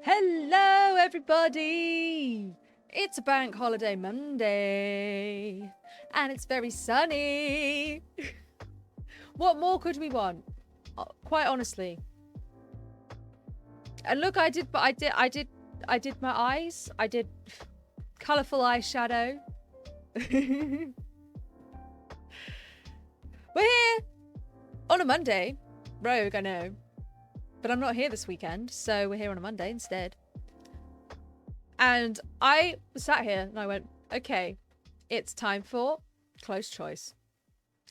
Hello, everybody! It's a bank holiday Monday, and it's very sunny. What more could we want? Quite honestly. And look, I did my eyes. I did colourful eyeshadow. We're here on a Monday. Rogue, I know. But I'm not here this weekend, so we're here on a Monday instead. And I sat here and I went, okay, it's time for close choice.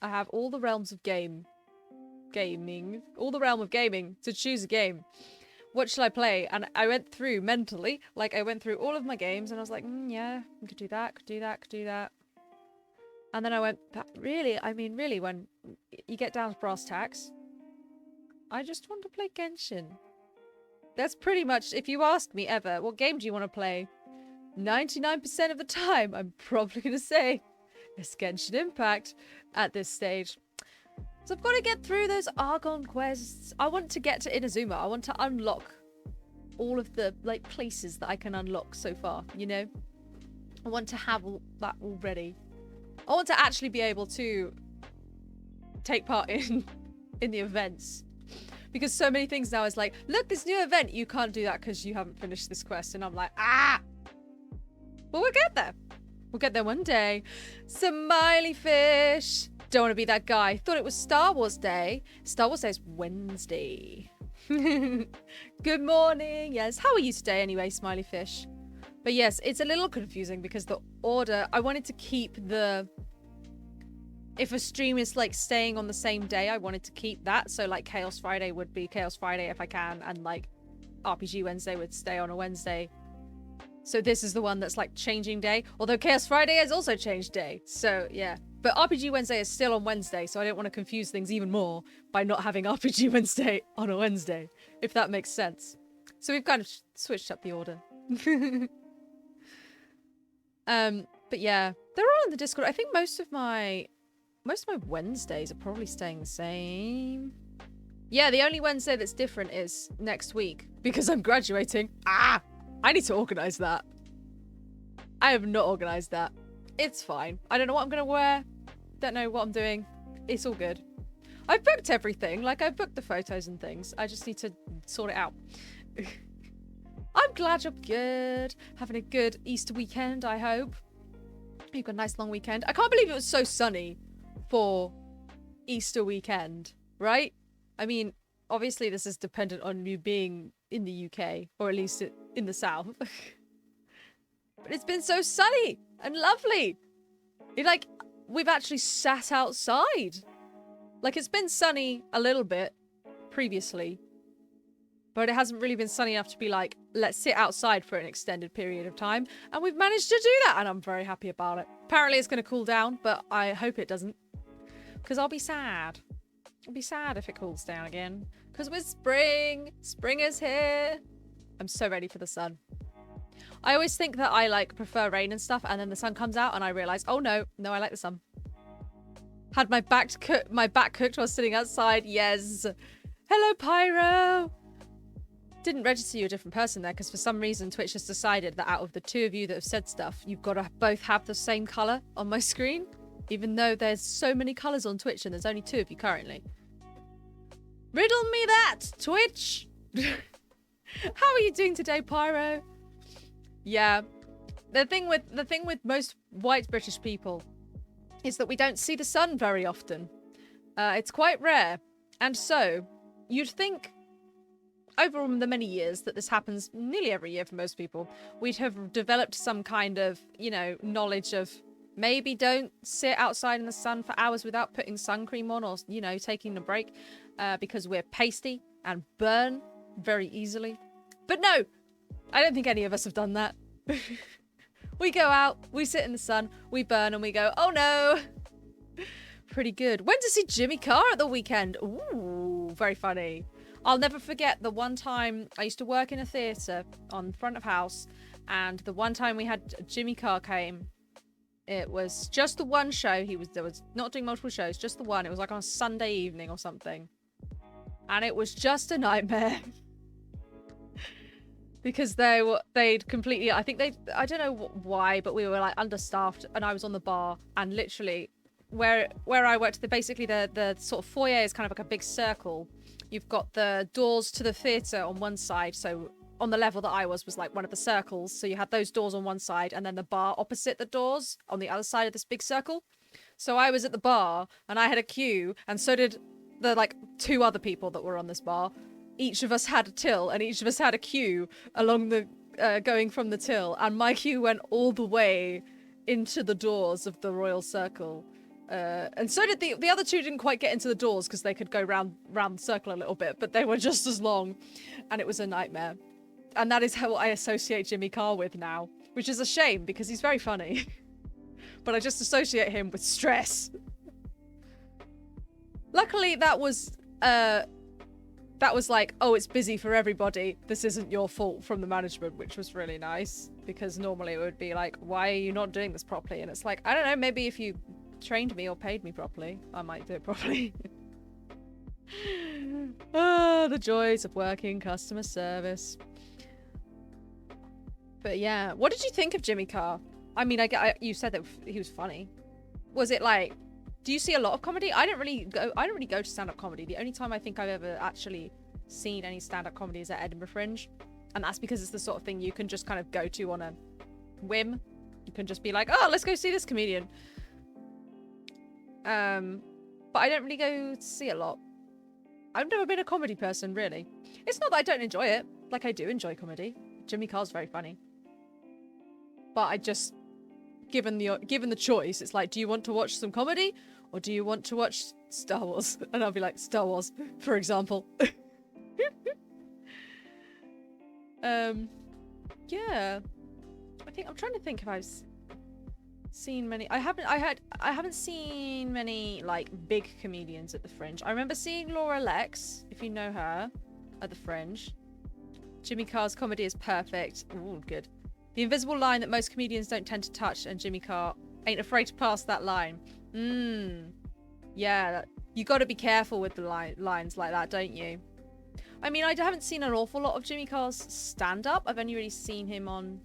I have all the realms of gaming to choose a game. What should I play? And I went through mentally, like I went through all of my games and I was like, yeah, I could do that, could do that, could do that. And then I went, really, when you get down to brass tacks, I just want to play Genshin. That's pretty much, if you ask me ever, what game do you want to play? 99% of the time, I'm probably going to say it's Genshin Impact at this stage. So I've got to get through those Argon quests. I want to get to Inazuma. I want to unlock all of the like places that I can unlock so far, you know? I want to have all that already. I want to actually be able to take part in the events. Because so many things now is like, look, this new event, you can't do that because you haven't finished this quest. And I'm like, ah! Well, we'll get there. We'll get there one day. Smiley fish. Don't want to be that guy. Thought it was Star Wars Day. Star Wars Day is Wednesday. Good morning. Yes. How are you today anyway, Smiley fish? But yes, it's a little confusing because the order, I wanted to keep the... If a stream is like staying on the same day, I wanted to keep that. So like Chaos Friday would be Chaos Friday if I can. And like RPG Wednesday would stay on a Wednesday. So this is the one that's like changing day. Although Chaos Friday has also changed day. So yeah. But RPG Wednesday is still on Wednesday. So I don't want to confuse things even more by not having RPG Wednesday on a Wednesday. If that makes sense. So we've kind of switched up the order. But yeah. They're all in the Discord. I think most of my Wednesdays are probably staying the same. Yeah, the only Wednesday that's different is next week. Because I'm graduating. Ah! I need to organise that. I have not organised that. It's fine. I don't know what I'm going to wear. Don't know what I'm doing. It's all good. I've booked everything. Like, I've booked the photos and things. I just need to sort it out. I'm glad you're good. Having a good Easter weekend, I hope. You've got a nice long weekend. I can't believe it was so sunny for Easter weekend, right? I mean, obviously this is dependent on you being in the UK, or at least in the south. But it's been so sunny and lovely. Like, we've actually sat outside. Like, it's been sunny a little bit previously, but it hasn't really been sunny enough to be like, let's sit outside for an extended period of time. And we've managed to do that, and I'm very happy about it. Apparently it's going to cool down, but I hope it doesn't. Because I'll be sad. I'll be sad if it cools down again. Because we're spring. Spring is here. I'm so ready for the sun. I always think that I like prefer rain and stuff, and then the sun comes out and I realise, oh no, I like the sun. Had my back cooked while sitting outside. Yes. Hello, Pyro. Didn't register you a different person there because for some reason Twitch has decided that out of the two of you that have said stuff, you've got to both have the same colour on my screen. Even though there's so many colours on Twitch and there's only two of you currently. Riddle me that, Twitch! How are you doing today, Pyro? Yeah. The thing with most white British people is that we don't see the sun very often. It's quite rare. And so, you'd think, over the many years that this happens nearly every year for most people, we'd have developed some kind of, you know, knowledge of maybe don't sit outside in the sun for hours without putting sun cream on or, you know, taking a break because we're pasty and burn very easily. But no, I don't think any of us have done that. We go out, we sit in the sun, we burn and we go, oh no. Pretty good. Went to see Jimmy Carr at the weekend. Ooh, very funny. I'll never forget the one time I used to work in a theatre on front of house, and the one time we had Jimmy Carr came. It was just the one show. There was not doing multiple shows, just the one. It was like on a Sunday evening or something. And it was just a nightmare. Because they'd completely, I don't know why, but we were like understaffed and I was on the bar and literally where I worked, basically the sort of foyer is kind of like a big circle. You've got the doors to the theatre on one side, so on the level that I was like one of the circles. So you had those doors on one side and then the bar opposite the doors on the other side of this big circle. So I was at the bar and I had a queue and so did the like two other people that were on this bar. Each of us had a till and each of us had a queue along the going from the till. And my queue went all the way into the doors of the Royal Circle. And so did the other two didn't quite get into the doors because they could go round the circle a little bit, but they were just as long. And it was a nightmare. And that is how I associate Jimmy Carr with now, which is a shame because he's very funny. But I just associate him with stress. Luckily, that was like, oh, it's busy for everybody. This isn't your fault from the management, which was really nice. Because normally it would be like, why are you not doing this properly? And it's like, I don't know, maybe if you trained me or paid me properly, I might do it properly. Ah, the joys of working customer service. But yeah, what did you think of Jimmy Carr? I mean, you said that he was funny. Was it like, do you see a lot of comedy? I don't really go to stand-up comedy. The only time I think I've ever actually seen any stand-up comedy is at Edinburgh Fringe. And that's because it's the sort of thing you can just kind of go to on a whim. You can just be like, oh, let's go see this comedian. But I don't really go to see a lot. I've never been a comedy person, really. It's not that I don't enjoy it. Like, I do enjoy comedy. Jimmy Carr's very funny. But I just, given the choice, it's like, do you want to watch some comedy? Or do you want to watch Star Wars? And I'll be like, Star Wars, for example. Yeah. I'm trying to think if I've seen many. I haven't seen many like big comedians at the Fringe. I remember seeing Laura Lex, if you know her, at the Fringe. Jimmy Carr's comedy is perfect. Ooh, good. The invisible line that most comedians don't tend to touch, and Jimmy Carr ain't afraid to pass that line. Yeah, you got to be careful with the lines like that, don't you? I mean, I haven't seen an awful lot of Jimmy Carr's stand-up. I've only really seen him on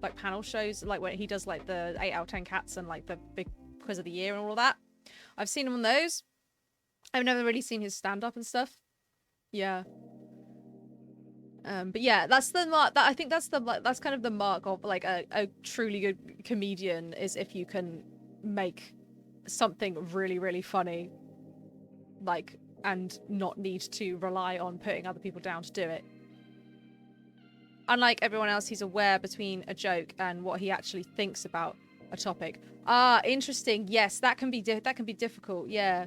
like panel shows, like when he does like the 8 out of 10 cats and like the big quiz of the year and all of that. I've seen him on those. I've never really seen his stand-up and stuff. Yeah. But yeah, that's the mark. I think that's kind of the mark of like a truly good comedian, is if you can make something really, really funny, like, and not need to rely on putting other people down to do it. Unlike everyone else, he's aware between a joke and what he actually thinks about a topic. Ah, interesting. Yes, that can be difficult. Yeah,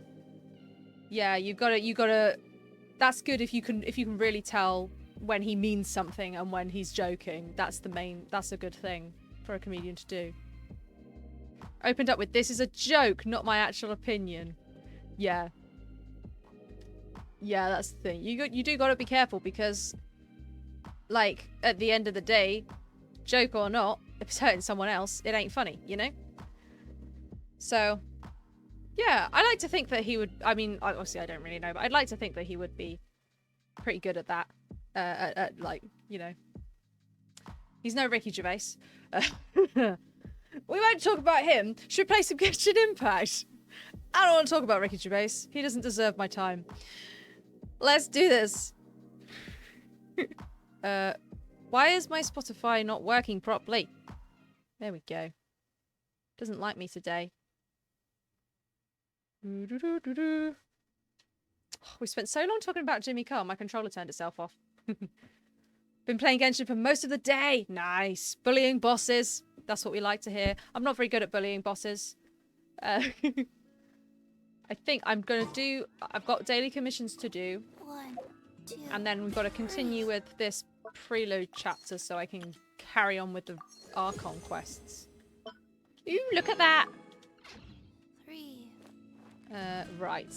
yeah. You gotta. That's good if you can really tell when he means something and when he's joking. That's a good thing for a comedian to do. Opened up with, this is a joke, not my actual opinion. Yeah. Yeah, that's the thing. You do gotta be careful, because like at the end of the day, joke or not, if it's hurting someone else, it ain't funny, you know? So yeah, I like to think that he would, I mean, obviously I don't really know, but I'd like to think that he would be pretty good at that. At like, you know, he's no Ricky Gervais. We won't talk about him. Should we play some Genshin Impact? I don't want to talk about Ricky Gervais. He doesn't deserve my time. Let's do this. Why is my Spotify not working properly? There we go. Doesn't like me today. We spent so long talking about Jimmy Carr, my controller turned itself off. Been playing Genshin for most of the day. Nice. Bullying bosses. That's what we like to hear. I'm not very good at bullying bosses. I think I'm going to do... I've got daily commissions to do. 1, 2, and then we've got to continue with this preload chapter so I can carry on with the Archon quests. Ooh, look at that! 3. Right.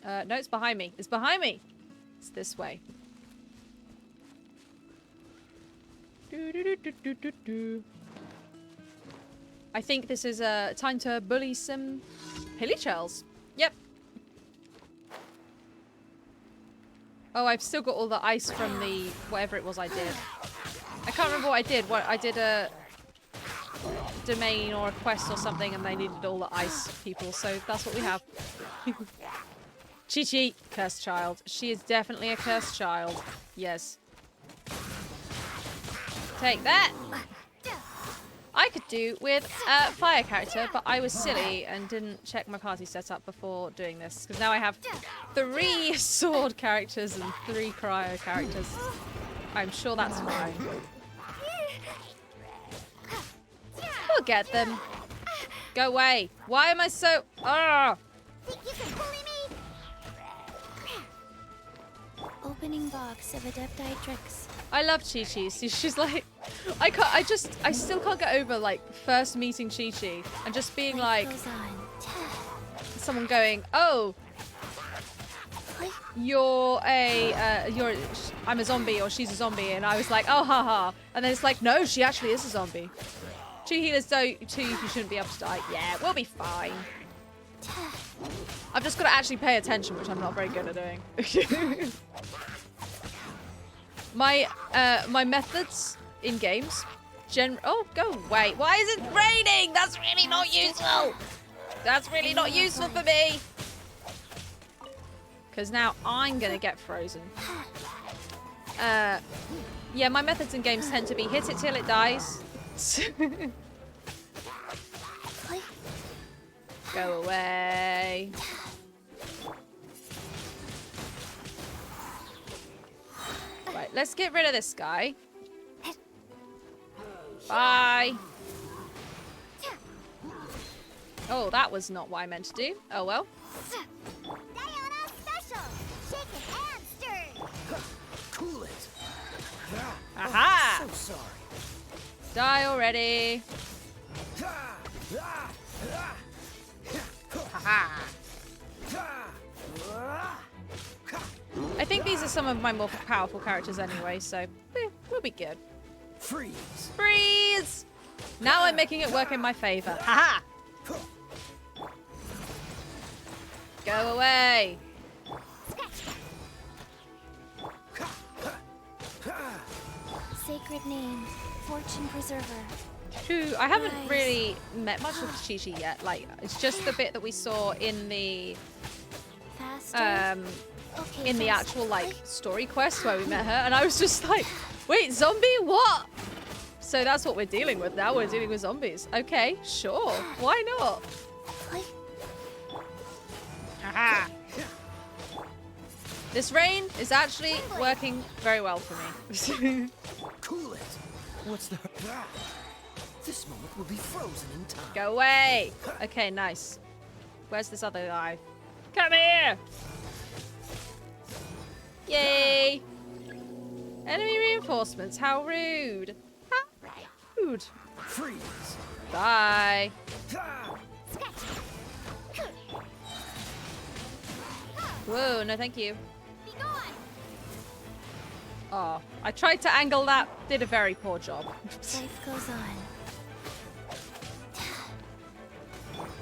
No, it's behind me. It's behind me! It's this way. I think this is time to bully some hilichurls. Yep. Oh, I've still got all the ice from the whatever it was I did. I can't remember what I did. I did a domain or a quest or something, and they needed all the ice people, so that's what we have. Chi-Chi, cursed child. She is definitely a cursed child. Yes. Take that! I could do with a fire character, but I was silly and didn't check my party setup before doing this. Because now I have 3 sword characters and 3 cryo characters. I'm sure that's fine. We'll get them. Go away. Why am I so... Ah! Think you can bully me? Opening box of Adepti tricks. I love Chi-Chi. She's like... I still can't get over, like, first meeting Chi-Chi and just being like... Someone going, oh... I'm a zombie, or she's a zombie, and I was like, oh, haha. And then it's like, no, she actually is a zombie. 2 healers, 2 you shouldn't be able to die. Yeah, we'll be fine. I've just got to actually pay attention, which I'm not very good at doing. My methods in games, oh, go away. Why is it raining? That's really not useful. That's really not useful for me. Because now I'm going to get frozen. Yeah, my methods in games tend to be hit it till it dies. Go away. Right, let's get rid of this guy. Bye. Oh, that was not what I meant to do. Oh well. Diana special. Shaken and stirred. Cool it. Aha! Oh, so sorry. Die already. Haha. I think these are some of my more powerful characters anyway, so we'll be good. Freeze. Freeze! Now I'm making it work in my favor. Haha! Go away. Sacred name. Fortune preserver. True. I haven't really met much of Chi-Chi yet. Like, it's just the bit that we saw in the Faster. Okay, in the faster. actual like story quest where we met her, and I was just like, wait, zombie? What? So that's what we're dealing with now. We're dealing with zombies. Okay, sure. Why not? Aha. This rain is actually working very well for me. Cool it. What's the... This moment will be frozen in time. Go away. Okay, nice. Where's this other guy? Come here. Yay. Enemy reinforcements. How rude. How rude. Freeze. Bye. Whoa, no thank you. Be gone. Oh, I tried to angle that. Did a very poor job. Life goes on.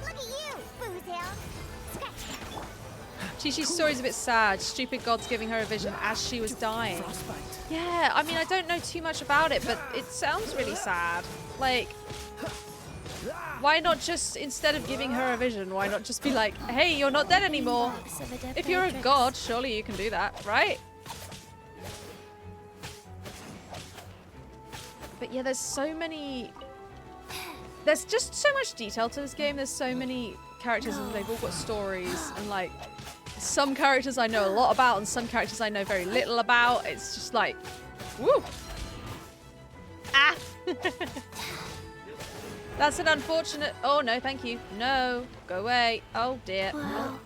Look at you, Boozhound. Chi-Chi's story's a bit sad. Stupid gods giving her a vision as she was dying. Frostbite. Yeah, I mean, I don't know too much about it, but it sounds really sad. Like, why not just, instead of giving her a vision, why not just be like, hey, you're not dead anymore. Box of adept If you're a tricks. god, surely you can do that, right? But yeah, there's so many... There's just so much detail to this game. There's so many characters and they've all got stories. And like, some characters I know a lot about and some characters I know very little about. It's just like, woo! Ah! That's an unfortunate... Oh, no, thank you. No, go away. Oh, dear. Wow.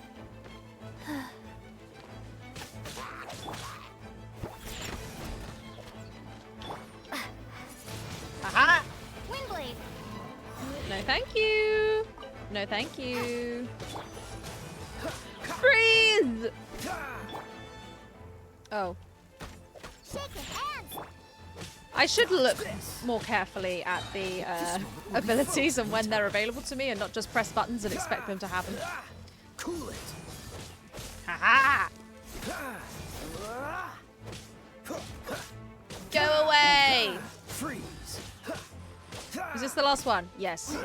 Aha! Windblade. No, thank you. No, thank you. Freeze! Oh. Shaken and I should look more carefully at the abilities and when they're available to me and not just press buttons and expect them to happen. Cool it. Haha! Go away! Freeze. Is this the last one? Yes.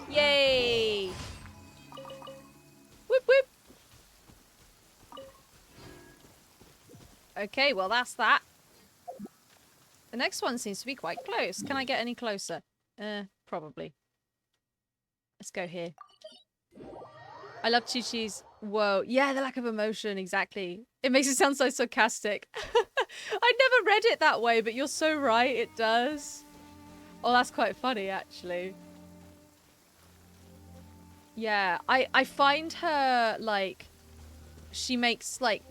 Yay! Whoop whoop! Okay, well that's that. The next one seems to be quite close. Can I get any closer? Probably. Let's go here. I love Chi-Chi's. Whoa. Yeah, the lack of emotion, exactly. It makes it sound so sarcastic. I never read it that way, but you're so right, it does. Oh, that's quite funny, actually. Yeah, I find her, like, she makes, like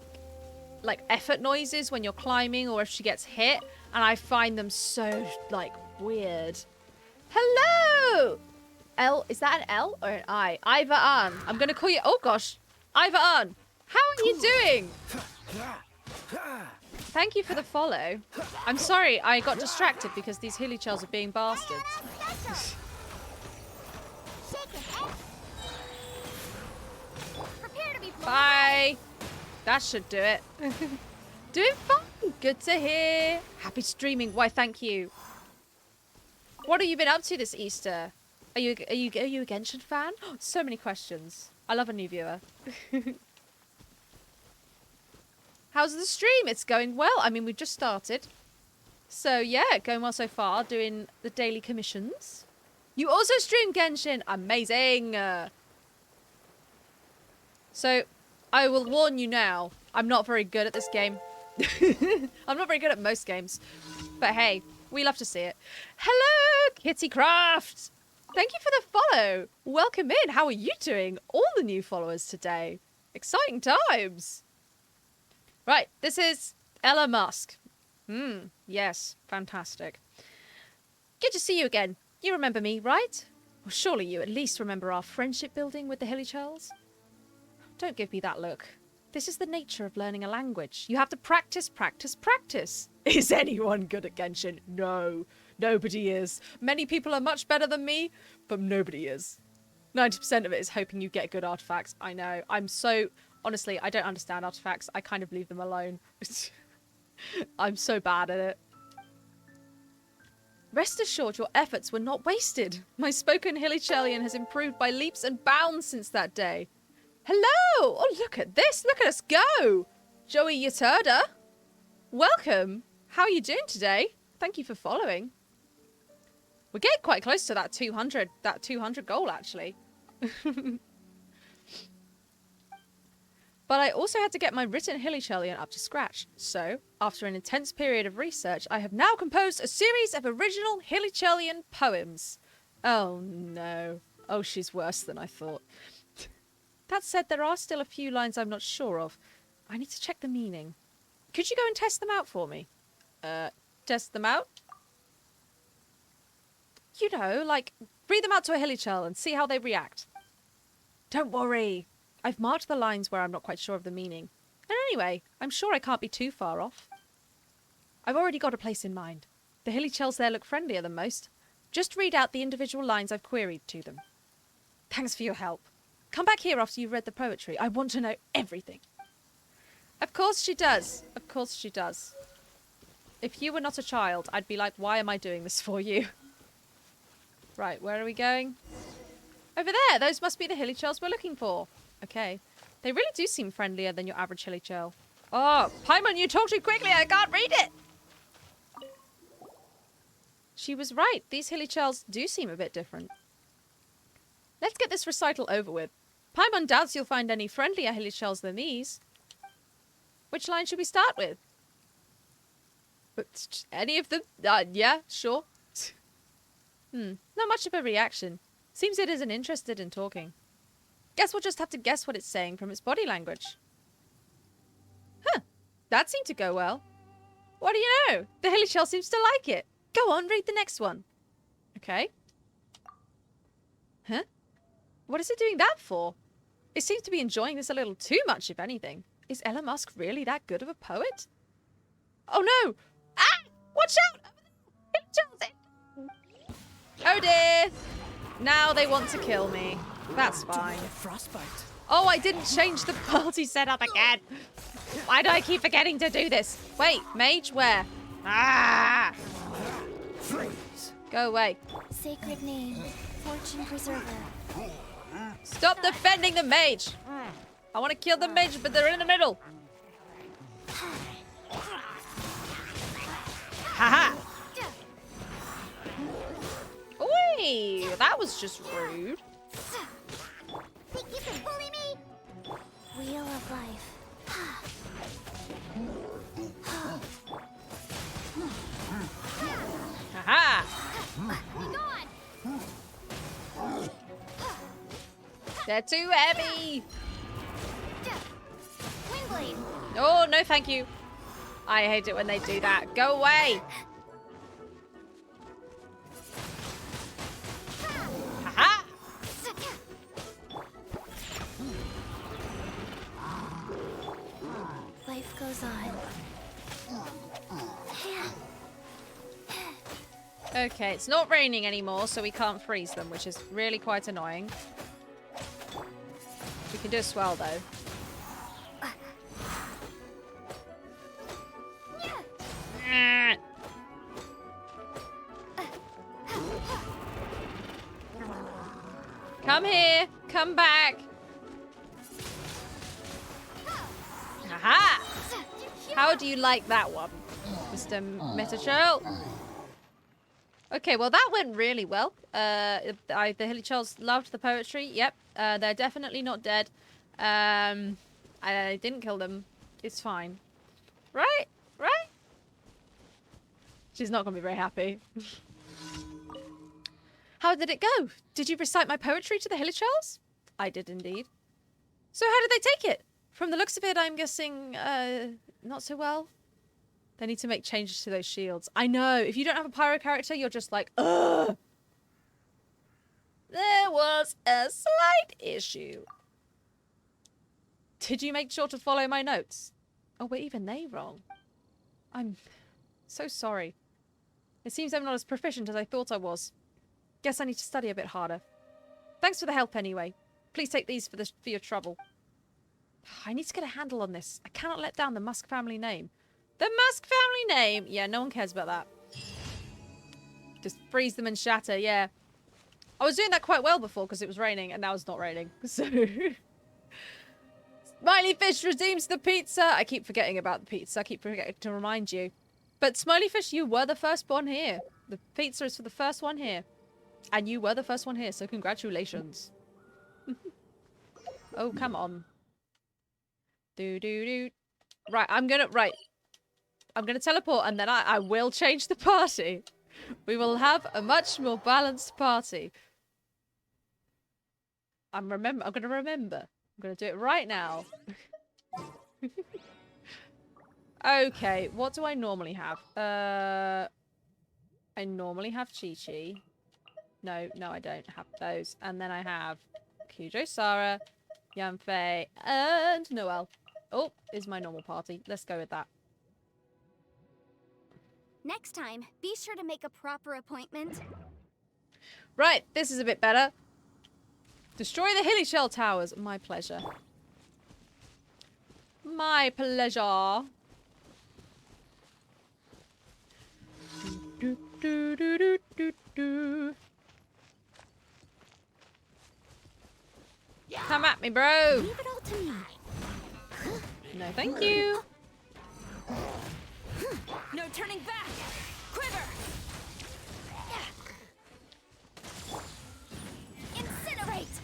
effort noises when you're climbing or if she gets hit, and I find them so, like, weird. Hello! L, is that an L or an I? Iva An. I'm gonna call you, oh gosh. Iva An, how are you doing? Thank you for the follow. I'm sorry, I got distracted because these hilly chels are being bastards. Bye. That should do it. Doing fine. Good to hear. Happy streaming. Why, thank you. What have you been up to this Easter? Are you a Genshin fan? So many questions. I love a new viewer. How's the stream? It's going well. I mean, we've just started. So, yeah, going well so far. Doing the daily commissions. You also stream Genshin. Amazing. So, I will warn you now. I'm not very good at this game. I'm not very good at most games. But hey, we love to see it. Hello, Kittycraft. Thank you for the follow. Welcome in. How are you doing? All the new followers today. Exciting times. Right, this is Ella Musk. Yes, fantastic. Good to see you again. You remember me, right? Well, surely you at least remember our friendship building with the Hilly Churls? Don't give me that look. This is the nature of learning a language. You have to practice, practice, practice. Is anyone good at Genshin? No, nobody is. Many people are much better than me, but nobody is. 90% of it is hoping you get good artifacts. I know. Honestly, I don't understand artifacts. I kind of leave them alone. I'm so bad at it. Rest assured your efforts were not wasted. My spoken Hillychelian has improved by leaps and bounds since that day. Hello! Oh, look at this. Look at us go. Joey Yaturda. Welcome. How are you doing today? Thank you for following. We're getting quite close to that 200 goal, actually. But I also had to get my written Hillychelian up to scratch. So, after an intense period of research, I have now composed a series of original Hillychelian poems. Oh no. Oh, she's worse than I thought. That said, there are still a few lines I'm not sure of. I need to check the meaning. Could you go and test them out for me? Test them out? You know, like, read them out to a Hillychel and see how they react. Don't worry. I've marked the lines where I'm not quite sure of the meaning. And anyway, I'm sure I can't be too far off. I've already got a place in mind. The Hillychels there look friendlier than most. Just read out the individual lines I've queried to them. Thanks for your help. Come back here after you've read the poetry. I want to know everything. Of course she does. Of course she does. If you were not a child, I'd be like, why am I doing this for you? Right, where are we going? Over there. Those must be the Hillychels we're looking for. Okay. They really do seem friendlier than your average Hillychel. Oh, Paimon, you talk too quickly. I can't read it. She was right. These Hillychels do seem a bit different. Let's get this recital over with. Paimon doubts you'll find any friendlier Hillychels than these. Which line should we start with? But any of them? Yeah, sure. Not much of a reaction. Seems it isn't interested in talking. Guess we'll just have to guess what it's saying from its body language. Huh. That seemed to go well. What do you know? The Hillychel seems to like it. Go on, read the next one. Okay. Huh? What is it doing that for? It seems to be enjoying this a little too much, if anything. Is Ella Musk really that good of a poet? Oh no! Ah! Watch out! Oh dear! Now they want to kill me. That's fine. Frostbite. Oh, I didn't change the party setup again. Why do I keep forgetting to do this? Wait, mage, where? Ah! Freeze. Go away. Sacred name, fortune preserver. Stop defending the mage. I want to kill the mage, but they're in the middle. Haha. Oi, that was just rude. Think you can bully me? Wheel of life. Haha. They're too heavy. Windblade. Oh, no thank you. I hate it when they do that. Go away. Haha. Life goes on. Okay, it's not raining anymore, so we can't freeze them, which is really quite annoying. We can do a swell, though. Come here. Come back. Aha! How do you like that one, Mr. Metacho? Okay, well that went really well. The Hilly Trolls loved the poetry. Yep, they're definitely not dead. I didn't kill them. It's fine. Right? Right? She's not going to be very happy. How did it go? Did you recite my poetry to the Hilly Trolls? I did indeed. So how did they take it? From the looks of it, I'm guessing, not so well. They need to make changes to those shields. I know. If you don't have a pyro character, you're just like, ugh. There was a slight issue. Did you make sure to follow my notes? Oh, were even they wrong? I'm so sorry. It seems I'm not as proficient as I thought I was. Guess I need to study a bit harder. Thanks for the help anyway. Please take these for your trouble. I need to get a handle on this. I cannot let down the Musk family name. The Musk family name? Yeah, no one cares about that. Just freeze them and shatter, yeah. I was doing that quite well before because it was raining and now it's not raining. So... Smiley Fish redeems the pizza. I keep forgetting about the pizza. I keep forgetting to remind you. But Smiley Fish, you were the first one here. The pizza is for the first one here. And you were the first one here, so congratulations. Oh, come on. Do. Right, I'm gonna teleport and then I will change the party. We will have a much more balanced party. I'm gonna remember. I'm gonna do it right now. Okay, what do I normally have? I normally have Chi-Chi. No, I don't have those. And then I have Kujo Sara, Yanfei, and Noelle. Oh, is my normal party. Let's go with that. Next time, be sure to make a proper appointment. Right, this is a bit better. Destroy the Hilly Shell Towers. My pleasure. My pleasure. Come at me, bro. Leave it all to me. No, thank you. No turning back. Quiver. Incinerate.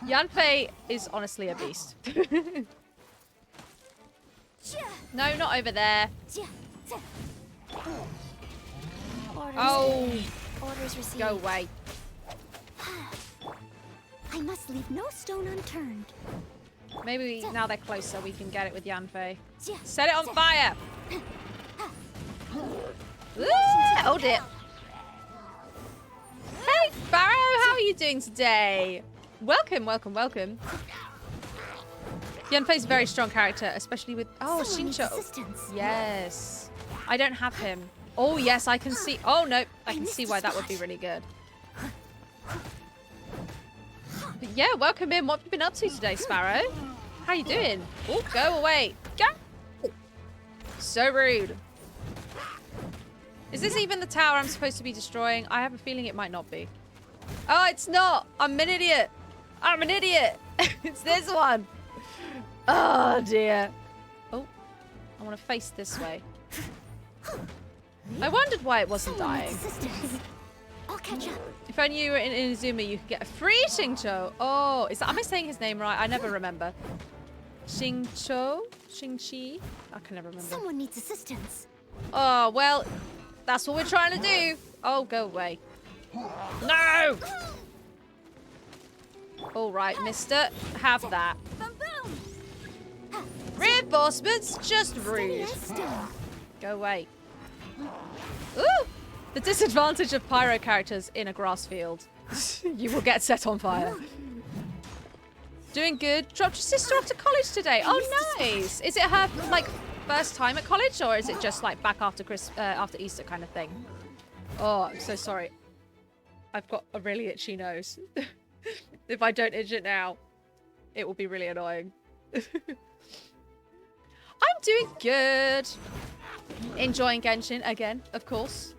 Yanfei is honestly a beast. No, not over there. Oh, Orders received. go away. I must leave no stone unturned. Maybe now they're closer, we can get it with Yanfei. Set it on fire! Hold it. Hey, Sparrow, how are you doing today? Welcome. Yanfei's a very strong character, especially with... Oh, Shincho. Yes. I don't have him. Oh, yes, I can see... Oh, no. I can see why that would be really good. But yeah, welcome in. What have you been up to today, Sparrow? How you doing? Oh, go away. Go. So rude. Is this even the tower I'm supposed to be destroying? I have a feeling it might not be. Oh, it's not. I'm an idiot. It's this one. Oh, dear. Oh, I want to face this way. I wondered why it wasn't dying. I'll catch up. If only you were in Inazuma, you could get a free Xingqiu. Oh, am I saying his name right? I never remember. Xingqiu? Xingqi? I can never remember. Someone needs assistance. Oh, well, that's what we're trying to do. Oh, go away. No! All right, mister. Have that. Boom. Reinforcements? Just rude. Go away. Ooh! The disadvantage of pyro characters in a grass field. You will get set on fire. Doing good. Dropped your sister off to college today. Oh, nice. Is it her, like, first time at college, or is it just, like, back after Easter kind of thing? Oh, I'm so sorry. I've got a really itchy nose. If I don't itch it now, it will be really annoying. I'm doing good. Enjoying Genshin again, of course.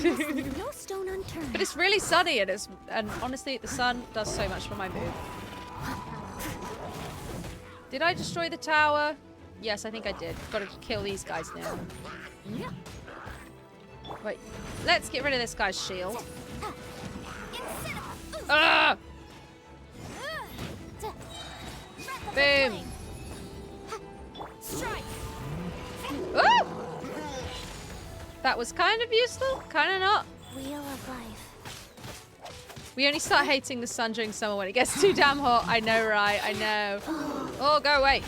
No stone unturned. But it's really sunny and honestly the sun does so much for my mood. Did I destroy the tower? Yes, I think I did. Gotta kill these guys now. Wait, let's get rid of this guy's shield. Ah! Boom. Ah! That was kind of useful, kind of not. Wheel of life. We only start hating the sun during summer when it gets too damn hot. I know, right? I know. Oh, go away.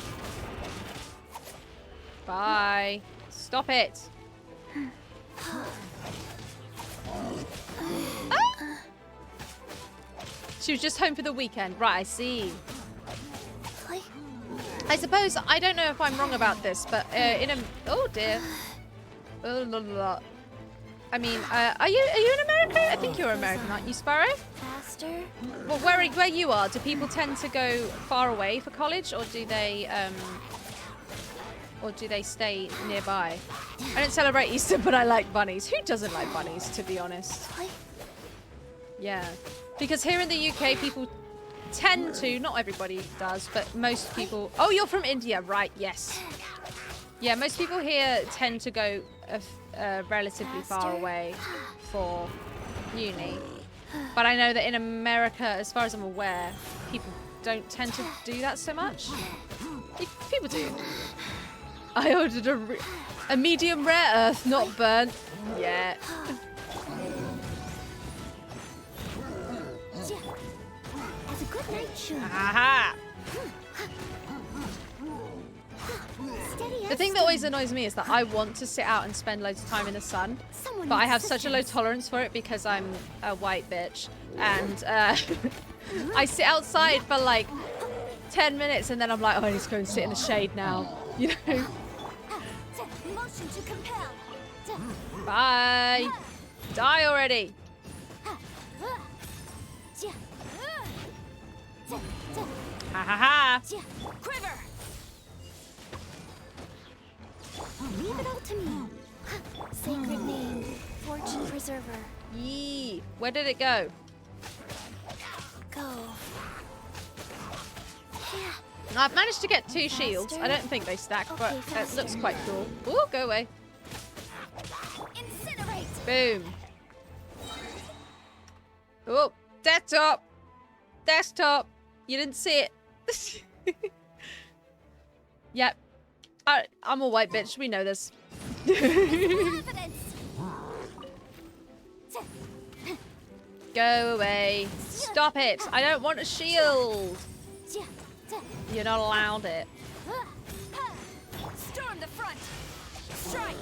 Bye. Stop it. Ah! She was just home for the weekend. Right, I see. I suppose, I don't know if I'm wrong about this, but in a... Oh, dear. Oh, la, la, la. I mean, are you in America? I think you're American, aren't you, Sparrow? Faster. Well, where you are, do people tend to go far away for college, or do they stay nearby? I don't celebrate Easter, but I like bunnies. Who doesn't like bunnies, to be honest? Yeah, because here in the UK, people tend to, not everybody does, but most people... Oh, you're from India, right, yes. Yeah, most people here tend to go relatively far away for uni. But I know that in America, as far as I'm aware, people don't tend to do that so much. People do. I ordered a medium rare earth, not burnt. Yeah. As a good night shoe. Aha! The thing that always annoys me is that I want to sit out and spend loads of time in the sun, but I have such a low tolerance for it because I'm a white bitch. And I sit outside for like 10 minutes and then I'm like, oh, I need to go and sit in the shade now. You know? Motion to compel. Bye. Die already. Ha ha ha. Quiver. Leave it all to me. Sacred name, fortune preserver. Yee. Where did it go? Go. I've managed to get 2 shields. I don't think they stack, but it looks quite cool. Ooh, go away. Incinerate. Boom. Oh, desktop. Desktop. You didn't see it. Yep. I'm a white bitch. We know this. Go away. Stop it. I don't want a shield. You're not allowed it. Storm the front. Strike.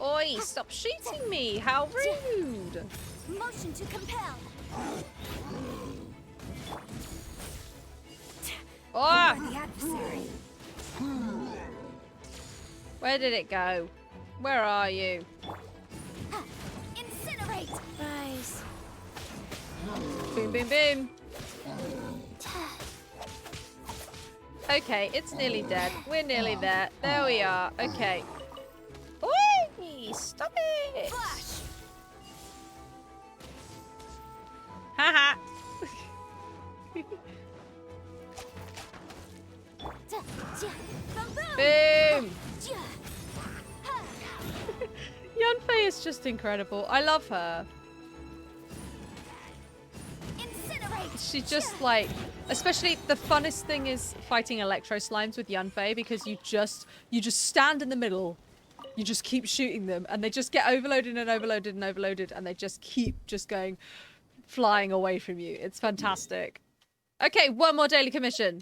Oi, stop shooting me. How rude. Motion to compel. Oh, The adversary. where did it go? Where are you? Incinerate. Rise. Boom, boom, boom. Okay, it's nearly dead. We're nearly there. There we are. Okay. Oi! Stop it! Flash. Haha. Boom! Yunfei is just incredible. I love her. She's just like, especially the funnest thing is fighting electro slimes with Yunfei because you just stand in the middle, you just keep shooting them and they just get overloaded and overloaded and overloaded and they just keep just going flying away from you. It's fantastic. Okay, one more daily commission.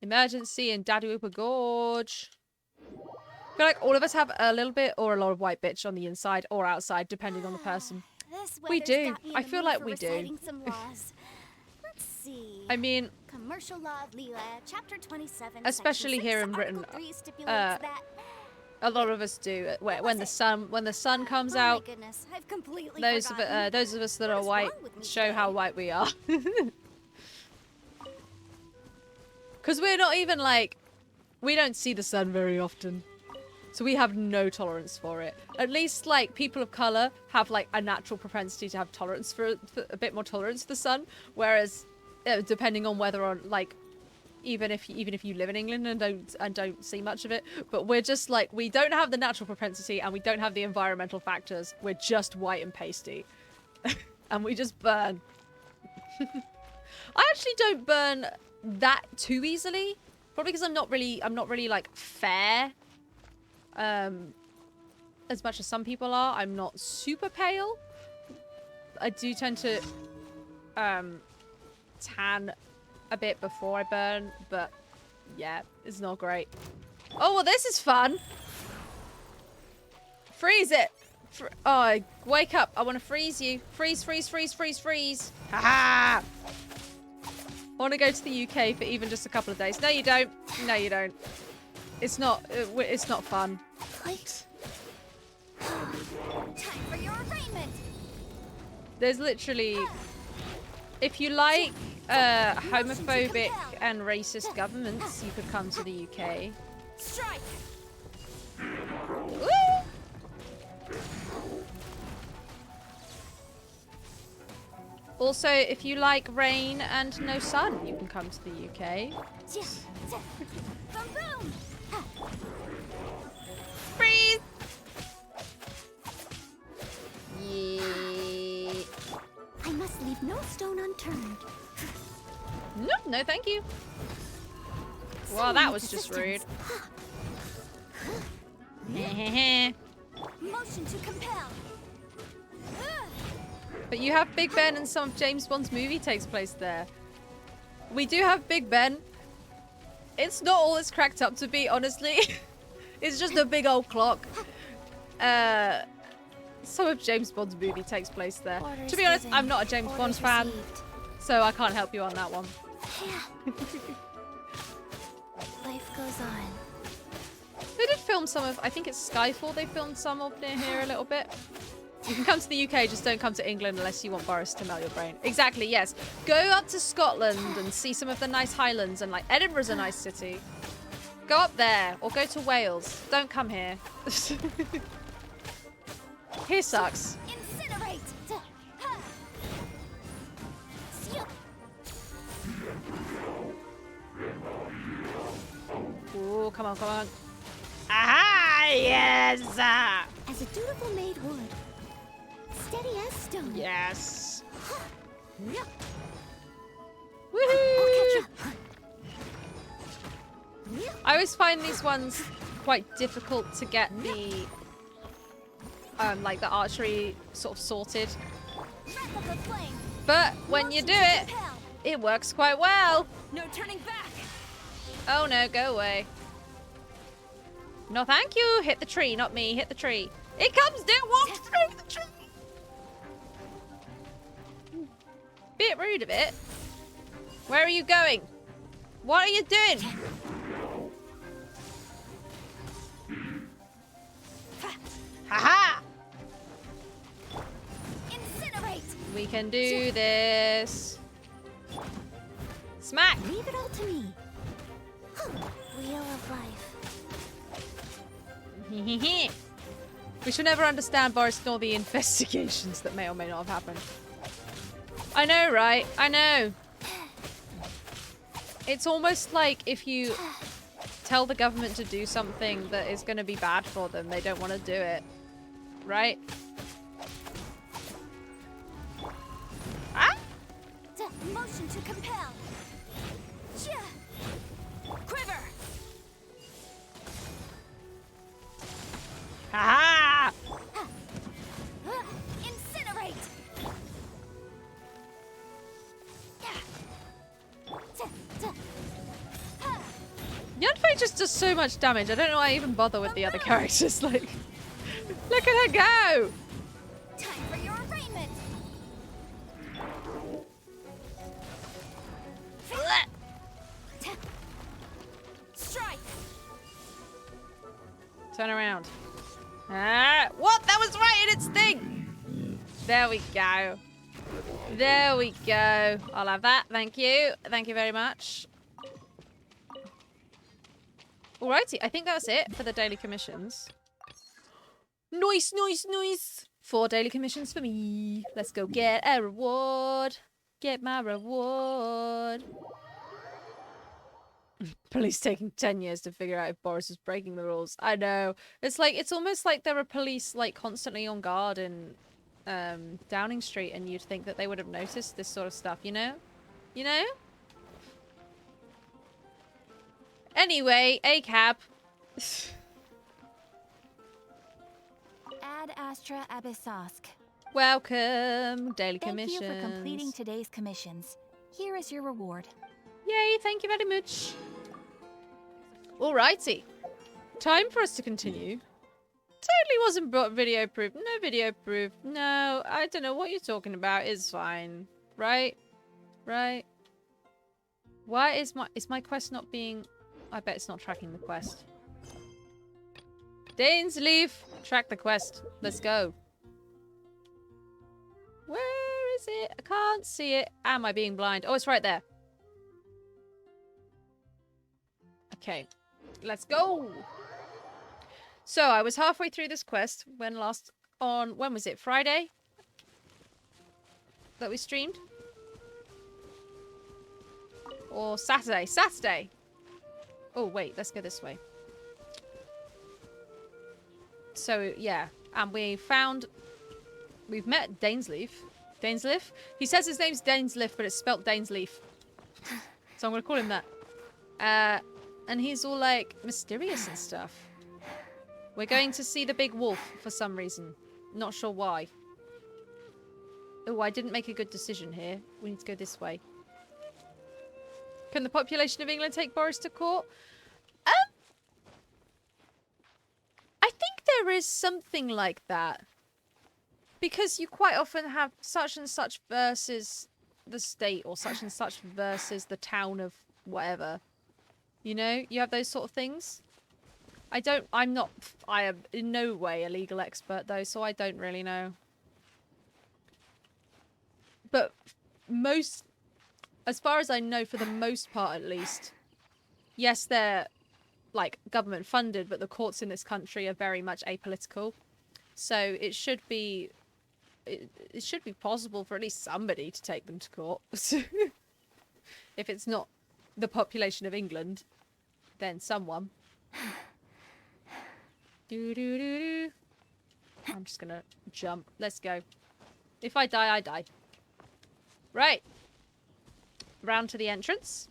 Emergency in Daddywhooper Gorge. I feel like all of us have a little bit or a lot of white bitch on the inside or outside, depending on the person. We do. I feel like we do. Some laws. Let's see. I mean, Commercial Law of Leela, Chapter 27. especially Section here 6, in Britain, Article 3 stipulates that... a lot of us do. When the sun comes Oh my out, goodness, I've completely those forgotten. of us that What are is white wrong with me show today? how white we are. Because we're not even like, we don't see the sun very often. So we have no tolerance for it. At least, like, people of color have, like, a natural propensity to have tolerance for a bit more tolerance for the sun. Whereas, depending on whether or, like, even if you live in England and don't see much of it, but we're just, like, we don't have the natural propensity and we don't have the environmental factors. We're just white and pasty. And we just burn. I actually don't burn that too easily. Probably because I'm not really like fair. As much as some people are. I'm not super pale. I do tend to tan a bit before I burn, but yeah, it's not great. Oh, well, this is fun. Freeze it. Oh, wake up. I want to freeze you. Freeze, freeze, freeze, freeze, freeze. Haha. I want to go to the UK for even just a couple of days. No, you don't. No, you don't. It's not fun. Right. Time for your arraignment. There's literally, if you like homophobic and racist governments, you could come to the UK. Strike. Woo! Also, if you like rain and no sun, you can come to the UK. Boom, boom. Freeze! Yeah. I must leave no stone unturned. No, thank you. Well, that was just rude. Motion to compel. But you have Big Ben and some of James Bond's movie takes place there. We do have Big Ben. It's not all it's cracked up to be, honestly. It's just a big old clock. Some of James Bond's movie takes place there. Orders To be honest, given. I'm not a James Bond Orders fan, received. so I can't help you on that one. Life goes on. They did film some of, I think it's Skyfall, they filmed some of near here a little bit. You can come to the UK, just don't come to England unless you want Boris to melt your brain. Exactly, yes. Go up to Scotland and see some of the nice Highlands, and like Edinburgh's a nice city. Go up there, or go to Wales. Don't come here. Here sucks. Incinerate. Ooh, come on, come on. Aha! Yes! As a dutiful maid would. Steady as stone. Yes. I'll Woohoo! catch up. I always find these ones quite difficult to get the like the archery sort of sorted. Wrap up the flame. But when you do it, Compel. it works quite well. No turning back. Oh no, go away. No, thank you. Hit the tree, not me. Hit the tree. It comes down, walks through the tree. Bit rude of it. Where are you going? What are you doing? Haha! Incinerate. We can do this. Smack! Leave it all to me. Wheel of life. We should never understand Boris nor the investigations that may or may not have happened. I know, right? I know. It's almost like if you tell the government to do something that is going to be bad for them, they don't want to do it. Right? Ah! Motion to compel. Quiver. Ha Incinerate. Yunfei just does so much damage. I don't know why I even bother with the other characters. Like, look at her go! Time for your arraignment. Strike. Turn around. Ah, what? That was right in its thing! There we go. There we go. I'll have that. Thank you. Thank you very much. Alrighty, I think that's it for the daily commissions. Nice, nice, nice. 4 daily commissions for me. Let's go get a reward. Get my reward. Police taking 10 years to figure out if Boris is breaking the rules. I know. It's almost like there are police like constantly on guard in Downing Street, and you'd think that they would have noticed this sort of stuff, you know? You know? Anyway, a cab. Ad Astra Abyssosk. Welcome, daily Thank commissions. you for completing today's commissions. Here is your reward. Yay, thank you very much. Alrighty. Time for us to continue. Totally wasn't brought video proof. No video proof. No, I don't know what you're talking about. It's fine. Right? Right? Why is my quest not being... I bet it's not tracking the quest. Dainsleaf! Track the quest. Let's go. Where is it? I can't see it. Am I being blind? Oh, it's right there. Okay. Let's go! So, I was halfway through this quest when was it? Friday? That we streamed? Or Saturday? Saturday! Oh, wait. Let's go this way. So, yeah. And we've met Dainsleaf. Dainsleaf? He says his name's Dainsleaf, but it's spelt Dainsleaf. So I'm going to call him that. And he's all, like, mysterious and stuff. We're going to see the big wolf for some reason. Not sure why. Oh, I didn't make a good decision here. We need to go this way. Can the population of England take Boris to court? I think there is something like that. Because you quite often have such and such versus the state, or such and such versus the town of whatever. You know? You have those sort of things. I am in no way a legal expert though, so I don't really know. But as far as I know, for the most part at least, yes, they're like government funded, but the courts in this country are very much apolitical. So it should be possible for at least somebody to take them to court. If it's not the population of England, then someone. Do. I'm just gonna jump. Let's go. If I die, I die. Right. Round to the entrance.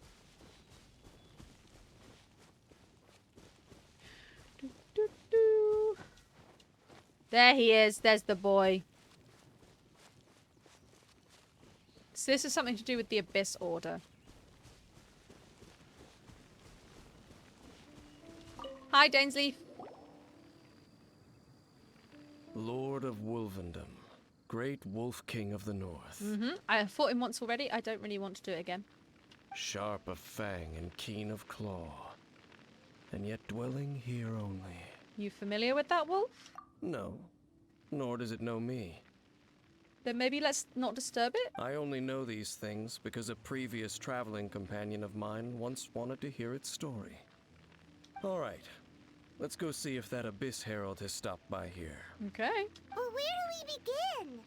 There he is. There's the boy. So this is something to do with the Abyss Order. Hi, Dainsleaf. Lord of Wolvendom, great Wolf King of the North. I have fought him once already. I don't really want to do it again. Sharp of fang and keen of claw, and yet dwelling here only. You familiar with that wolf? No, nor does it know me. Then maybe let's not disturb it? I only know these things because a previous traveling companion of mine once wanted to hear its story. All right, let's go see if that Abyss Herald has stopped by here. Okay. Well, where do we begin?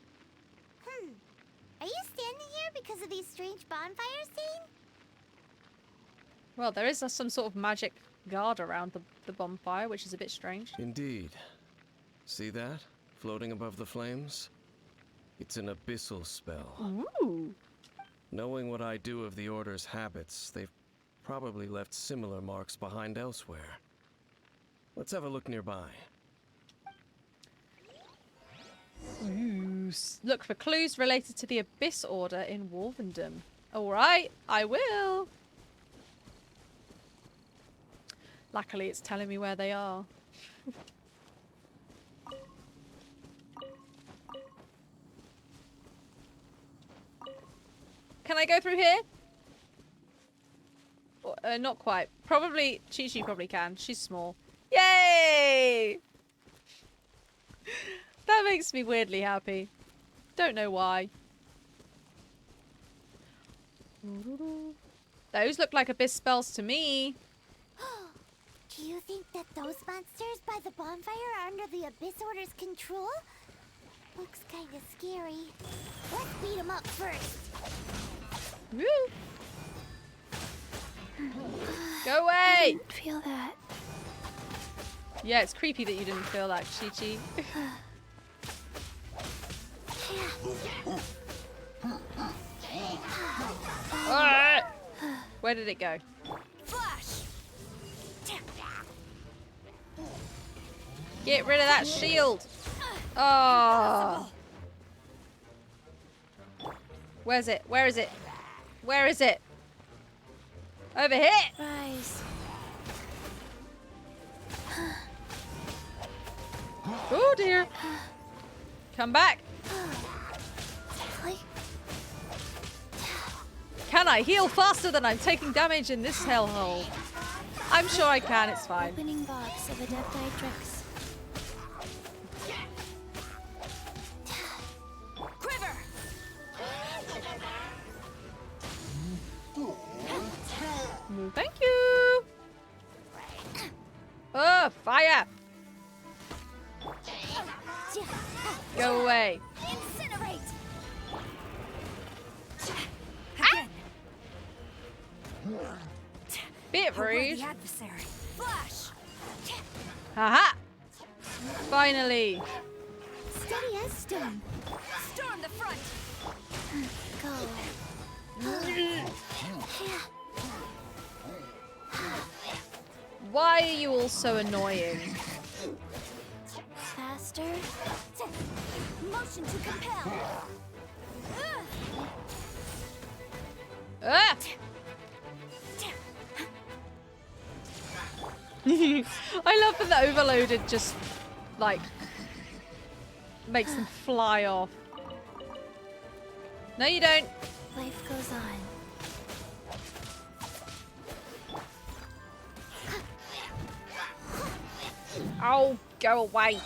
Are you standing here because of these strange bonfires seen? Well, there is some sort of magic guard around the bonfire, which is a bit strange. Indeed. See that? Floating above the flames? It's an abyssal spell. Ooh. Knowing what I do of the Order's habits, they've probably left similar marks behind elsewhere. Let's have a look nearby. Ooh. Look for clues related to the Abyss Order in Wolvendom. Alright, I will. Luckily, it's telling me where they are. Can I go through here? Not quite. Probably, Chi-Chi probably can. She's small. Yay! That makes me weirdly happy. Don't know why. Those look like Abyss spells to me. Do you think that those monsters by the bonfire are under the Abyss Order's control? Looks kind of scary. Let's beat them up first. Woo! Go away! Didn't feel that. Yeah, it's creepy that you didn't feel that, Chi-Chi. Ah! Where did it go? Flash! Get rid of that shield! Oh! Where's it? Where is it? Where is it? Over here! Rise. Oh dear! Come back! Like, Can I heal faster than I'm taking damage in this hellhole? I'm sure I can, it's fine. opening box of Adepti-Drix. Quiver! Thank you! Oh, fire! Go away. Incinerate! Bit rude. Adversary. Flash! Haha! Finally. Steady as stone. Storm the front! Go. Why are you all so annoying? Faster. Motion to compel. Ah! I love that the overloaded just like makes them fly off. No, you don't. Life goes on. Oh, go away.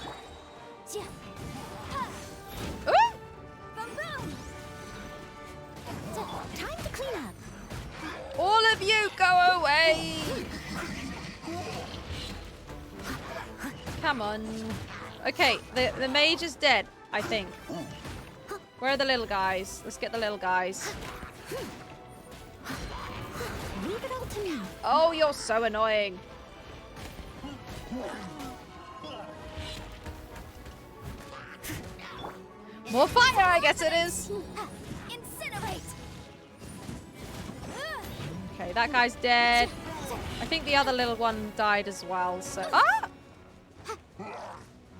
Ooh! Boom boom! Time to clean up. All of you, go away. Come on. Okay, the mage is dead, I think. Where are the little guys? Let's get the little guys. Leave it all to me. Oh, you're so annoying. More fire, I guess it is. Incinerate! Okay, that guy's dead. I think the other little one died as well, so... Ah!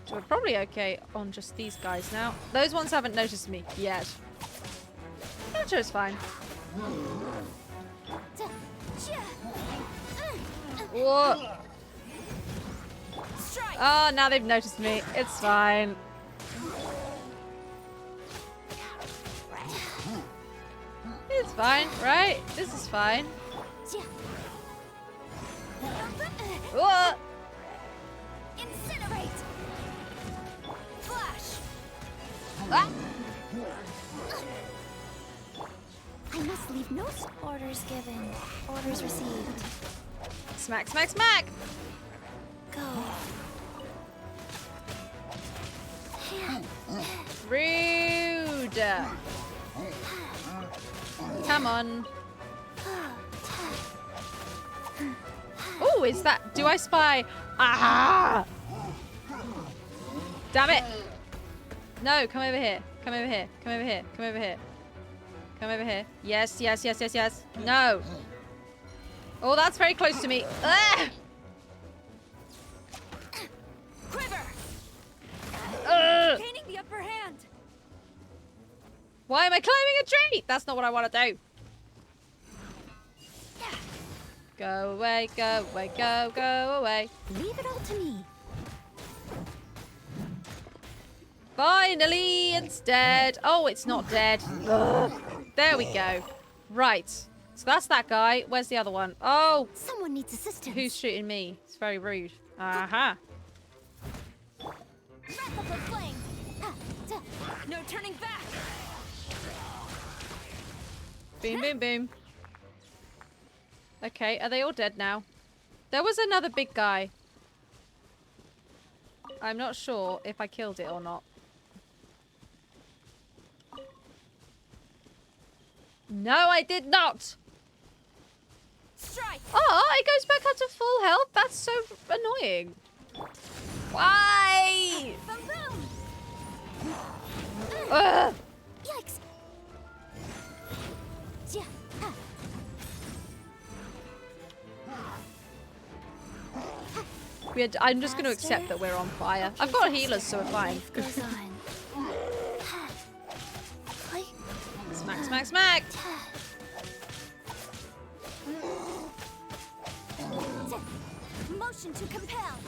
So we're probably okay on just these guys now. Those ones haven't noticed me yet. I'm sure it's fine. Whoa. Oh, now they've noticed me. It's fine. It's fine, right? This is fine. Whoa. Incinerate! Flash! Ah. I must leave no orders given. Orders received. Smack, smack, smack. Go. Rude. Come on. Oh, is that... Do I spy... Ah! Damn it. No, come over here. Come over here. Come over here. Come over here. Come over here. Yes, yes, yes, yes, yes. No. Oh, that's very close to me. Ah! Quiver! Ugh. Gaining the upper hand. Why am I climbing a tree? That's not what I want to do. Go away, go away, go away. Leave it all to me. Finally, it's dead. Oh, it's not dead. Ugh. There we go. Right. So that's that guy. Where's the other one? Oh, Someone needs assistance. who's shooting me? It's very rude. Aha. Wrap up her flame. No turning back. Boom, boom, boom. Okay, are they all dead now? There was another big guy. I'm not sure if I killed it or not. No, I did not. Strike! Oh, it goes back up to full health. That's so annoying. Why? Boom boom! Ugh. Yikes! Yeah. I'm just going to accept that we're on fire. I've got healers, so we're fine. Life goes on. Smack, smack, smack. Motion to compel.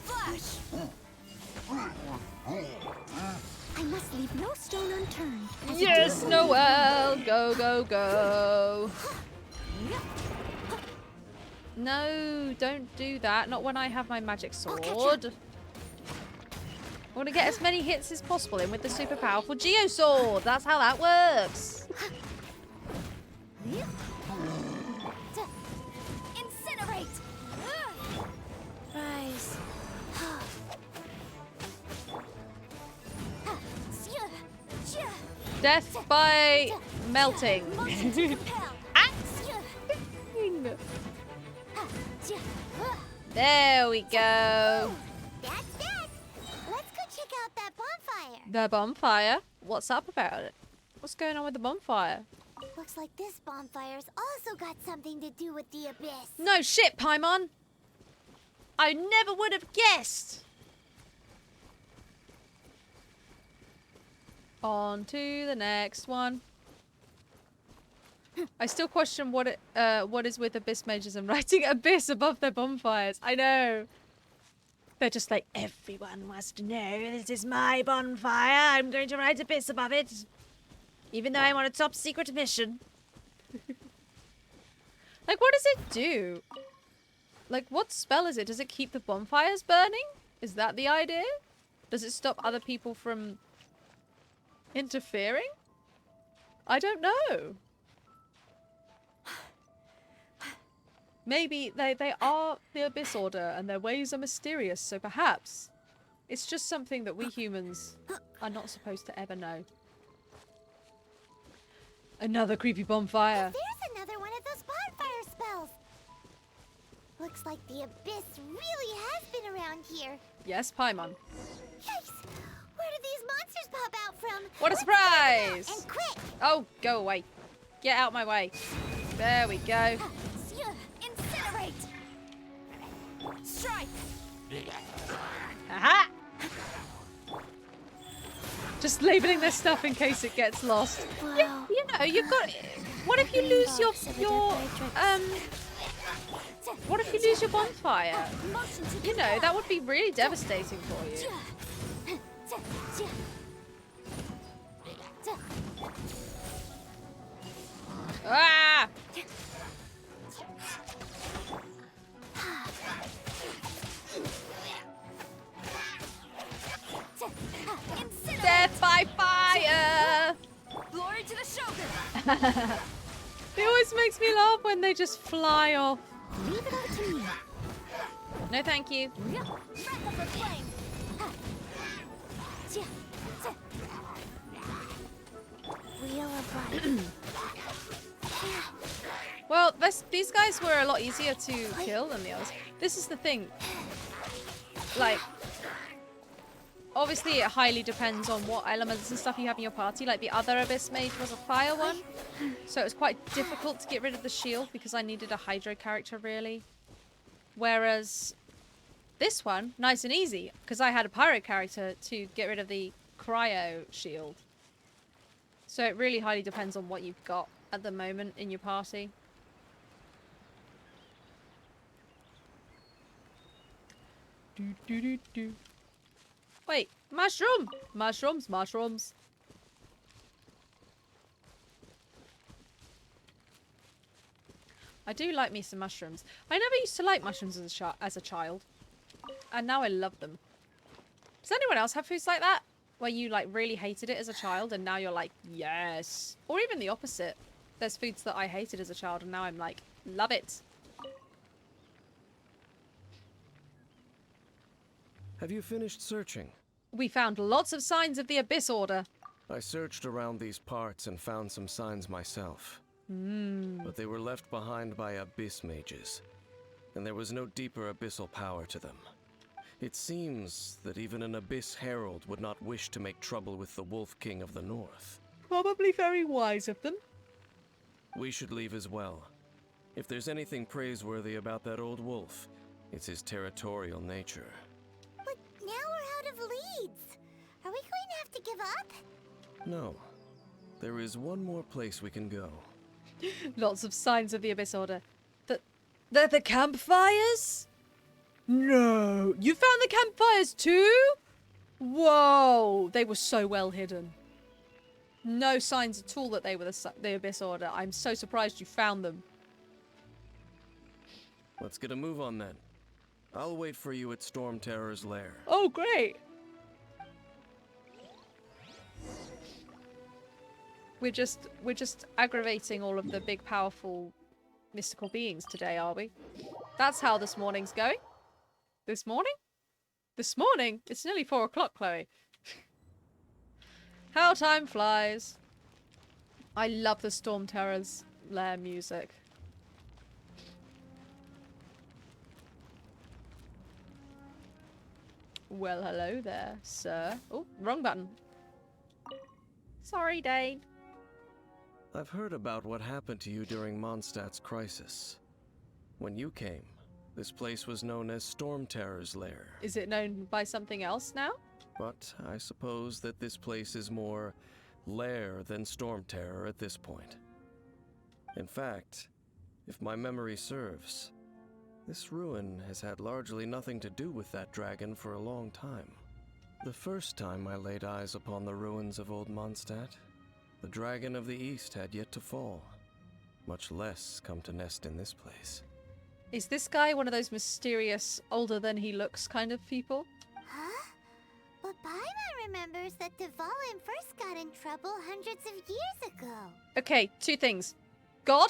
Flash. I must leave no stone unturned. as a Yes, deal. Noel. Go, go, go. No, don't do that. Not when I have my magic sword. I want to get as many hits as possible in with the super powerful Geo Sword. That's how that works. Incinerate. Rise. Death by melting. Motion to compel. Ah! There we go. That's that. Let's go check out that bonfire. The bonfire? What's up about it? What's going on with the bonfire? Looks like this bonfire's also got something to do with the abyss. No shit, Paimon. I never would have guessed. On to the next one. I still question what is with abyss mages and writing abyss above their bonfires. I know. They're just like, everyone must know this is my bonfire. I'm going to write abyss above it. Even though I'm on a top secret mission. Like, what does it do? Like, what spell is it? Does it keep the bonfires burning? Is that the idea? Does it stop other people from interfering? I don't know. Maybe they are the Abyss Order and their ways are mysterious, so perhaps it's just something that we humans are not supposed to ever know. Another creepy bonfire. There's another one of those bonfire spells. Looks like the abyss really has been around here. Yes, Paimon. Yikes! Where did these monsters pop out from? What a Let's check them out, surprise! and quick! Oh, go away. Get out my way. There we go. Incinerate! Strike! Aha! Just labeling this stuff in case it gets lost. Yeah, Wow. you know, you've got. What if you lose your What if you lose your bonfire? Motion to You know, that would be really devastating for you. Ah! Death by fire! Glory to the Shogun! It always makes me laugh when they just fly off. Leave it up to me. No, thank you. Wrap up the flame. Wheel of life. Well, these guys were a lot easier to kill than the others. This is the thing. Like, obviously it highly depends on what elements and stuff you have in your party. Like the other Abyss Mage was a fire one. So it was quite difficult to get rid of the shield because I needed a Hydro character really. Whereas this one, nice and easy, because I had a Pyro character to get rid of the Cryo shield. So it really highly depends on what you've got at the moment in your party. Do, do, do, do. Wait, mushroom! Mushrooms, mushrooms. I do like me some mushrooms. I never used to like mushrooms as a child. And now I love them. Does anyone else have foods like that? Where you like really hated it as a child and now you're like, yes. Or even the opposite. There's foods that I hated as a child and now I'm like, love it. Have you finished searching? We found lots of signs of the Abyss Order. I searched around these parts and found some signs myself. Hmm. But they were left behind by Abyss mages, and there was no deeper abyssal power to them. It seems that even an Abyss Herald would not wish to make trouble with the Wolf King of the North. Probably very wise of them. We should leave as well. If there's anything praiseworthy about that old wolf, it's his territorial nature. But now we're out of leads. Are we going to have to give up? No. There is one more place we can go. Lots of signs of the Abyss Order. The campfires? No. You found the campfires too? Whoa. They were so well hidden. No signs at all that they were the Abyss Order. I'm so surprised you found them. Let's get a move on then. I'll wait for you at Storm Terror's lair. Oh, great. We're just aggravating all of the big, powerful, mystical beings today, are we? That's how this morning's going. This morning? This morning? It's nearly 4 o'clock, Chloe. How time flies. I love the Storm Terror's lair music. Well, hello there, sir. Oh, wrong button. Sorry, Dane. I've heard about what happened to you during Mondstadt's crisis. When you came, this place was known as Storm Terror's lair. Is it known by something else now? But I suppose that this place is more lair than Storm Terror at this point. In fact, if my memory serves, this ruin has had largely nothing to do with that dragon for a long time. The first time I laid eyes upon the ruins of old Mondstadt, the dragon of the East had yet to fall, much less come to nest in this place. Is this guy one of those mysterious, older than he looks kind of people? Huh? But Paimon remembers that Dvalin first got in trouble hundreds of years ago. Okay, 2 things. God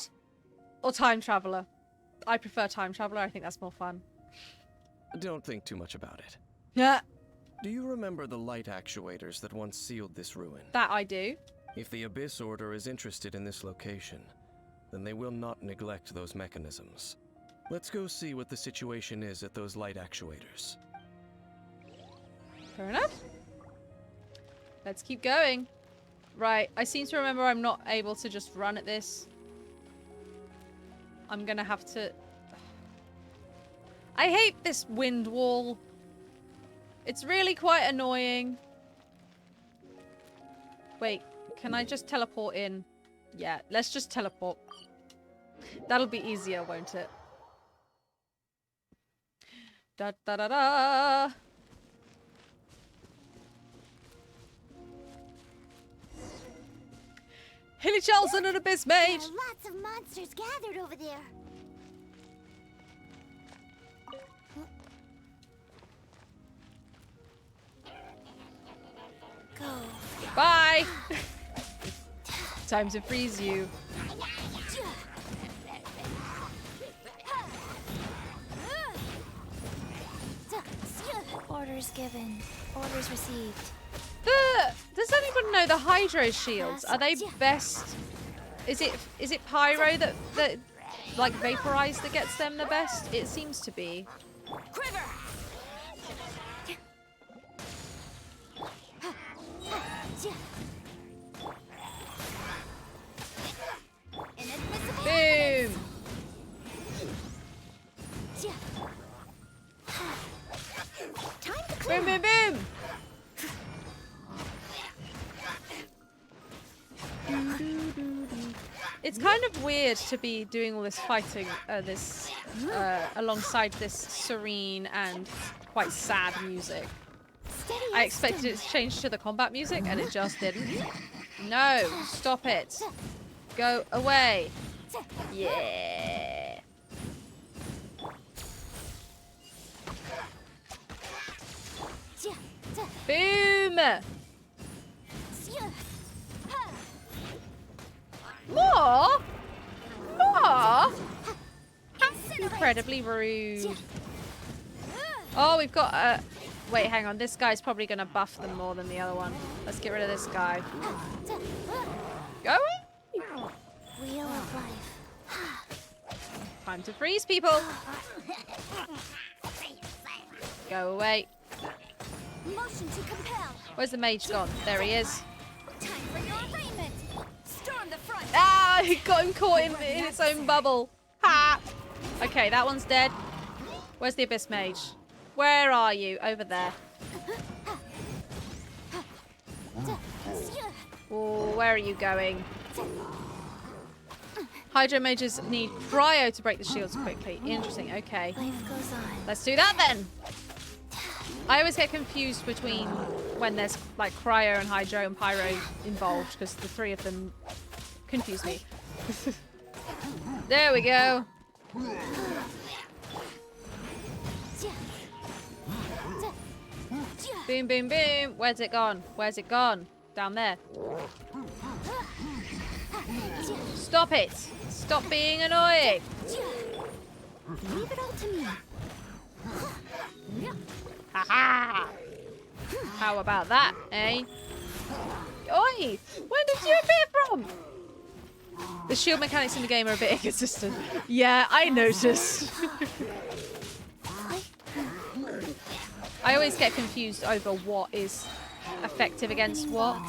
or time traveler? I prefer time traveler. I think that's more fun. Don't think too much about it. Yeah, Do you remember the light actuators that once sealed this ruin? that I do. If the Abyss Order is interested in this location, then they will not neglect those mechanisms. Let's go see what the situation is at those light actuators. Fair enough. Let's keep going. Right, I seem to remember I'm not able to just run at this. I'm gonna have to... I hate this wind wall. It's really quite annoying. Wait, can I just teleport in? Yeah, let's just teleport. That'll be easier, won't it? Da da da da! Hilly Charleston and Abyss Mage! There are lots of monsters gathered over there. Go. Bye! Time to freeze you. Orders given. Orders received. Does anyone know the hydro shields? Are they best? Is it pyro that like vaporize that gets them the best? It seems to be. Quiver. Boom! Boom, boom, boom! It's kind of weird to be doing all this fighting, alongside this serene and quite sad music. I expected it to change to the combat music, and it just didn't. No, stop it. Go away. Yeah. Boom! More? More? Incredibly rude. Oh, we've got Wait, hang on. This guy's probably going to buff them more than the other one. Let's get rid of this guy. Go away! Wheel of life. Time to freeze people. Go away. Motion to compel. Where's the mage gone? There he is. Time for your arraignment. Storm the front. Ah, he got him caught in its own bubble. Ha! Okay, that one's dead. Where's the Abyss Mage? Where are you? Over there. Oh, where are you going? Hydro Mages need Cryo to break the shields quickly. Interesting, okay. Life goes on. Let's do that then. I always get confused between when there's like Cryo and Hydro and Pyro involved because the three of them confuse me. There we go. Boom, boom, boom. Where's it gone? Where's it gone? Down there. Stop it. Stop being annoying. Leave it all to me. Ha-ha. How about that, eh? Oi! Where did you appear from? The shield mechanics in the game are a bit inconsistent. Yeah, I noticed. I always get confused over what is effective against what.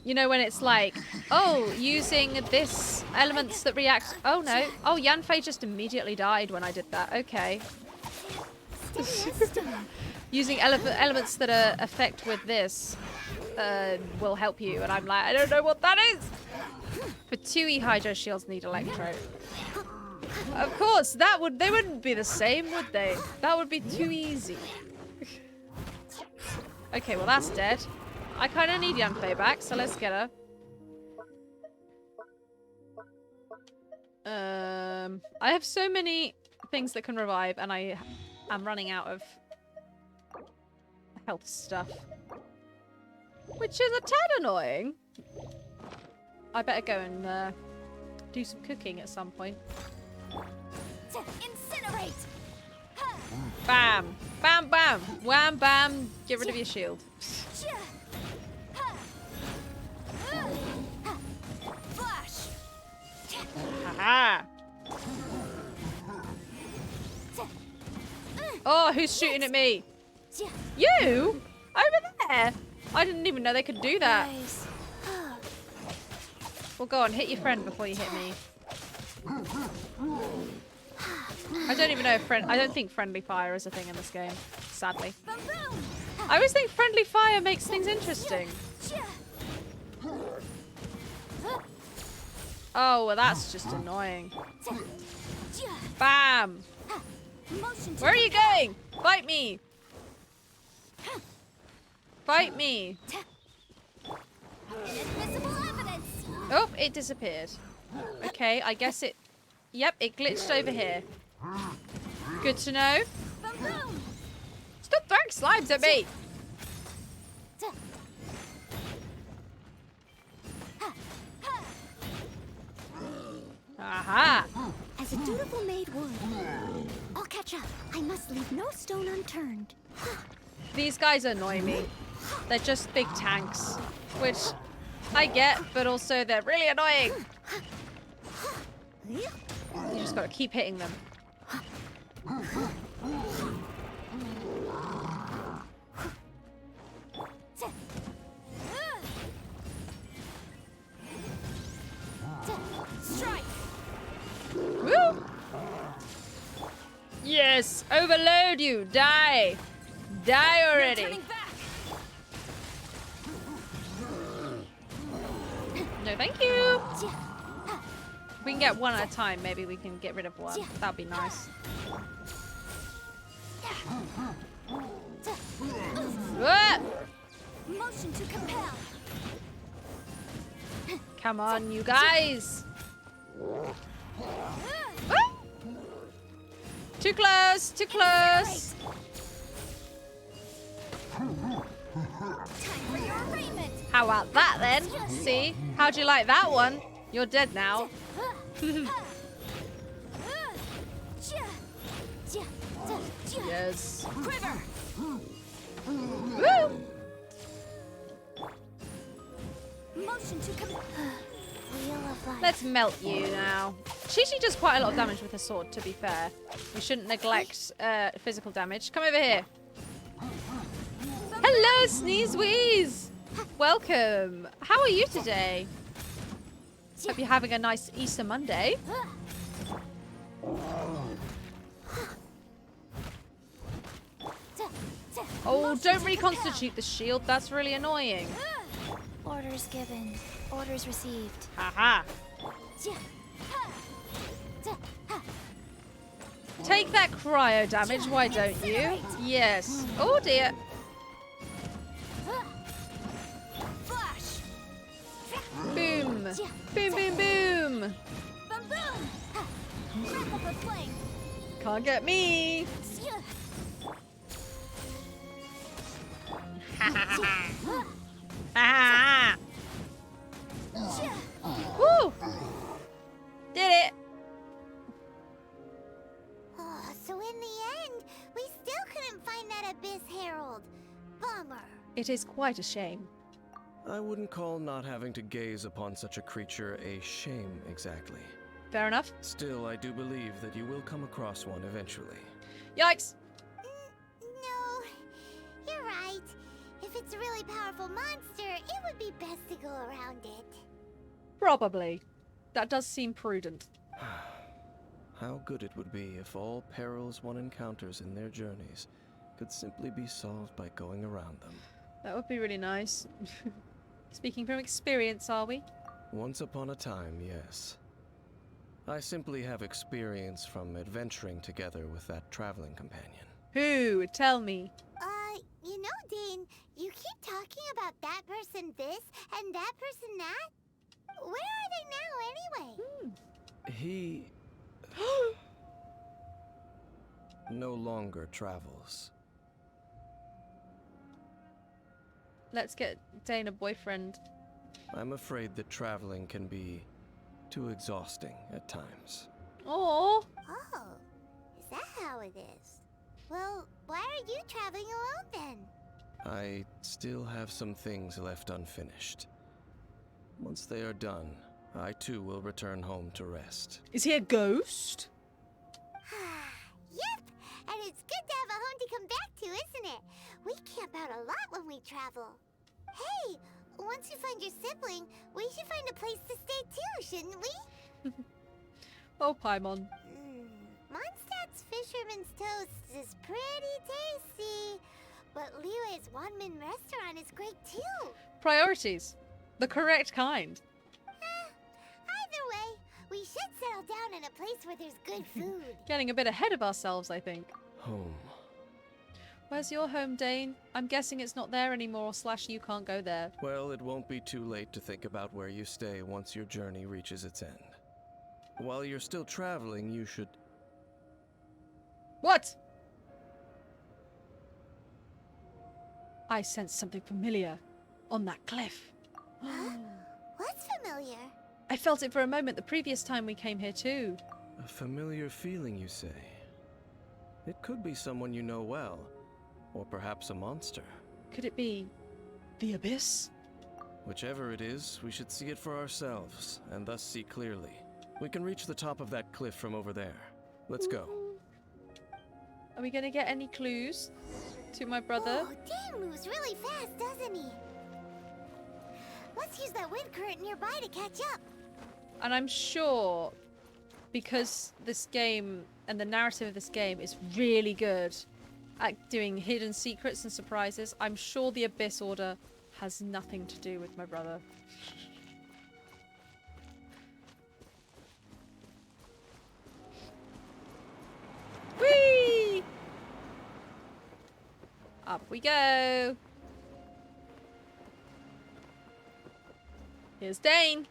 You know, when it's like, oh, using this elements that react. Oh no. Oh, Yanfei just immediately died when I did that. Okay. Using elements that are affect with this will help you. And I'm like, I don't know what that is. For 2E Hydro shields need Electro. Of course, they wouldn't be the same, would they? That would be too easy. Okay, well that's dead. I kind of need Yanfei back, so let's get her. I have so many things that can revive, and I am running out of health stuff. Which is a tad annoying. I better go and do some cooking at some point. Incinerate! Bam! Bam, bam! Wham, bam! Get rid of your shield. Flash! Haha! Oh, who's shooting at me? You? Over there? I didn't even know they could do that. Nice. Well, go on, hit your friend before you hit me. I don't even know if I don't think friendly fire is a thing in this game, sadly. I always think friendly fire makes things interesting. Oh, well, that's just annoying. Bam! Where are you going? Fight me! Fight me! Invisible evidence. Oh, it disappeared. Okay, I guess it... Yep, it glitched over here. Good to know. Stop throwing slimes at me! Aha! As a dutiful maid would. I'll catch up. I must leave no stone unturned. These guys annoy me. They're just big tanks, which I get, but also they're really annoying. You just gotta keep hitting them. Strike! Woo! Yes! Overload you! Die! Die already! Turning back. No, thank you! If we can get one at a time, maybe we can get rid of one. That'd be nice. Ah! Motion to compel. Come on, you guys! Ah! Too close! Too close! Time for your arraignment. How about that then? See? How'd you like that one? You're dead now. Yes. Quiver. Woo! Motion to come. Wheel of life. Let's melt you now. She does quite a lot of damage with her sword, to be fair. We shouldn't neglect physical damage. Come over here. Hello, Sneeze Wheeze! Welcome. How are you today? Hope you're having a nice Easter Monday. Oh, don't reconstitute the shield. That's really annoying. Orders given. Orders received. Haha. Take that cryo damage, why don't you? Yes. Oh dear. Flash. Boom. Boom, boom, boom. Boom boom. Breath of the flame. Can't get me. Ah. Woo. Did it. Oh, so in the end, we still couldn't find that Abyss Herald. Bummer. It is quite a shame. I wouldn't call not having to gaze upon such a creature a shame exactly. Fair enough. Still, I do believe that you will come across one eventually. Yikes. No, you're right. If it's a really powerful monster, it would be best to go around it. Probably. That does seem prudent. How good it would be if all perils one encounters in their journeys could simply be solved by going around them. That would be really nice. Speaking from experience, are we? Once upon a time, yes. I simply have experience from adventuring together with that traveling companion. Who? Tell me. You know, Dane, you keep talking about that person this and that person that. Where are they now, anyway? He no longer travels. Let's get Dane a boyfriend. I'm afraid that traveling can be too exhausting at times. Oh, Oh, is that how it is? Well, why are you traveling alone then? I still have some things left unfinished. Once they are done, I too will return home to rest. is he a ghost? Yep, and it's good to have a home to come back to, isn't it? We camp out a lot when we travel. Hey, once you find your sibling, we should find a place to stay too, shouldn't we? Oh, Paimon. Mondstadt's Fisherman's Toast is pretty tasty, but Liyue's Wanmin restaurant is great too. Priorities. The correct kind. Either way, we should settle down in a place where there's good food. Getting a bit ahead of ourselves, I think. Home. Where's your home, Dane? I'm guessing it's not there anymore, / you can't go there. Well, it won't be too late to think about where you stay once your journey reaches its end. While you're still traveling, you should... What? I sense something familiar on that cliff. What's familiar? I felt it for a moment the previous time we came here too. A familiar feeling, you say? It could be someone you know well, or perhaps a monster. Could it be the Abyss? Whichever it is, we should see it for ourselves, and thus see clearly. We can reach the top of that cliff from over there. Let's go. Are we gonna get any clues to my brother? Oh, Dan moves really fast, doesn't he? Let's use that wind current nearby to catch up. And I'm sure, because this game and the narrative of this game is really good at doing hidden secrets and surprises, I'm sure the Abyss Order has nothing to do with my brother. Whee! Up we go. Here's Dane.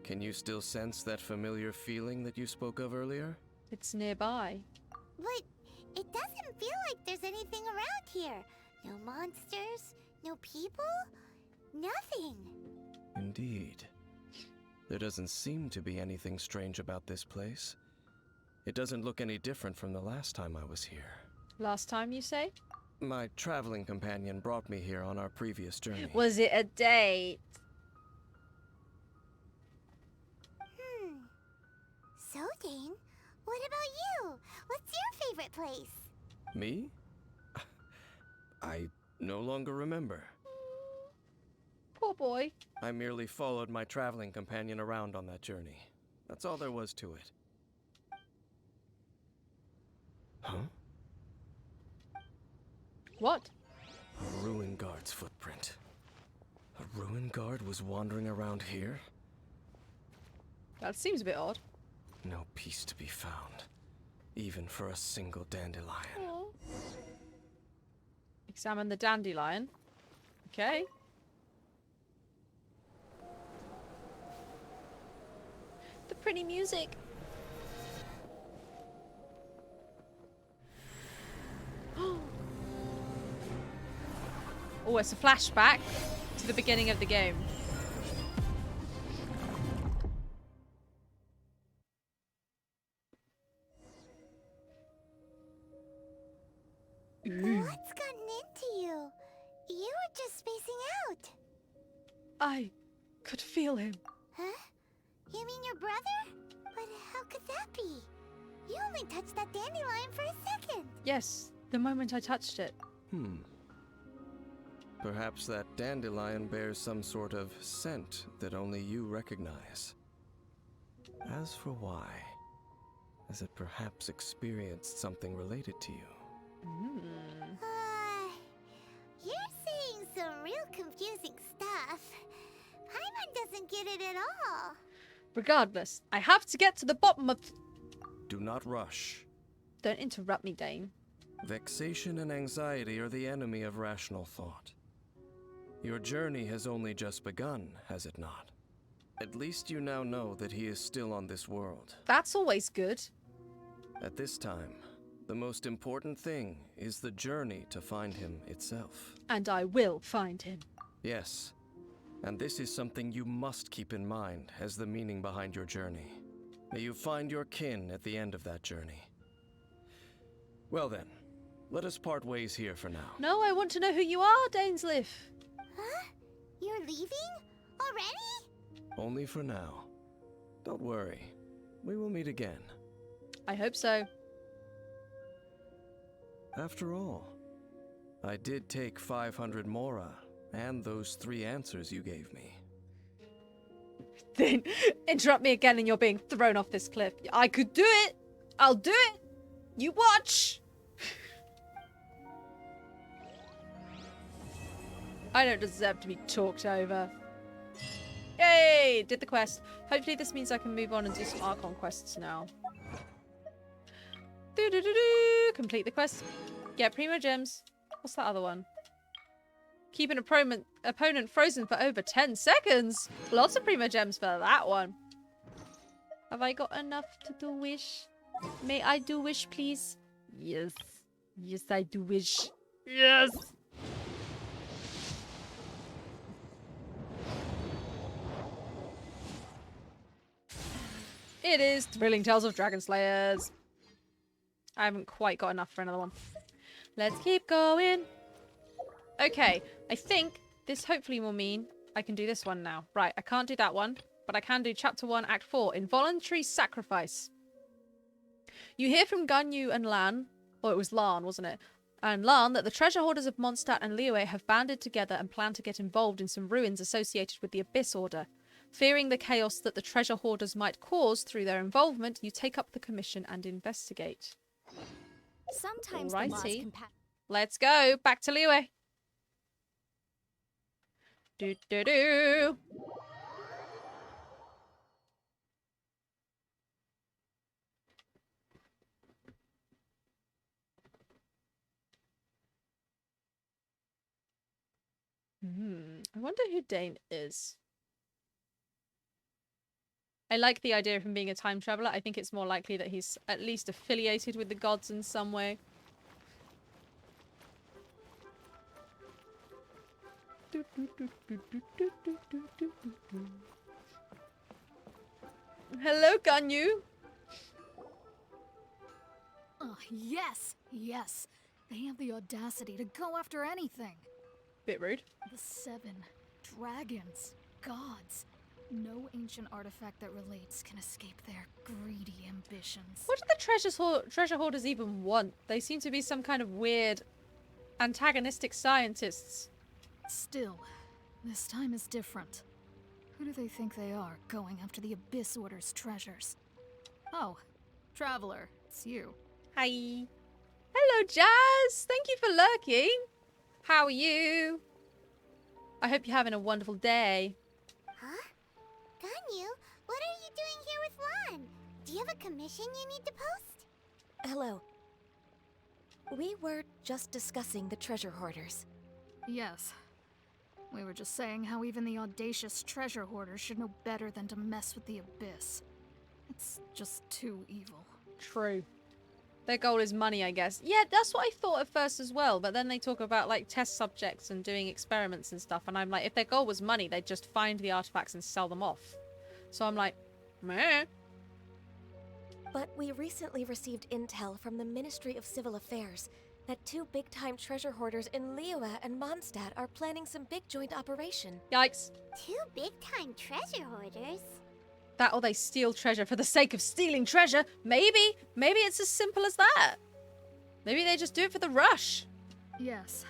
Can you still sense that familiar feeling that you spoke of earlier? It's nearby. But it doesn't feel like there's anything around here. No monsters, no people, nothing. Indeed. There doesn't seem to be anything strange about this place. It doesn't look any different from the last time I was here. Last time, you say? My traveling companion brought me here on our previous journey. Was it a date? So, Dane, what about you? What's your favorite place? Me? I no longer remember. Poor boy. I merely followed my traveling companion around on that journey. That's all there was to it. Huh? What? A ruin guard's footprint. A ruin guard was wandering around here? That seems a bit odd. No peace to be found, even for a single dandelion. Aww. Examine the dandelion. Okay. The pretty music. Oh, it's a flashback to the beginning of the game. What's gotten into you? You were just spacing out. I could feel him. Huh? You mean your brother? But how could that be? You only touched that dandelion for a second. Yes, the moment I touched it. Perhaps that dandelion bears some sort of scent that only you recognize. As for why, has it perhaps experienced something related to you? You're saying some real confusing stuff. Paimon doesn't get it at all. Regardless, I have to get to the bottom of... Do not rush. Don't interrupt me, Dane. Vexation and anxiety are the enemy of rational thought. Your journey has only just begun, has it not? At least you now know that he is still on this world. That's always good. At this time, the most important thing is the journey to find him itself. And I will find him. Yes, and this is something you must keep in mind as the meaning behind your journey. May you find your kin at the end of that journey. Well then, let us part ways here for now. No, I want to know who you are, Dainsleif. Huh? You're leaving? Already? Only for now. Don't worry. We will meet again. I hope so. After all, I did take 500 mora and those 3 answers you gave me. Then interrupt me again and you're being thrown off this cliff. I could do it. I'll do it. You watch. I don't deserve to be talked over. Yay! Did the quest. Hopefully this means I can move on and do some Archon quests now. Do-do-do-do! Complete the quest. Get Primo Gems. What's that other one? Keep an opponent frozen for over 10 seconds. Lots of Primo Gems for that one. Have I got enough to do wish? May I do wish, please? Yes. Yes, I do wish. Yes! It is Thrilling Tales of Dragon Slayers. I haven't quite got enough for another one. Let's keep going. Okay, I think this hopefully will mean I can do this one now. Right, I can't do that one, but I can do Chapter 1, Act 4, Involuntary Sacrifice. You hear from Ganyu and Lan, or it was Lan, wasn't it? And Lan, that the treasure hoarders of Mondstadt and Liyue have banded together and plan to get involved in some ruins associated with the Abyss Order. Fearing the chaos that the treasure hoarders might cause through their involvement, you take up the commission and investigate. Sometimes Alrighty. the laws can Let's go back to Liyue. Do do do. I wonder who Dane is. I like the idea of him being a time traveler. I think it's more likely that he's at least affiliated with the gods in some way. Hello, Ganyu. Oh, yes, yes. They have the audacity to go after anything. Bit rude. The 7 dragons, gods. No ancient artifact that relates can escape their greedy ambitions. What do the treasure hoarders even want? They seem to be some kind of weird antagonistic scientists. Still, this time is different. Who do they think they are, going after the Abyss Order's treasures? Oh, Traveler, it's you. Hi. Hello, Jazz. Thank you for lurking. How are you? I hope you're having a wonderful day. Huh? Ganyu, what are you doing here with Lon? Do you have a commission you need to post? Hello. We were just discussing the treasure hoarders. Yes. We were just saying how even the audacious treasure hoarders should know better than to mess with the Abyss. It's just too evil. True. Their goal is money, I guess. Yeah, that's what I thought at first as well. But then they talk about, like, test subjects and doing experiments and stuff. And I'm like, if their goal was money, they'd just find the artifacts and sell them off. So I'm like, meh. But we recently received intel from the Ministry of Civil Affairs that 2 big-time treasure hoarders in Liyue and Mondstadt are planning some big joint operation. Yikes. 2 big-time treasure hoarders? That or they steal treasure for the sake of stealing treasure. Maybe. Maybe it's as simple as that. Maybe they just do it for the rush. Yes.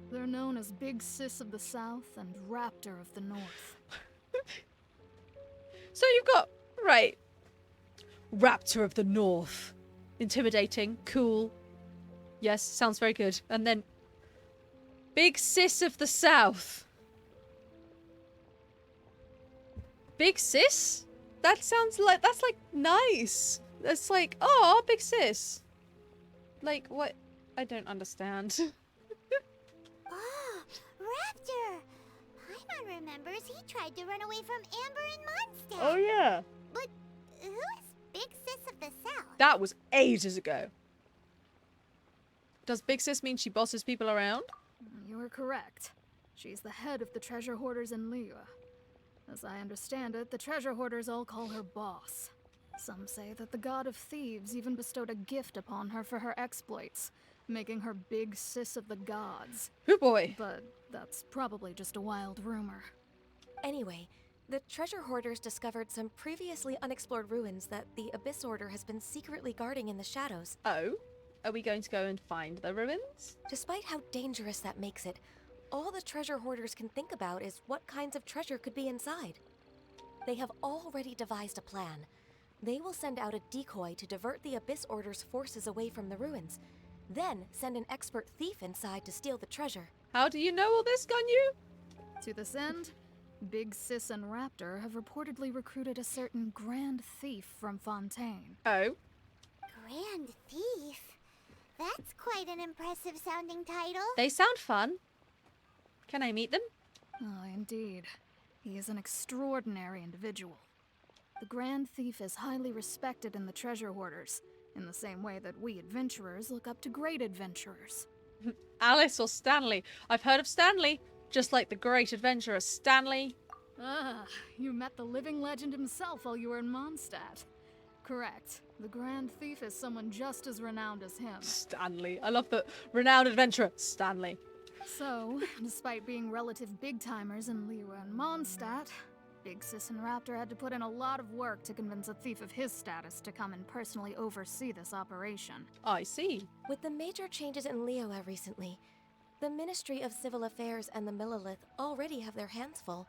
They're known as Big Sis of the South and Raptor of the North. So you've got, right, Raptor of the North. Intimidating, cool. Yes, sounds very good. And then Big Sis of the South. Big Sis? That sounds like, that's like nice. That's like, oh, Big Sis. Like, what? I don't understand. Oh, Raptor! Paimon remembers he tried to run away from Amber and Mondstadt. yeah. But who is Big Sis of the South? That was ages ago. Does Big Sis mean she bosses people around? You are correct. She's the head of the treasure hoarders in Liyue. As I understand it, the treasure hoarders all call her boss. Some say that the god of thieves even bestowed a gift upon her for her exploits, making her Big Sis of the gods. Oh boy. But that's probably just a wild rumor. Anyway, the treasure hoarders discovered some previously unexplored ruins that the Abyss Order has been secretly guarding in the shadows. Oh? Are we going to go and find the ruins? Despite how dangerous that makes it, all the treasure hoarders can think about is what kinds of treasure could be inside. They have already devised a plan. They will send out a decoy to divert the Abyss Order's forces away from the ruins, then send an expert thief inside to steal the treasure. How do you know all this, Ganyu? To this end, Big Sis and Raptor have reportedly recruited a certain Grand Thief from Fontaine. Oh? Grand Thief? That's quite an impressive sounding title. They sound fun. Can I meet them? Oh, indeed. He is an extraordinary individual. The Grand Thief is highly respected in the treasure hoarders, in the same way that we adventurers look up to great adventurers. Alice or Stanley? I've heard of Stanley. Just like the great adventurer Stanley. Ah, you met the living legend himself while you were in Mondstadt. Correct. The Grand Thief is someone just as renowned as him. Stanley. I love the renowned adventurer Stanley. So, despite being relative big-timers in Liyue and Mondstadt, Big Sis and Raptor had to put in a lot of work to convince a thief of his status to come and personally oversee this operation. I see. With the major changes in Liyue recently, the Ministry of Civil Affairs and the Millelith already have their hands full.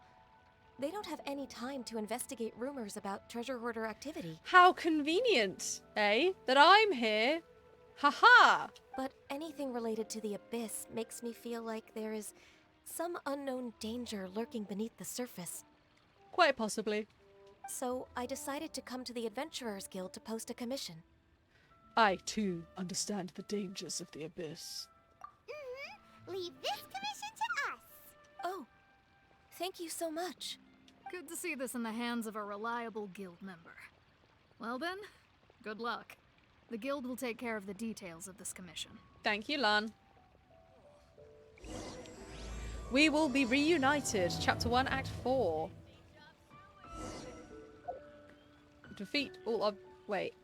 They don't have any time to investigate rumors about treasure hoarder activity. How convenient, eh? That I'm here. Haha! But anything related to the Abyss makes me feel like there is some unknown danger lurking beneath the surface. Quite possibly. So I decided to come to the Adventurers Guild to post a commission. I, too, understand the dangers of the Abyss. Leave this commission to us. Oh, thank you so much. Good to see this in the hands of a reliable guild member. Well then, good luck. The guild will take care of the details of this commission. Thank you, Lan. We will be reunited. Chapter 1, Act 4. Defeat all of... Wait.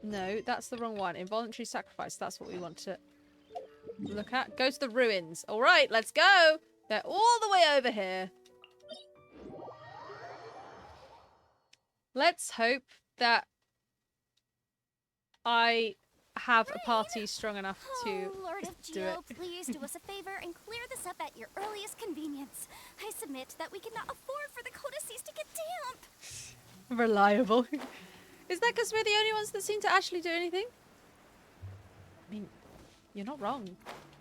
No, that's the wrong one. Involuntary sacrifice. That's what we want to look at. Go to the ruins. All right, let's go. They're all the way over here. Let's hope that I have a party strong enough to Oh, Lord of do it. Geo, please do us a favor and clear this up at your earliest convenience. I submit that we cannot afford for the codices to get damp. Reliable. Is that because we're the only ones that seem to actually do anything? I mean, you're not wrong.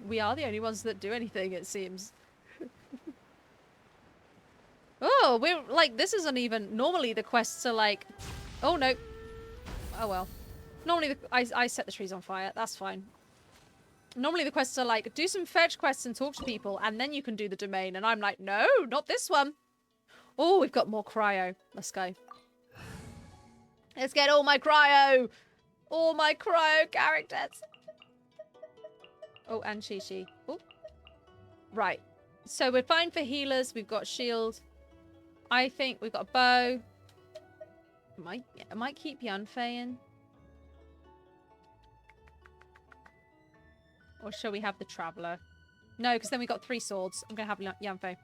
We are the only ones that do anything, it seems. Oh, we're like, this isn't even... Normally the quests are like... Oh, no. Oh, well. Normally I set the trees on fire. That's fine. Normally the quests are like, do some fetch quests and talk to people, and then you can do the domain. And I'm like, no, not this one. Oh, we've got more cryo. Let's go. Let's get all my cryo. All my cryo characters. Oh, and Chi-Chi. Oh. Right. So we're fine for healers. We've got shield. I think we've got a bow. I might keep Yanfei in. Or shall we have the Traveller? No, because then we got 3 swords. I'm going to have Yanfei.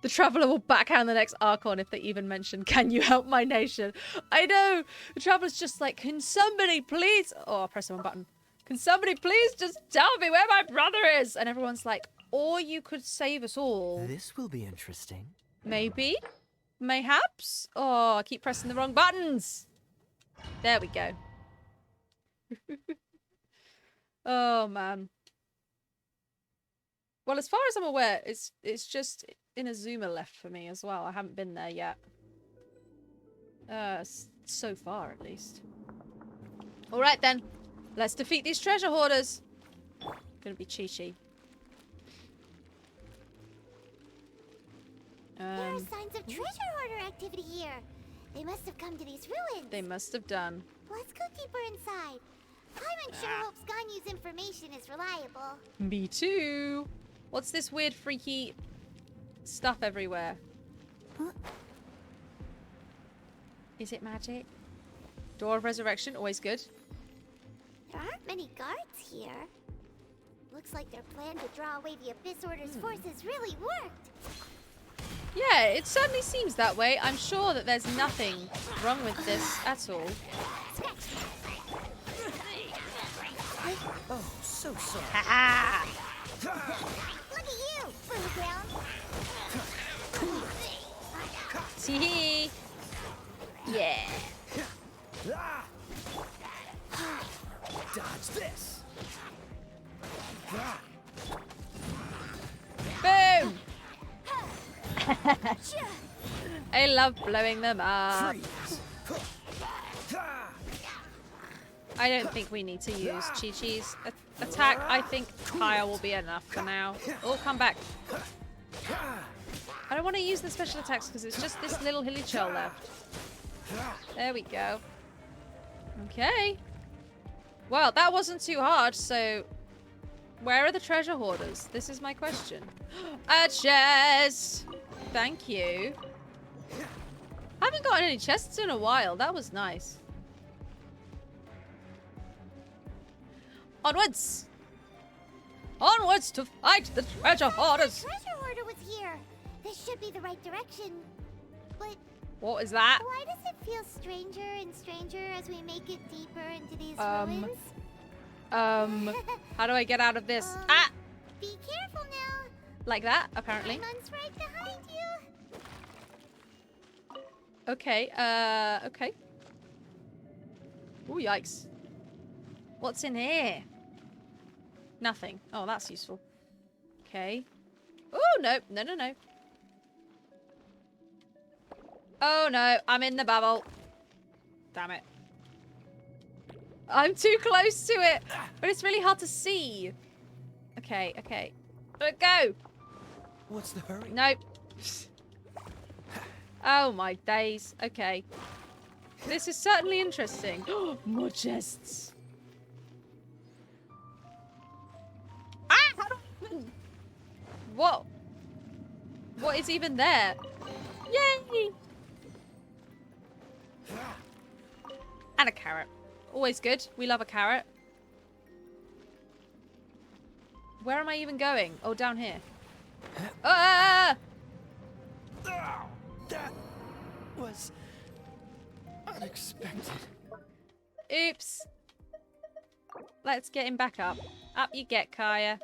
The Traveller will backhand the next Archon if they even mention, can you help my nation? I know! The Traveller's just like, can somebody please... Oh, I pressed the wrong button. Can somebody please just tell me where my brother is? And everyone's like, or you could save us all. This will be interesting. Maybe? Mayhaps? Oh, I keep pressing the wrong buttons. There we go. Oh, man. Well, as far as I'm aware, it's just Inazuma left for me as well. I haven't been there yet. So far, at least. Alright, then. Let's defeat these treasure hoarders. Gonna be Chi-Chi. There are signs of treasure hoarder activity here. They must have come to these ruins. They must have done. Let's go deeper inside. I'm unsure Hope's Ganyu's information is reliable. Me too. What's this weird, freaky stuff everywhere? Huh? Is it magic? Door of Resurrection, always good. There aren't many guards here. Looks like their plan to draw away the Abyss Order's forces really worked. Yeah, it certainly seems that way. I'm sure that there's nothing wrong with this at all. Oh, so sorry. Ha Look at you, Booground. See? Yeah. Dodge this. Boom! I love blowing them up. Freeze. I don't think we need to use Chi-Chi's attack. I think Kaya will be enough for now. Oh, come back. I don't want to use the special attacks because it's just this little hilly chill left. There we go. Okay. Well, that wasn't too hard, so... Where are the treasure hoarders? This is my question. A chest! Thank you. I haven't gotten any chests in a while. That was nice. Onwards! Onwards to fight the treasure hoarders! The treasure hoarder was here. This should be the right direction. But What is that? why does it feel stranger and stranger as we make it deeper into these Um, ruins? How do I get out of this? Um, Ah! Be careful now. Like that, apparently. Paimon's right behind you. Okay, okay. Ooh, yikes. What's in here? Nothing. Oh, that's useful. Okay. Oh, no. No, no, no. Oh, no. I'm in the bubble. Damn it. I'm too close to it. But it's really hard to see. Okay, okay. Go. What's the hurry? Nope. Oh, my days. Okay. This is certainly interesting. More chests. What? What is even there? Yay! And a carrot. Always good. We love a carrot. Where am I even going? Oh, down here. Ah! That was unexpected. Oops. Let's get him back up. Up you get, Kaya.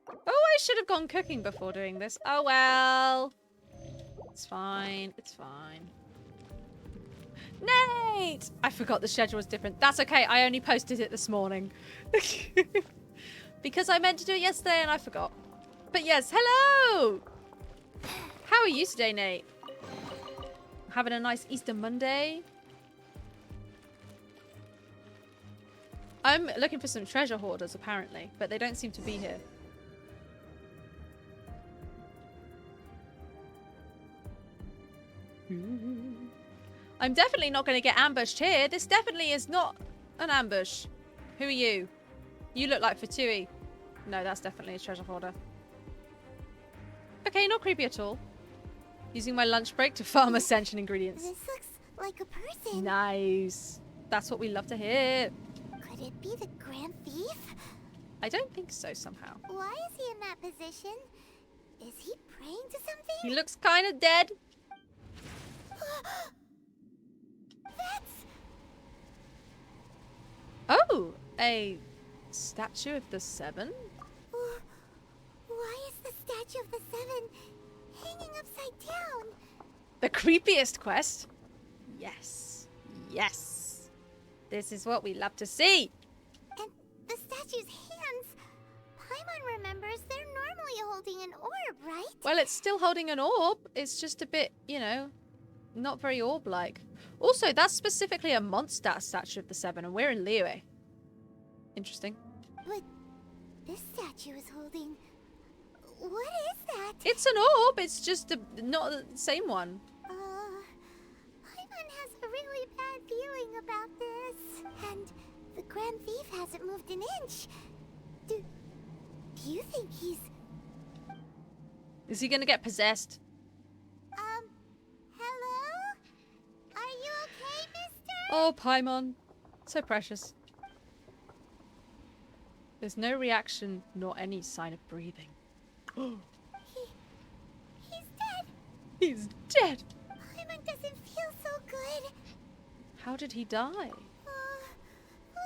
Oh, I should have gone cooking before doing this. Oh, well. It's fine. It's fine. Nate! I forgot the schedule was different. That's okay. I only posted it this morning. Because I meant to do it yesterday and I forgot. But yes, hello! How are you today, Nate? Having a nice Easter Monday? I'm looking for some treasure hoarders, apparently, but they don't seem to be here. I'm definitely not going to get ambushed here. This definitely is not an ambush. Who are you? You look like Fatui. No, that's definitely a treasure hoarder. Okay, not creepy at all. Using my lunch break to farm ascension ingredients. This looks like a person. Nice. That's what we love to hear. Could it be the Grand Thief? I don't think so somehow. Why is he in that position? Is he praying to something? He looks kind of dead. That's... Oh, a statue of the Seven? Why is the Statue of the Seven hanging upside down? The creepiest quest? Yes. Yes. This is what we love to see. And the statue's hands... Paimon remembers they're normally holding an orb, right? Well, it's still holding an orb. It's just a bit, you know, not very orb-like. Also, that's specifically a Mondstadt statue of the Seven, and we're in Liyue. Interesting. But this statue is holding... What is that? It's an orb. It's just not the same one. Paimon has a really bad feeling about this. And the Grand Thief hasn't moved an inch. Do you think he's... Is he going to get possessed? Hello? Are you okay, mister? Oh, Paimon. So precious. There's no reaction nor any sign of breathing. He's dead. He's dead. Paimon doesn't feel so good. How did he die?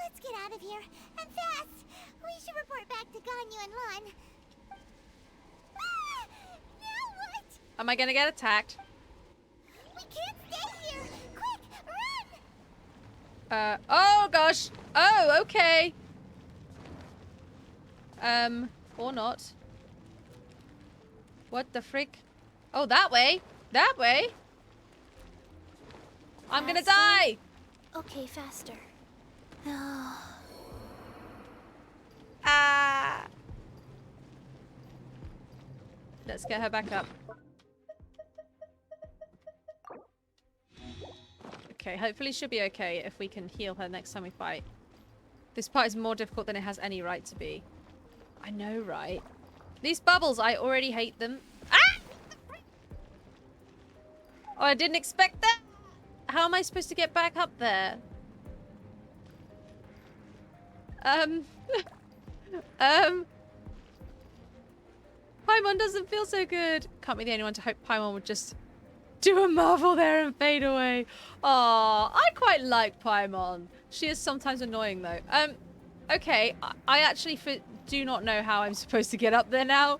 Let's get out of here. And fast. We should report back to Ganyu and Lon. Now what? Am I going to get attacked? We can't stay here. Quick, run! Oh gosh. Oh, okay. Or not. What the frick? Oh, that way. That way. I'm gonna die. Okay, faster. Ah. Let's get her back up. Okay, hopefully she'll be okay if we can heal her next time we fight. This part is more difficult than it has any right to be. I know, right? These bubbles, I already hate them. Ah! Oh, I didn't expect that. How am I supposed to get back up there? Paimon doesn't feel so good. Can't be the only one to hope Paimon would just do a marvel there and fade away. Aw, I quite like Paimon. She is sometimes annoying though. Okay, I actually do not know how I'm supposed to get up there now.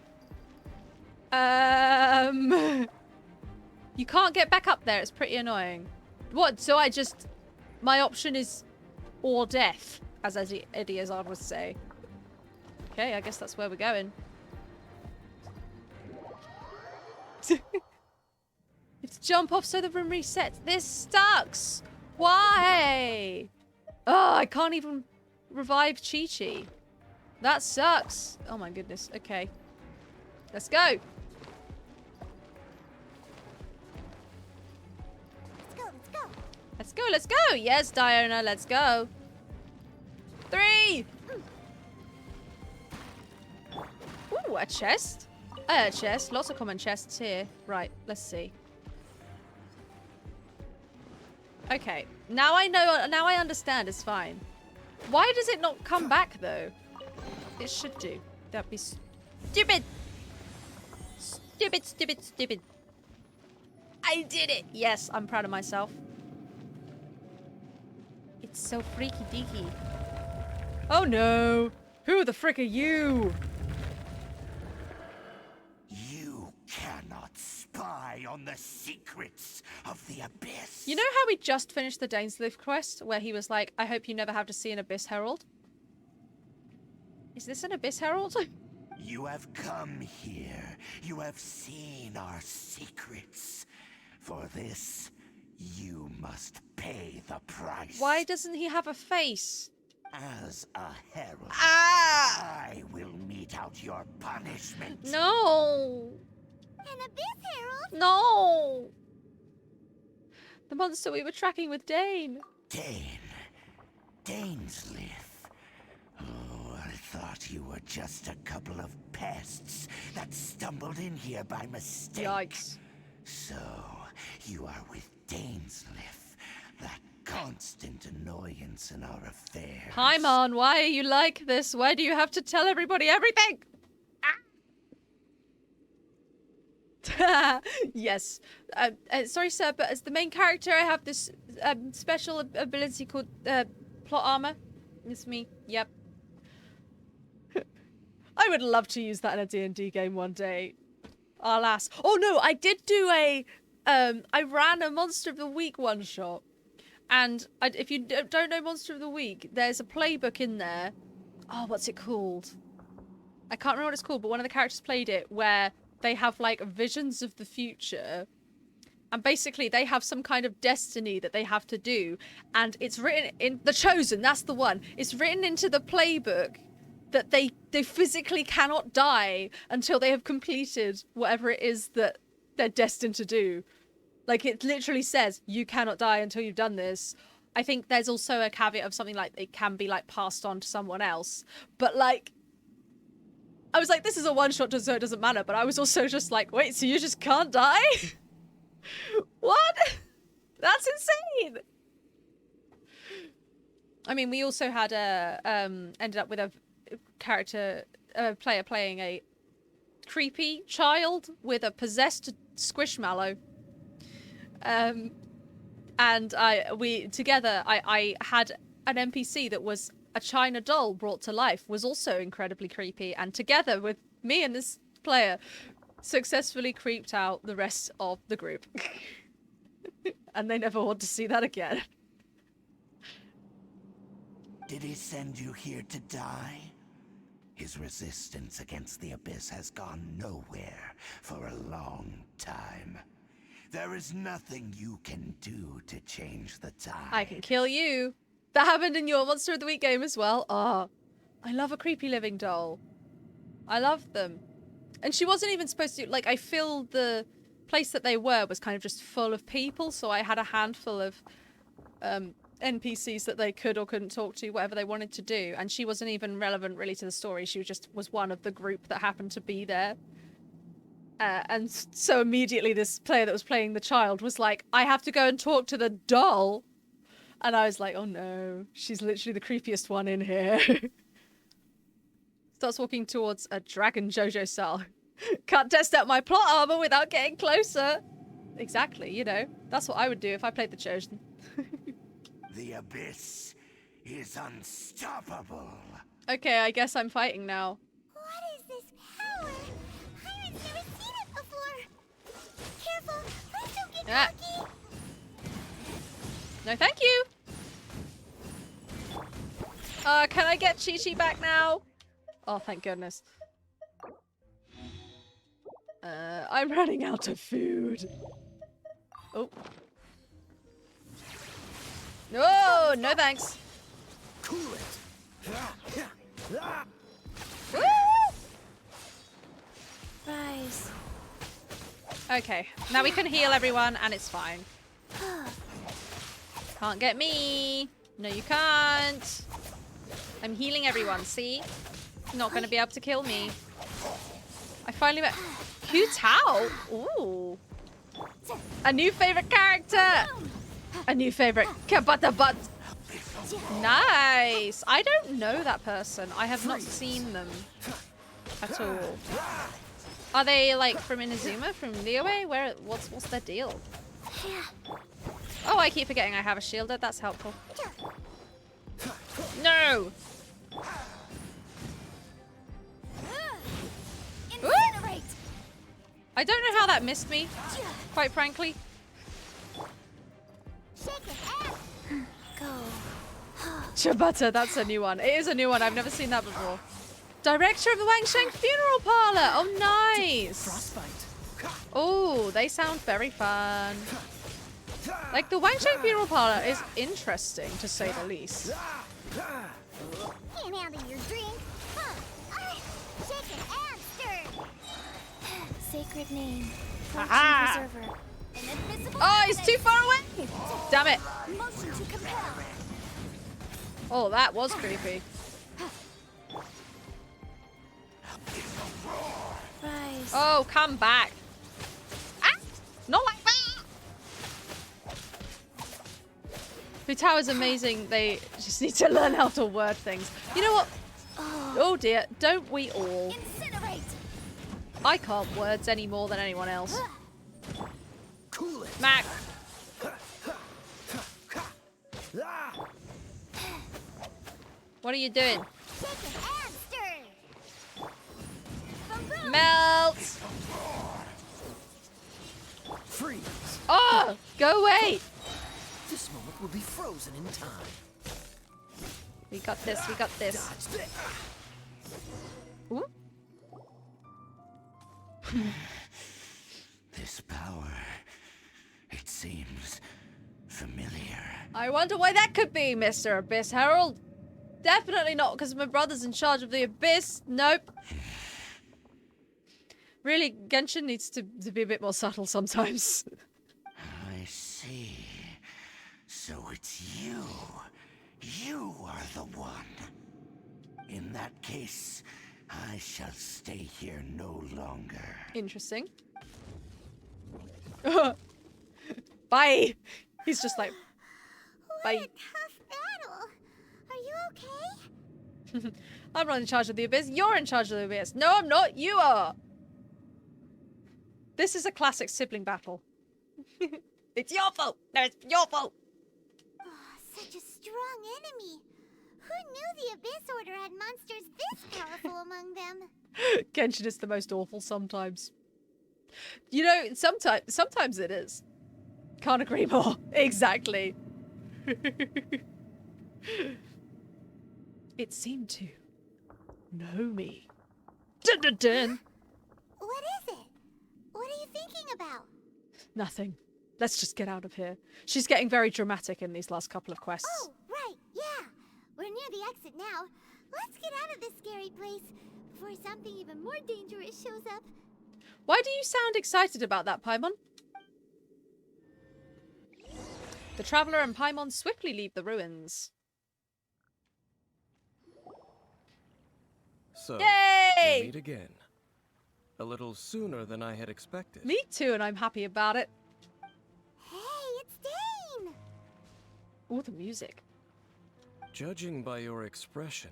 You can't get back up there. It's pretty annoying. What? So my option is or death, as Eddie Izzard would say. Okay, I guess that's where we're going. It's jump off so the room resets. This sucks. Why? Oh, I can't even revive Chi-Chi. That sucks. Oh my goodness. Okay. Let's go. Let's go, let's go. Let's go, let's go. Yes, Diona, let's go. 3. Ooh, a chest. A chest. Lots of common chests here. Right, let's see. Okay. Now I know. Now I understand. It's fine. Why does it not come back, though? It should do. That'd be stupid. Stupid, stupid, stupid. I did it. Yes, I'm proud of myself. It's so freaky deaky. Oh no. Who the frick are you? You cannot spy on the secrets of the Abyss. You know how we just finished the Dainsleif quest where he was like, I hope you never have to see an Abyss Herald? Is this an Abyss Herald? You have come here. You have seen our secrets. For this, you must pay the price. Why doesn't he have a face? As a herald, Ah! I will mete out your punishment. No! An Abyss Herald? No! The monster we were tracking with Dane. Dainsleif. Oh, I thought you were just a couple of pests that stumbled in here by mistake. Yikes. So, you are with Dainsleif, that constant annoyance in our affairs. Paimon, why are you like this? Why do you have to tell everybody everything? Ah. Yes. Sorry, sir, but as the main character, I have this special ability called plot armor. It's me. Yep. I would love to use that in a D&D game one day. Alas. Oh no, I did do a... I ran a Monster of the Week one-shot. And if you don't know Monster of the Week, there's a playbook in there. Oh, what's it called? I can't remember what it's called, but one of the characters played it where they have, like, visions of the future. And basically, they have some kind of destiny that they have to do. And it's written in... The Chosen, that's the one. It's written into the playbook that they physically cannot die until they have completed whatever it is that they're destined to do. Like, it literally says, you cannot die until you've done this. I think there's also a caveat of something like it can be, like, passed on to someone else. But, like, I was like, this is a one-shot, so it doesn't matter. But I was also just like, wait, so you just can't die? What? That's insane. I mean, we also had ended up with a player playing a creepy child with a possessed squishmallow. And I had an NPC that was a China doll brought to life, was also incredibly creepy, and together with me and this player successfully creeped out the rest of the group. And they never want to see that again. Did he send you here to die? His resistance against the Abyss has gone nowhere for a long time. There is nothing you can do to change the tide. I can kill you. That happened in your Monster of the Week game as well. Ah, I love a creepy living doll. I love them. And she wasn't even supposed to... Like, I filled the place that they were was kind of just full of people, so I had a handful of NPCs that they could or couldn't talk to, whatever they wanted to do. And she wasn't even relevant, really, to the story. She was one of the group that happened to be there. And so immediately this player that was playing the child was like, I have to go and talk to the doll. And I was like, oh no, she's literally the creepiest one in here. Starts walking towards a dragon JoJo style. Can't test out my plot armor without getting closer. Exactly, you know. That's what I would do if I played the Chosen. The Abyss is unstoppable. Okay, I guess I'm fighting now. What is this power? Pirates never seen it before. Careful, please don't get cocky. No, thank you. Can I get Chi-Chi back now? Oh, thank goodness. I'm running out of food. Oh. No, no thanks. Cool it. Woo! Rise. Okay, now we can heal everyone and it's fine. Can't get me. No, you can't. I'm healing everyone, see? Not gonna be able to kill me. I finally met Q Tao. Ooh. A new favorite character. A new favorite. Kabata butt. Nice. I don't know that person. I have not seen them at all. Are they like from Inazuma, from Liyue? Where? What's their deal? Oh, I keep forgetting I have a shielder. That's helpful. No. Incinerate! I don't know how that missed me, quite frankly. Shake it, and go. Ciabatta, that's a new one. It is a new one. I've never seen that before. Director of the Wangsheng Funeral Parlor. Oh, nice. Frostbite. Oh, they sound very fun. Like, the Wangsheng Funeral Parlor is interesting, to say the least. Can't handle your drink. Shake it and stir. Sacred name. Aha! Preserver. An invisible Oh, he's too far away. Damn it. motion to compel. Oh, that was creepy. Rise. Oh, come back. Ah! Not like that. Futao is amazing. They just need to learn how to word things. You know what? Oh dear, don't we all? Incinerate. I can't words any more than anyone else. Cool it. Mac. What are you doing? Shake it and stir. Boom, boom. Melt. Freeze. Oh, go away. This moment will be frozen in time. We got this. We got this. Dodge it. Ooh. This power, it seems familiar. I wonder why that could be, Mr. Abyss Herald. Definitely not because my brother's in charge of the Abyss. Nope. Really, Genshin needs to be a bit more subtle sometimes. I see. So it's you. You are the one. In that case, I shall stay here no longer. Interesting. Bye. He's just like, bye. What a tough battle. Are you okay? I'm not in charge of the Abyss. You're in charge of the Abyss. No, I'm not. You are. This is a classic sibling battle. It's your fault. No, it's your fault. Oh, such a strong enemy. Who knew the Abyss Order had monsters this powerful among them? Genshin is the most awful sometimes. You know, sometimes it is. Can't agree more. Exactly. It seemed to know me. Dun dun dun. What is it? What are you thinking about? Nothing. Let's just get out of here. She's getting very dramatic in these last couple of quests. Oh, right, yeah. We're near the exit now. Let's get out of this scary place before something even more dangerous shows up. Why do you sound excited about that, Paimon? The Traveler and Paimon swiftly leave the ruins. So, Yay! we meet again. A little sooner than I had expected. Me too, and I'm happy about it. Hey, it's Dane! Ooh, the music. Judging by your expression,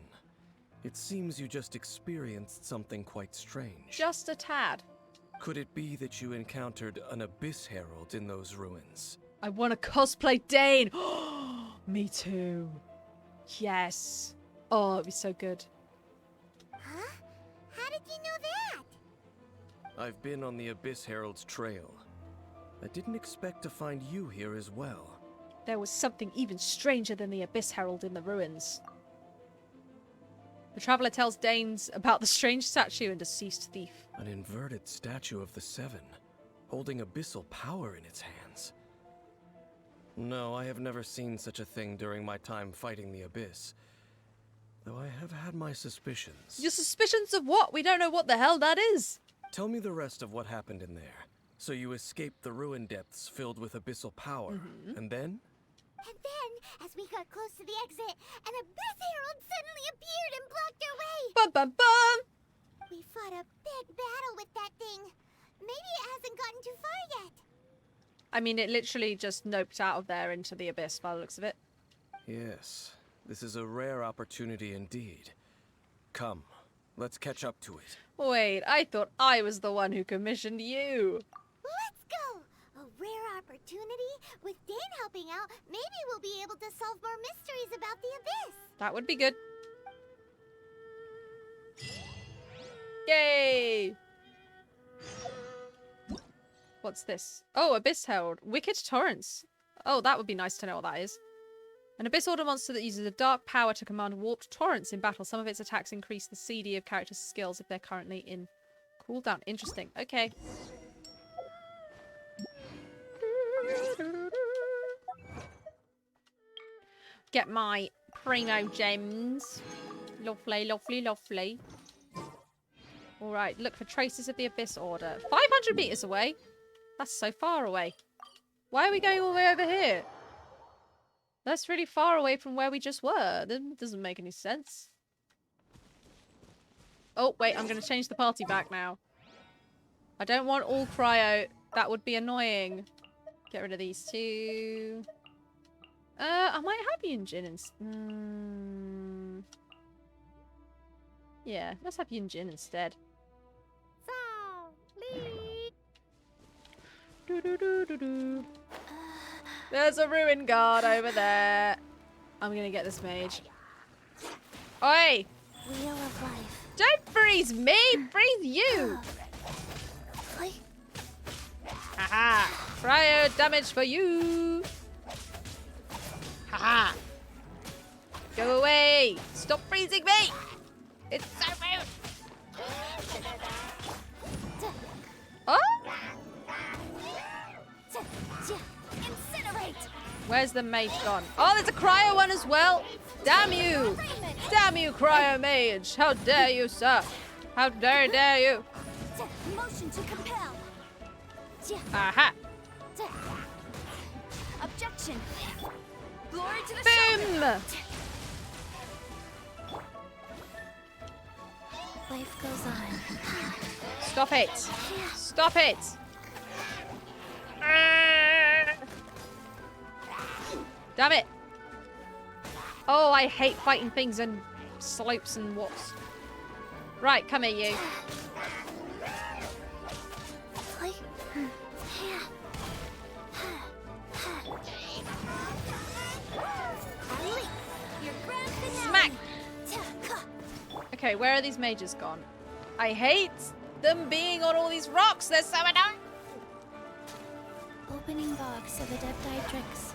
it seems you just experienced something quite strange. Just a tad. Could it be that you encountered an Abyss Herald in those ruins? I want to cosplay Dane. Me too. Yes. Oh, it'd be so good. Huh? How did you know that? I've been on the Abyss Herald's trail. I didn't expect to find you here as well. There was something even stranger than the Abyss Herald in the ruins. The Traveler tells Danes about the strange statue and deceased thief. An inverted statue of the Seven, holding abyssal power in its hands. No, I have never seen such a thing during my time fighting the Abyss. Though I have had my suspicions. Your suspicions of what? We don't know what the hell that is. Tell me the rest of what happened in there. So you escaped the ruin depths filled with abyssal power, and then? And then, as we got close to the exit, an Abyss Herald suddenly appeared and blocked our way. Bum bum bum! We fought a big battle with that thing. Maybe it hasn't gotten too far yet. I mean, it literally just noped out of there into the abyss by the looks of it. Yes, this is a rare opportunity indeed. Come, let's catch up to it. Wait, I thought I was the one who commissioned you. Let's go! A rare opportunity. With Dan helping out, maybe we'll be able to solve more mysteries about the abyss. That would be good. Yay! What's this? Oh, Abyss Herald. Wicked Torrents. Oh, that would be nice to know what that is. An Abyss Order monster that uses a dark power to command warped torrents in battle. Some of its attacks increase the CD of characters' skills if they're currently in cooldown. Interesting. Okay. Get my primo gems. Lovely, lovely, lovely. Alright, look for traces of the Abyss Order. 500 meters away? That's so far away. Why are we going all the way over here? That's really far away from where we just were. That doesn't make any sense. Oh, wait, I'm going to change the party back now. I don't want all cryo. That would be annoying. Get rid of these two. I might have Yun Jin instead. Yeah, let's have Yun Jin instead. Do-do-do-do-do. There's a ruin guard over there. I'm gonna get this mage. Oi! Wheel of life. Don't freeze me! Freeze you! Haha! Cryo damage for you! Haha! Go away! Stop freezing me! It's so rude! Oh! Incinerate! Where's the mage gone? Oh, there's a cryo one as well! Damn you! Damn you, cryo mage! How dare you, sir! How dare you! Motion to compel. Aha! Objection. Glory to the Boom! Life goes on. Stop it! Stop it! Ah! Damn it! Oh, I hate fighting things in slopes and walls. Right, come here, you. Smack! Okay, where are these mages gone? I hate them being on all these rocks. They're so annoying. Opening box of Adepti-Trix.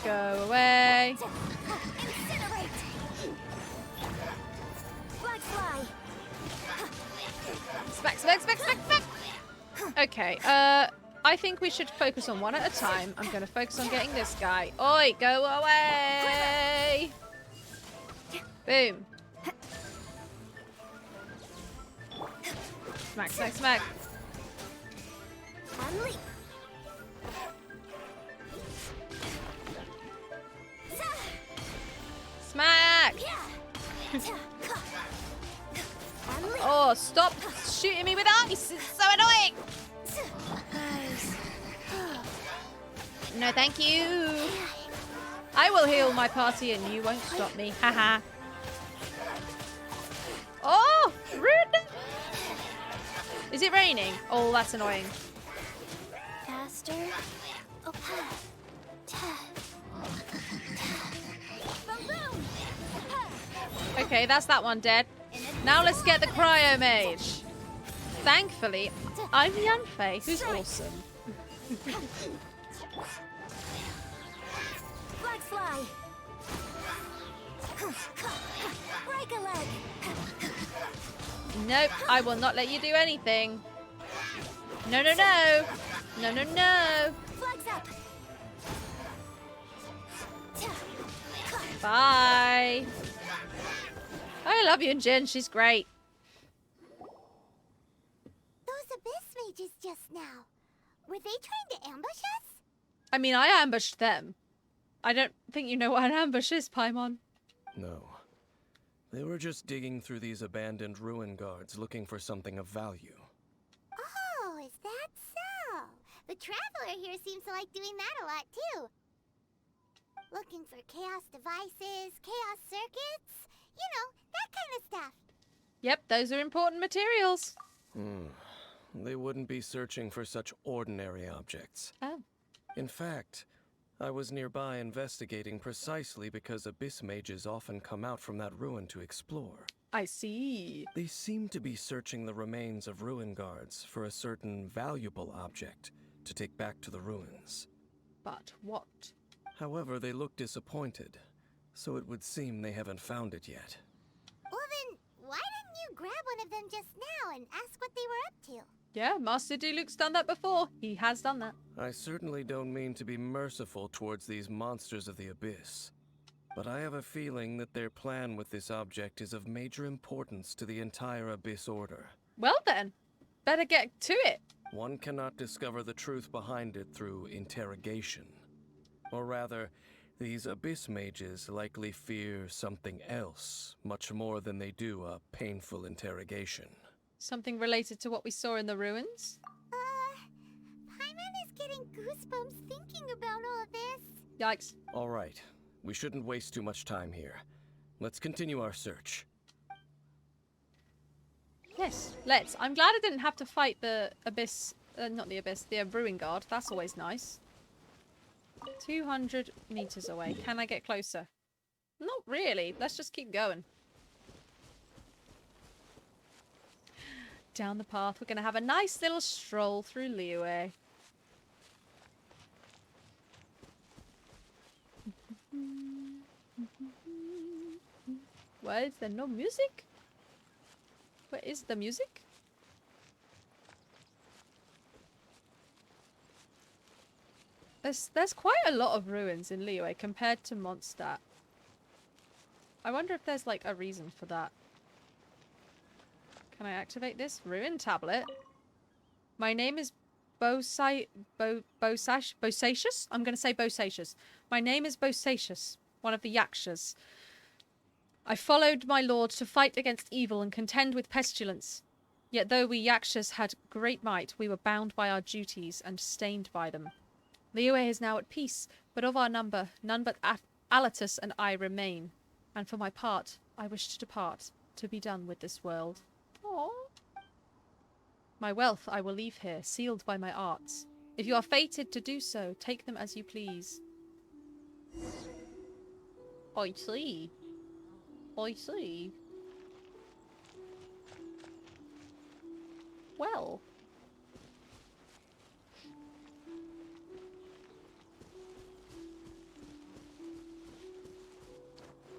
Go away. Incinerate! Flag fly! Smack, smack, smack, smack, smack. Okay, I think we should focus on one at a time. I'm going to focus on getting this guy. Oi, go away! Boom. Smack, smack, smack. Unleash! Smack! Oh, stop shooting me with ice. It's so annoying. No, thank you. I will heal my party and you won't stop me. Haha. Oh, rude. Is it raining? Oh, that's annoying. Faster. Okay, that's that one dead. Now let's get the cryo mage. Thankfully, I'm Yanfei, who's awesome. Flag fly. Break a leg. Nope, I will not let you do anything. No, no, no. No, no, no. Flags up. Bye. I love you, Jin. She's great. Those abyss mages just now. Were they trying to ambush us? I mean, I ambushed them. I don't think you know what an ambush is, Paimon. No. They were just digging through these abandoned ruin guards looking for something of value. Oh, is that so? The Traveler here seems to like doing that a lot, too. Looking for chaos devices, chaos circuits, you know, that kind of stuff. Yep, those are important materials. They wouldn't be searching for such ordinary objects. Oh. In fact, I was nearby investigating precisely because abyss mages often come out from that ruin to explore. I see. They seem to be searching the remains of ruin guards for a certain valuable object to take back to the ruins. But what? However, they look disappointed, so it would seem they haven't found it yet. Well then, why didn't you grab one of them just now and ask what they were up to? Yeah, Master Diluc's done that before. He has done that. I certainly don't mean to be merciful towards these monsters of the abyss, but I have a feeling that their plan with this object is of major importance to the entire Abyss Order. Well then, better get to it. One cannot discover the truth behind it through interrogation. Or rather, these Abyss mages likely fear something else, much more than they do a painful interrogation. Something related to what we saw in the ruins? Paimon is getting goosebumps thinking about all this. Yikes. All right, we shouldn't waste too much time here. Let's continue our search. Yes, let's. I'm glad I didn't have to fight the abyss, not the abyss, the ruin guard. That's always nice. 200 meters away. Can I get closer? Not really. Let's just keep going. Down the path. We're going to have a nice little stroll through Liyue. Why is there no music? Where is the music? There's quite a lot of ruins in Liyue compared to Mondstadt. I wonder if there's like a reason for that. Can I activate this? Ruin tablet. My name is Bosacious? I'm going to say Bosacious. My name is Bosacious, one of the Yakshas. I followed my lord to fight against evil and contend with pestilence. Yet though we Yakshas had great might, we were bound by our duties and stained by them. Liyue is now at peace, but of our number, none but Alatus and I remain. And for my part, I wish to depart, to be done with this world. Aww. My wealth I will leave here, sealed by my arts. If you are fated to do so, take them as you please. I see. I see. Well.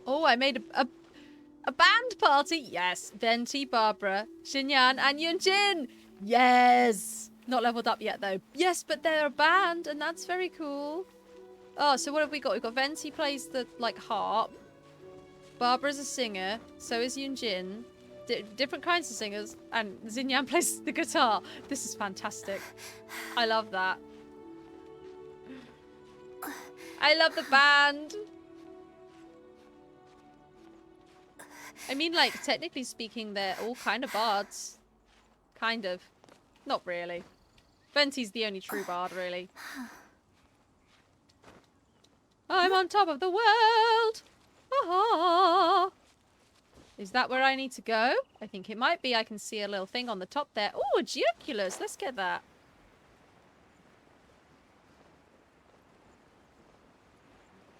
Oh, I made a band party. Yes. Venti, Barbara, Xinyan, and Yunjin. Yes. Not leveled up yet, though. Yes, but they're a band, and that's very cool. Oh, so what have we got? We've got Venti plays the, like, harp. Barbara's a singer. So is Yunjin. Different kinds of singers. And Xinyan plays the guitar. This is fantastic. I love that. I love the band. I mean, like, technically speaking, they're all kind of bards. Kind of. Not really. Venti's the only true bard, really. I'm on top of the world! Ah! Is that where I need to go? I think it might be. I can see a little thing on the top there. Oh, a Geoculus! Let's get that.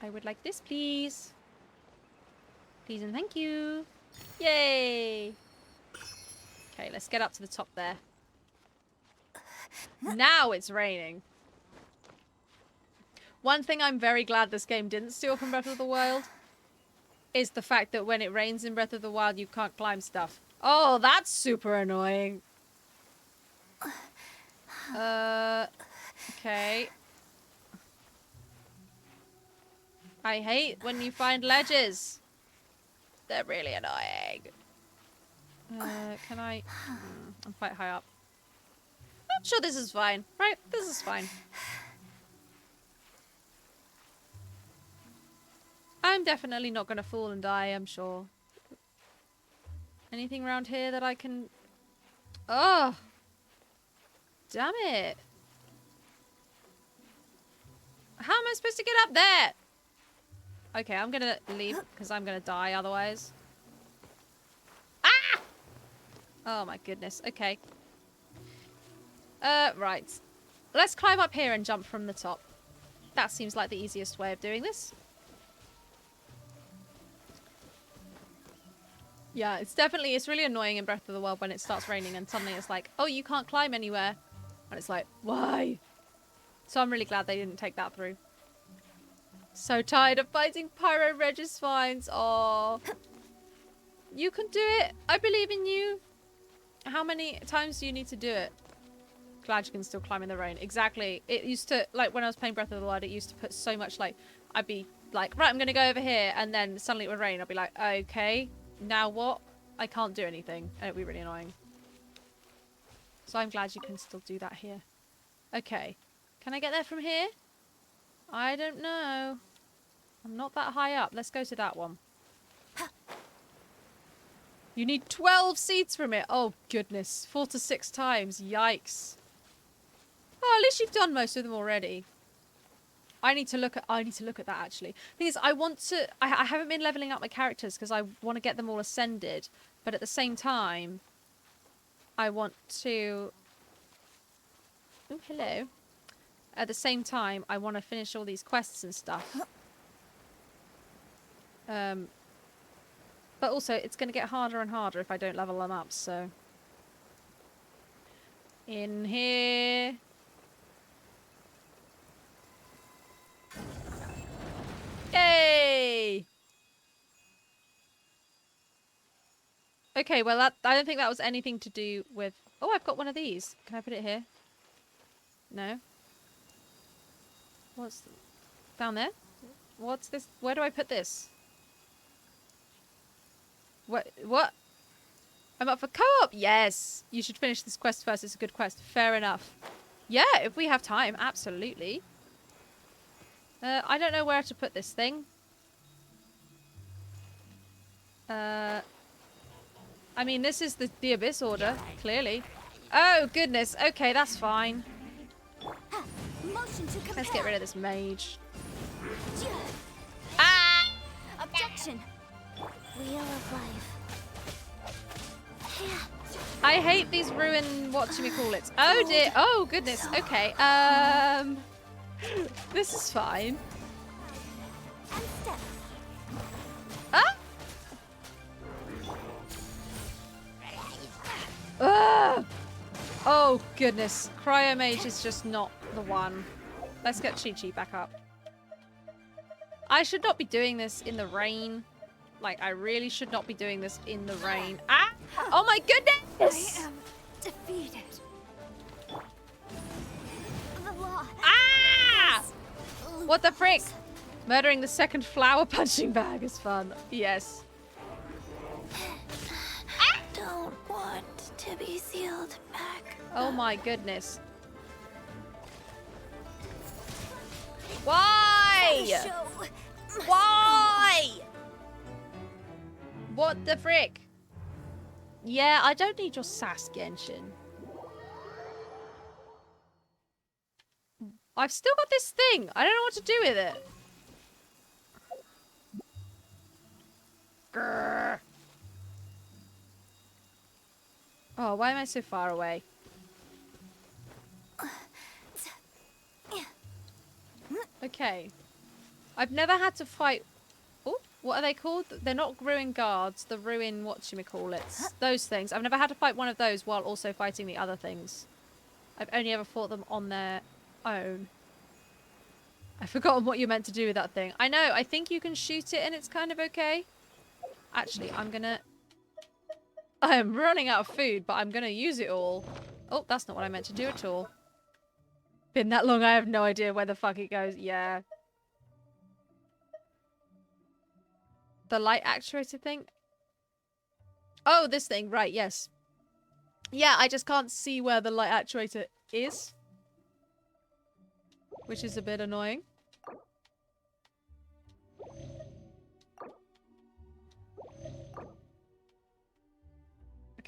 I would like this, please. Please and thank you. Yay! Okay, let's get up to the top there. Now it's raining. One thing I'm very glad this game didn't steal from Breath of the Wild is the fact that when it rains in Breath of the Wild, you can't climb stuff. Oh, that's super annoying. Okay. I hate when you find ledges. They're really annoying. Can I... I'm quite high up. I'm sure this is fine, right? This is fine. I'm definitely not going to fall and die, I'm sure. Anything around here that I can... Oh! Damn it. How am I supposed to get up there? Okay, I'm gonna leave because I'm gonna die otherwise. Ah! Oh my goodness. Okay. Right. Let's climb up here and jump from the top. That seems like the easiest way of doing this. Yeah, it's really annoying in Breath of the Wild when it starts raining and suddenly it's like, oh, you can't climb anywhere. And it's like, why? So I'm really glad they didn't take that through. So tired of fighting Pyro Regisvines. Oh, you can do it. I believe in you. How many times do you need to do it? Glad you can still climb in the rain. Exactly. It used to, like, when I was playing Breath of the Wild, it used to put so much, like, I'd be like, right, I'm going to go over here. And then suddenly it would rain. I'd be like, okay, now what? I can't do anything. And it'd be really annoying. So I'm glad you can still do that here. Okay. Can I get there from here? I don't know. I'm not that high up. Let's go to that one. You need 12 seeds from it. Oh, goodness. 4 to 6 times. Yikes. Oh, at least you've done most of them already. I need to look at that, actually. Thing is, I haven't been leveling up my characters because I want to get them all ascended. But at the same time, I want to... Oh, hello. At the same time, I want to finish all these quests and stuff. But also, it's going to get harder and harder if I don't level them up, so... In here... Yay! Okay, well, I don't think that was anything to do with... Oh, I've got one of these. Can I put it here? No? What's... Down there? What's this? Where do I put this? What? I'm up for co-op! Yes! You should finish this quest first. It's a good quest. Fair enough. Yeah, if we have time. Absolutely. I don't know where to put this thing. I mean, this is the Abyss Order, clearly. Oh, goodness. Okay, that's fine. Let's get rid of this mage. Ah! Objection. Wheel of life. I hate these ruin whatchamacallits. Oh dear. Oh goodness. Okay. This is fine. Ah! Ugh! Oh goodness. Cryo Mage is just not the one. Let's get Chi-Chi back up. I should not be doing this in the rain. Like, I really should not be doing this in the rain. Ah! Oh my goodness! I am defeated. The law. Ah! What the frick? Murdering the second flower punching bag is fun. Yes. Don't want to be sealed back. Oh my goodness. Why? Why? What the frick? Yeah, I don't need your sass, Genshin. I've still got this thing. I don't know what to do with it. Grrr. Oh, why am I so far away? Okay. I've never had to fight... Oh, what are they called? They're not ruin guards. The ruin whatchamacallits. Those things. I've never had to fight one of those while also fighting the other things. I've only ever fought them on their own. I've forgotten what you're meant to do with that thing. I know. I think you can shoot it and it's kind of okay. Actually, I'm gonna... I am running out of food, but I'm gonna use it all. Oh, that's not what I meant to do at all. Been that long, I have no idea where the fuck it goes. Yeah. The light actuator thing? Oh, this thing. Right, yes. Yeah, I just can't see where the light actuator is. Which is a bit annoying.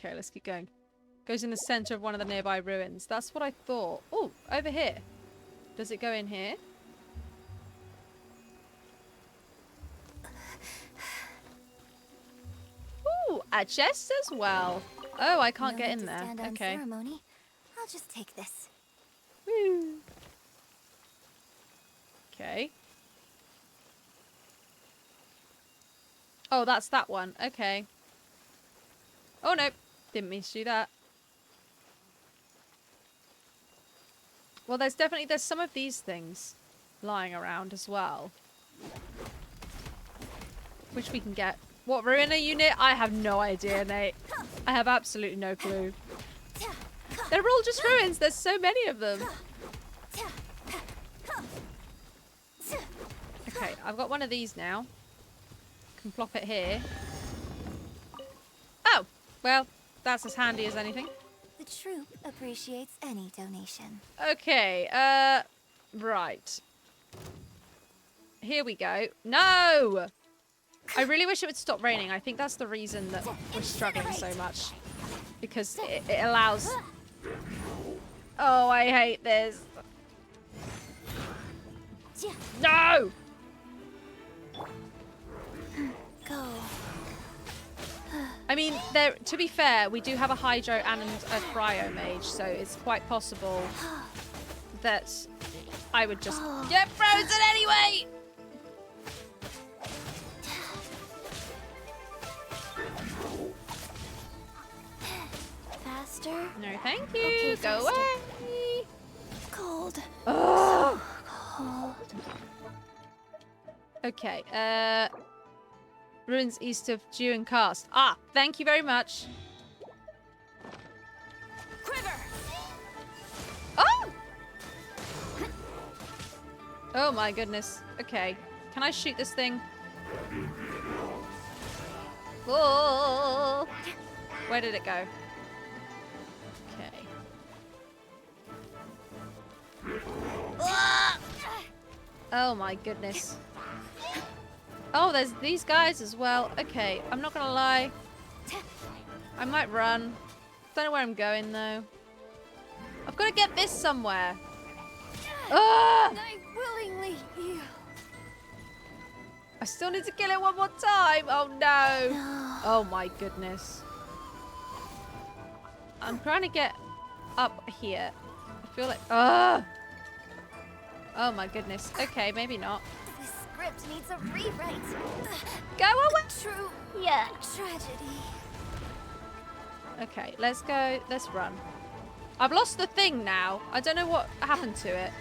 Okay, let's keep going. Goes in the center of one of the nearby ruins. That's what I thought. Oh, over here. Does it go in here? Ooh, a chest as well. Oh, I can't get in there. Stand on Okay. ceremony. I'll just take this. Woo. Okay. Oh, that's that one. Okay. Oh, no. Didn't mean to do that. Well, there's some of these things lying around as well. Which we can get. What ruin are you near? I have no idea, Nate. I have absolutely no clue. They're all just ruins. There's so many of them. Okay, I've got one of these now. Can plop it here. Oh, well, that's as handy as anything. The troop appreciates any donation. Okay, right. Here we go. No! I really wish it would stop raining. I think that's the reason that we're struggling so much. Because it allows... Oh, I hate this. No! Go. I mean, to be fair, we do have a hydro and a cryo mage, so it's quite possible that I would just get frozen anyway! Faster. No, thank you. Okay, Go faster. away. Cold. Oh. Cold. Okay. Ruins east of Dew and Cast. Ah, thank you very much. Quiver. Oh! Oh my goodness. Okay. Can I shoot this thing? Oh! Where did it go? Okay. Ah! Oh my goodness. Oh, there's these guys as well. Okay, I'm not gonna lie. I might run. Don't know where I'm going though. I've got to get this somewhere. Ah! I willingly yield. I still need to kill it one more time. Oh no. Oh my goodness. I'm trying to get up here. I feel like... Ah! Oh my goodness. Okay, maybe not. This script needs a rewrite. Go away! True. Yeah. Tragedy. Okay, let's go. Let's run. I've lost the thing now. I don't know what happened to it.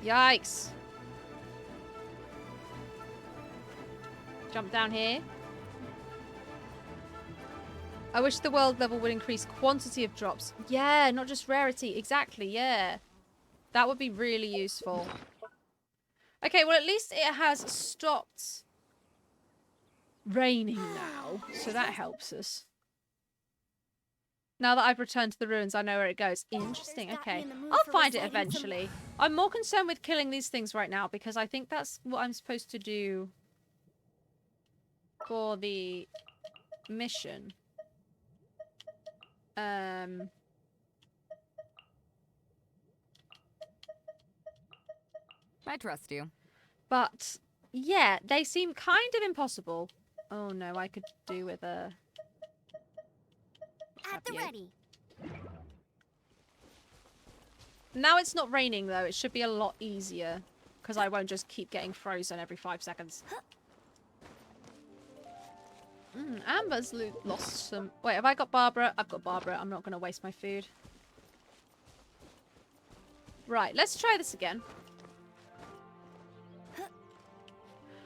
Yikes. Jump down here. I wish the world level would increase quantity of drops. Yeah, not just rarity. Exactly, yeah. That would be really useful. Okay, well at least it has stopped raining now. So that helps us. Now that I've returned to the ruins, I know where it goes. Interesting, okay. I'll find it eventually. I'm more concerned with killing these things right now because I think that's what I'm supposed to do for the mission. I trust you. But, yeah, they seem kind of impossible. Oh no, I could do with a... At the ready. Now it's not raining though, it should be a lot easier. Because I won't just keep getting frozen every 5 seconds. Amber's lost some... Wait, have I got Barbara? I've got Barbara. I'm not going to waste my food. Right, let's try this again.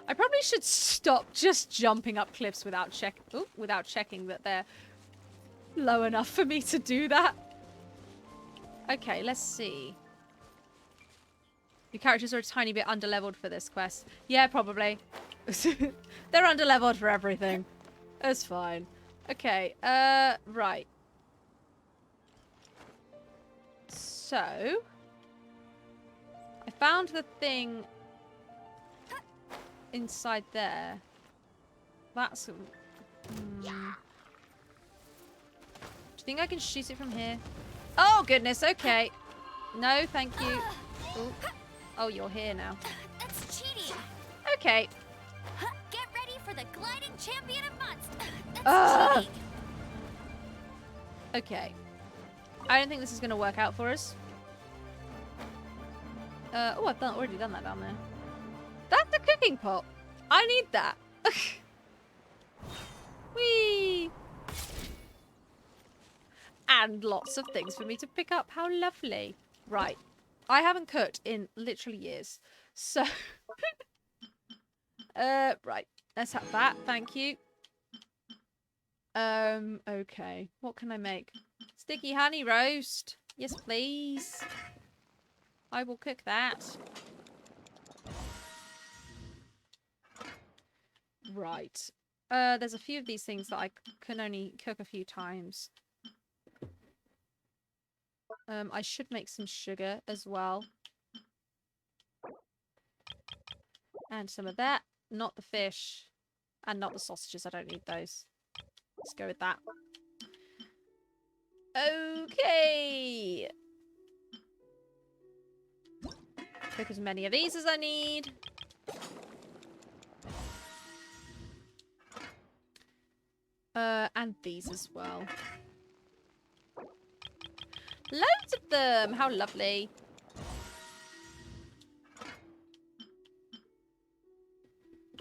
I probably should stop just jumping up cliffs without checking that they're low enough for me to do that. Okay, let's see. Your characters are a tiny bit underleveled for this quest. Yeah, probably. They're underleveled for everything. That's fine. Okay, right. So, I found the thing inside there. That's... think I can shoot it from here? Oh, goodness. Okay. No, thank you. Ooh. Oh, you're here now. That's cheating. Okay. Get ready for the gliding champion of monsters. That's Ugh. cheating. Okay. I don't think this is going to work out for us. Oh, I've already done that down there. That's a cooking pot. I need that. Whee! And lots of things for me to pick up. How lovely. Right. I haven't cooked in literally years. So, right. Let's have that. Thank you. Okay. What can I make? Sticky honey roast. Yes, please. I will cook that. Right. There's a few of these things that I can only cook a few times. I should make some sugar as well. And some of that. Not the fish. And not the sausages. I don't need those. Let's go with that. Okay. Cook as many of these as I need. And these as well. Loads of them! How lovely.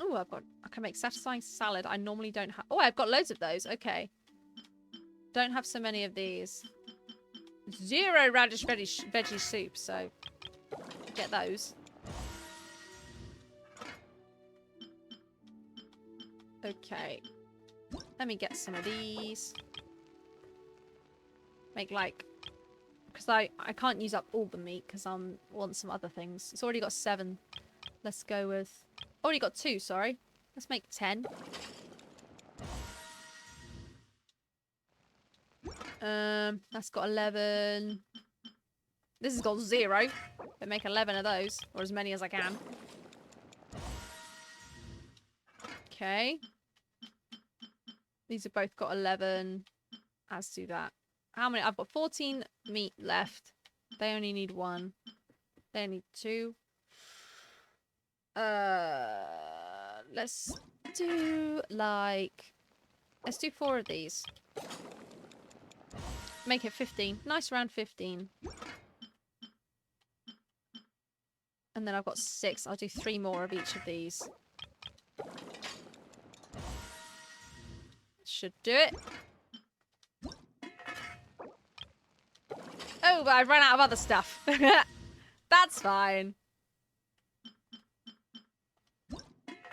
Oh, I can make satisfying salad. I normally don't have... Oh, I've got loads of those. Okay. Don't have so many of these. 0 radish veggie soup, so get those. Okay. Let me get some of these. Make like... Because I can't use up all the meat because I want some other things. It's already got 7. Let's go with... Already got 2, sorry. Let's make 10. That's got 11. This has got 0. But make 11 of those. Or as many as I can. Okay. These have both got 11. As do that. How many? I've got 14 meat left. They only need 1. They need 2. Let's do like... Let's do 4 of these. Make it 15. Nice round 15. And then I've got 6. I'll do 3 more of each of these. Should do it. Oh, but I've run out of other stuff. That's fine.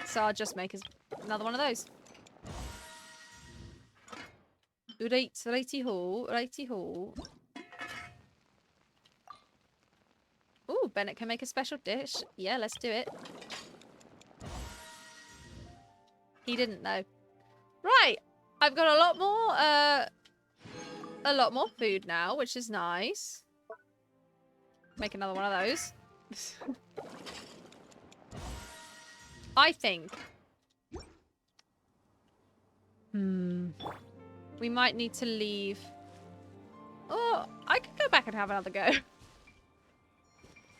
So I'll just make another one of those. Right, righty-ho, righty-ho. Ooh, Bennett can make a special dish. Yeah, let's do it. He didn't know. Right, I've got a lot more food now, which is nice. Make another one of those. I think. We might need to leave. Oh, I could go back and have another go.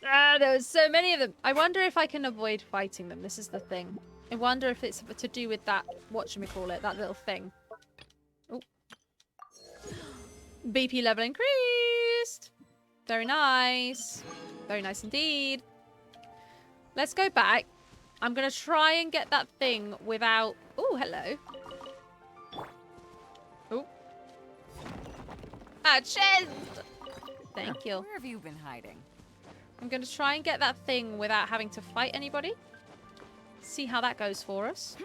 There was so many of them. I wonder if I can avoid fighting them. This is the thing. I wonder if it's to do with that, whatchamacallit, that little thing. Oh. BP level increased. Very nice. Very nice indeed. Let's go back. I'm going to try and get that thing without... Oh, hello. Oh. Ah, chest! Thank you. Where have you been hiding? I'm going to try and get that thing without having to fight anybody. See how that goes for us.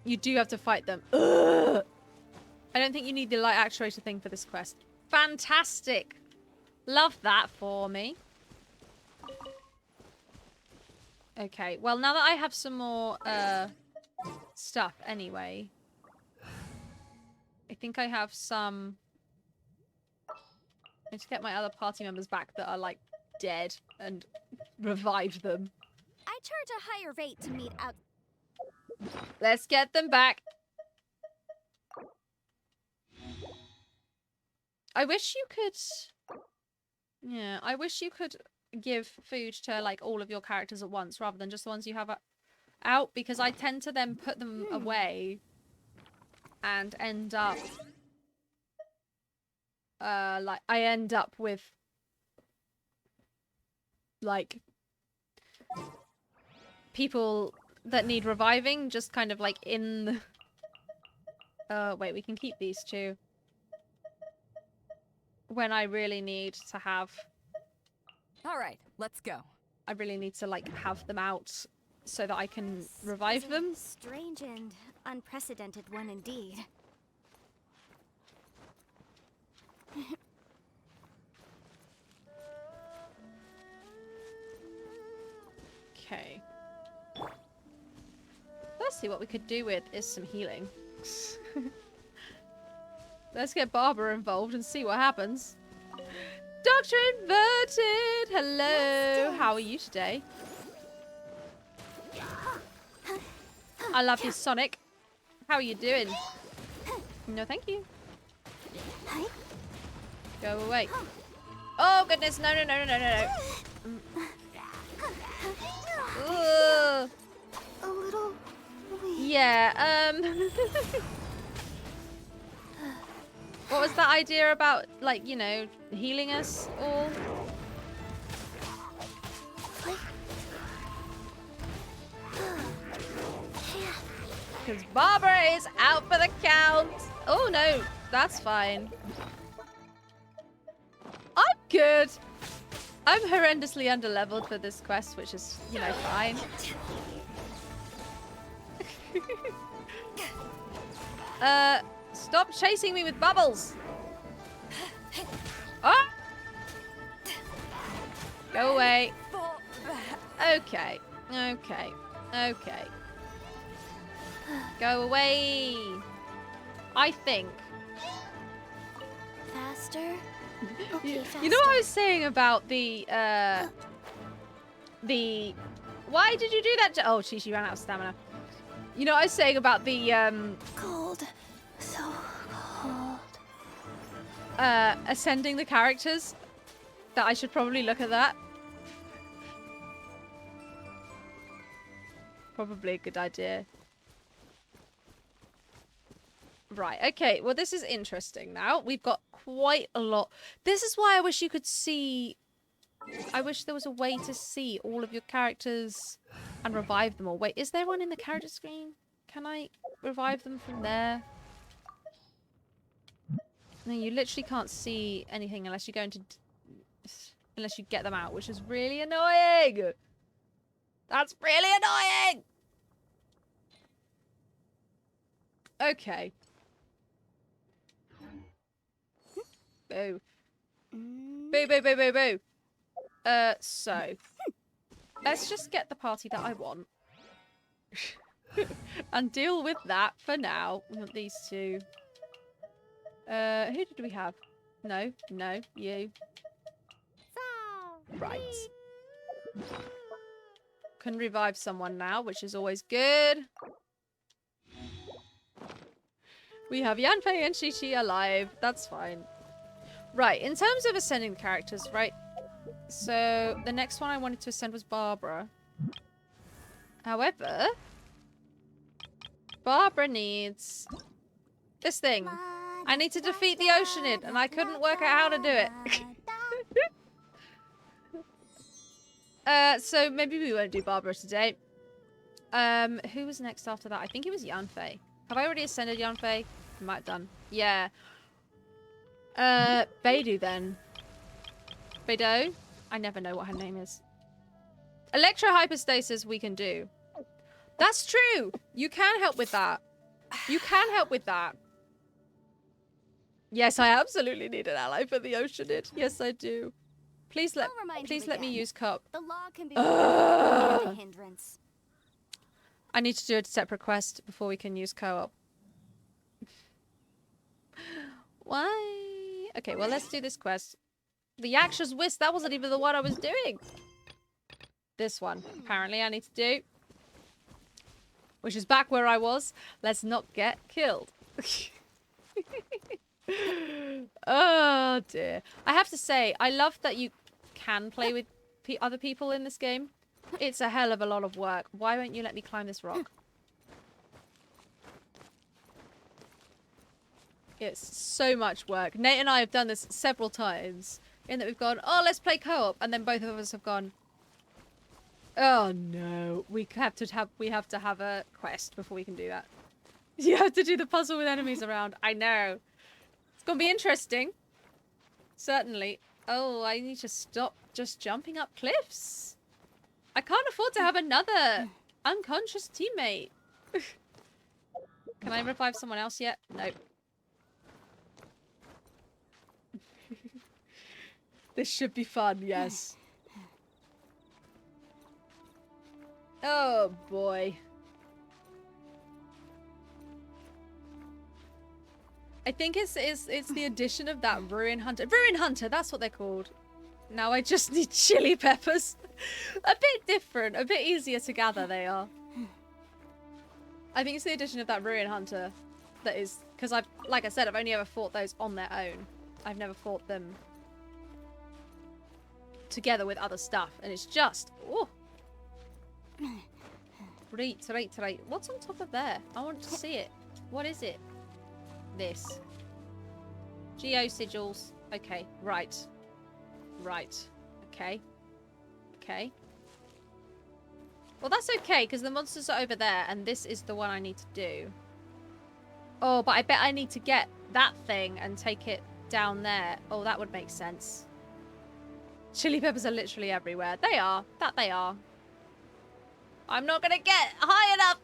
You do have to fight them. Ugh! I don't think you need the light actuator thing for this quest. Fantastic! Love that for me. Okay, well, now that I have some more stuff anyway, I think I have some... I need to get my other party members back that are, like, dead and revive them. I charge a higher rate to meet out. Let's get them back. I wish you could... Yeah, I wish you could give food to, like, all of your characters at once rather than just the ones you have out, because I tend to then put them away and end up... like, I end up with... like... people that need reviving just kind of, like, in... wait, we can keep these two. When I really need to have... All right, let's go. I really need to, like, have them out so that I can revive them. Strange and unprecedented one indeed. Okay. Let's see what we could do with is some healing. Let's get Barbara involved and see what happens. Doctor Inverted! Hello! How are you today? I love you, Sonic. How are you doing? No, thank you. Go away. Oh, goodness. No, no, no, no, no, no, no. Ugh. A little weak. Yeah, what was that idea about, like, you know, healing us all? Because Barbara is out for the count. Oh, no, that's fine. I'm good. I'm horrendously underleveled for this quest, which is, you know, fine. Stop chasing me with bubbles. Ah! Go away. Okay. Okay. Okay. Go away. I think. Faster? Okay, faster. You know what I was saying about the why did you do that? Oh, she ran out of stamina. You know what I was saying about the Cold. So cold. ascending the characters? That I should probably look at that. Probably a good idea. Right, okay. Well, this is interesting now. We've got quite a lot. This is why I wish you could see... I wish there was a way to see all of your characters and revive them all. Wait, is there one in the character screen? Can I revive them from there? No, you literally can't see anything unless you go into... unless you get them out, which is really annoying! That's really annoying! Okay. Boo. Boo, boo, boo, boo, boo. So. Let's just get the party that I want. And deal with that for now. We want these two. Who did we have? No, no, you. Right. Can revive someone now, which is always good. We have Yanfei and Shichi alive. That's fine. Right, in terms of ascending characters, right? So, the next one I wanted to ascend was Barbara. However, Barbara needs this thing. I need to defeat the Oceanid, and I couldn't work out how to do it. So maybe we won't do Barbara today. Who was next after that? I think it was Yanfei. Have I already ascended Yanfei? I might have done. Yeah. Beidou then. Beidou? I never know what her name is. Electro hyperstasis we can do. That's true! You can help with that. You can help with that. Yes, I absolutely need an ally for the Oceanid. Yes, I do. Please let me use cup. The law can be a hindrance. I need to do a separate quest before we can use co-op. Why? Okay, well, let's do this quest. The Yaksha's Whisk, that wasn't even the one I was doing. This one, apparently, I need to do. Which is back where I was. Let's not get killed. Oh dear. I have to say, I love that you can play with other people in this game. It's a hell of a lot of work. Why won't you let me climb this rock? It's so much work. Nate and I have done this several times. In that we've gone, oh, let's play co-op, and then both of us have gone, oh no, we have to have a quest before we can do that. You have to do the puzzle with enemies around. I know. It's gonna be interesting. Certainly. Oh, I need to stop just jumping up cliffs. I can't afford to have another unconscious teammate. Can I revive someone else yet? Nope. This should be fun, yes. Oh boy. I think it's the addition of that Ruin Hunter. Ruin Hunter, that's what they're called. Now I just need chili peppers. A bit different, a bit easier to gather they are. I think it's the addition of that Ruin Hunter that is, because like I said, I've only ever fought those on their own. I've never fought them together with other stuff, and it's just, oh. Right. What's on top of there? I want to see it. What is it? This. Geo sigils. Okay, right. Okay. Well, that's okay, because the monsters are over there, and this is the one I need to do. Oh, but I bet I need to get that thing and take it down there. Oh, that would make sense. Chili peppers are literally everywhere. They are. That they are. I'm not gonna get high enough.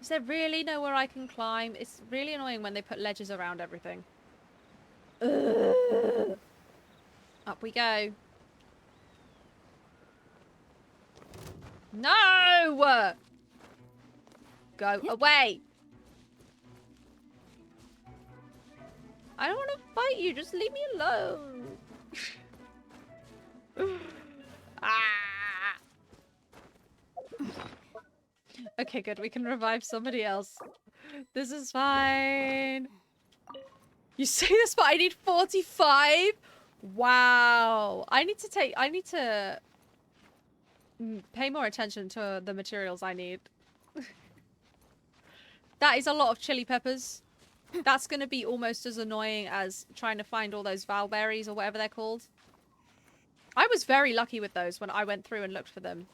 Is there really nowhere I can climb? It's really annoying when they put ledges around everything. Up we go. No! Go away. I don't want to fight you. Just leave me alone. Ah. Okay, good. We can revive somebody else. This is fine. You say this, but I need 45? Wow. I need to pay more attention to the materials I need. That is a lot of chili peppers. That's going to be almost as annoying as trying to find all those valberries or whatever they're called. I was very lucky with those when I went through and looked for them.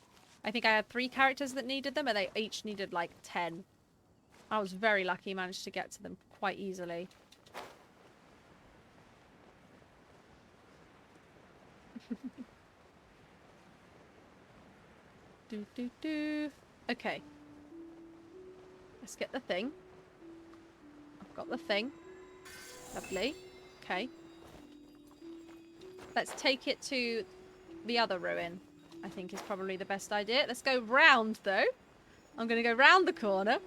I think I had 3 characters that needed them, and they each needed like 10. I was very lucky, managed to get to them quite easily. Okay. Let's get the thing. I've got the thing. Lovely. Okay. Let's take it to the other ruin. I think is probably the best idea. Let's go round, though. I'm going to go round the corner.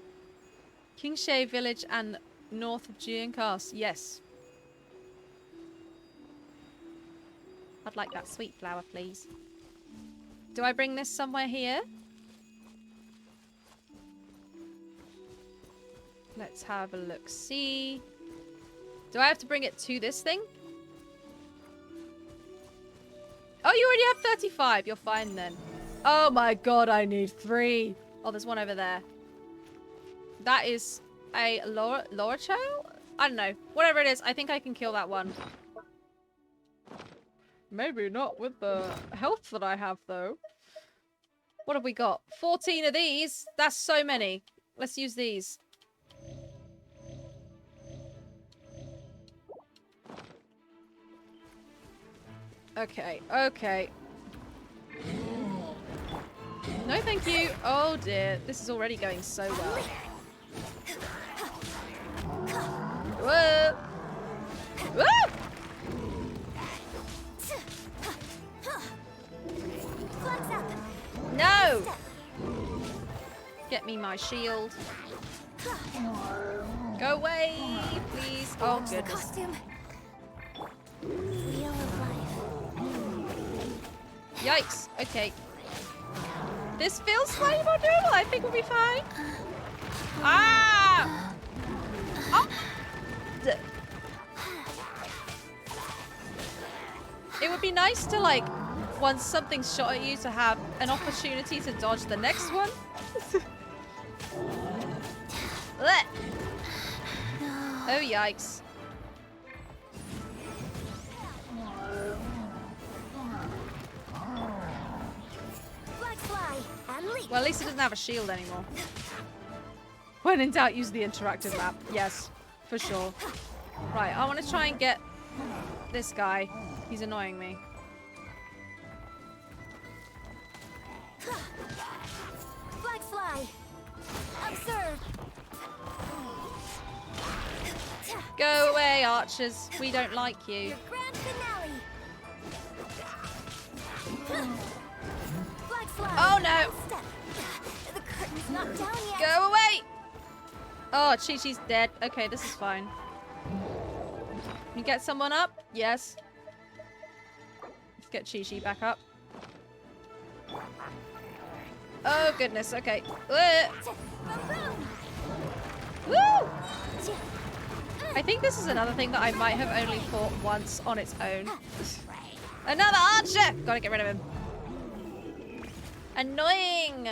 Kingshay Village and north of Giancast. Yes. I'd like that sweet flower, please. Do I bring this somewhere here? Let's have a look. See. Do I have to bring it to this thing? Oh, you already have 35. You're fine then. Oh my god, I need 3. Oh, there's one over there. That is a Lorocho? I don't know. Whatever it is, I think I can kill that one. Maybe not with the health that I have, though. What have we got? 14 of these? That's so many. Let's use these. Okay, okay. No, thank you. Oh, dear. This is already going so well. Whoa! Whoa! No! Get me my shield. Go away, please. Oh, goodness. Costume. Wheel of life. Yikes. Okay. This feels slightly more doable. I think we'll be fine. Ah! would be nice to, like, once something's shot at you, to have an opportunity to dodge the next one. Blech. Oh, yikes. Well, at least it doesn't have a shield anymore. When in doubt, use the interactive map. Yes, for sure. Right, I want to try and get this guy. He's annoying me. Blackfly, observe. Go away, archers. We don't like you. Your grand finale. Blackfly. Oh, no. Step. The curtain's not down yet. Go away! Oh, Chi-Chi's dead. Okay, this is fine. Can you get someone up? Yes. Let's get Chi-Chi back up. Oh, goodness. Okay. Woo! I think this is another thing that I might have only fought once on its own. Another archer! Gotta get rid of him. Annoying!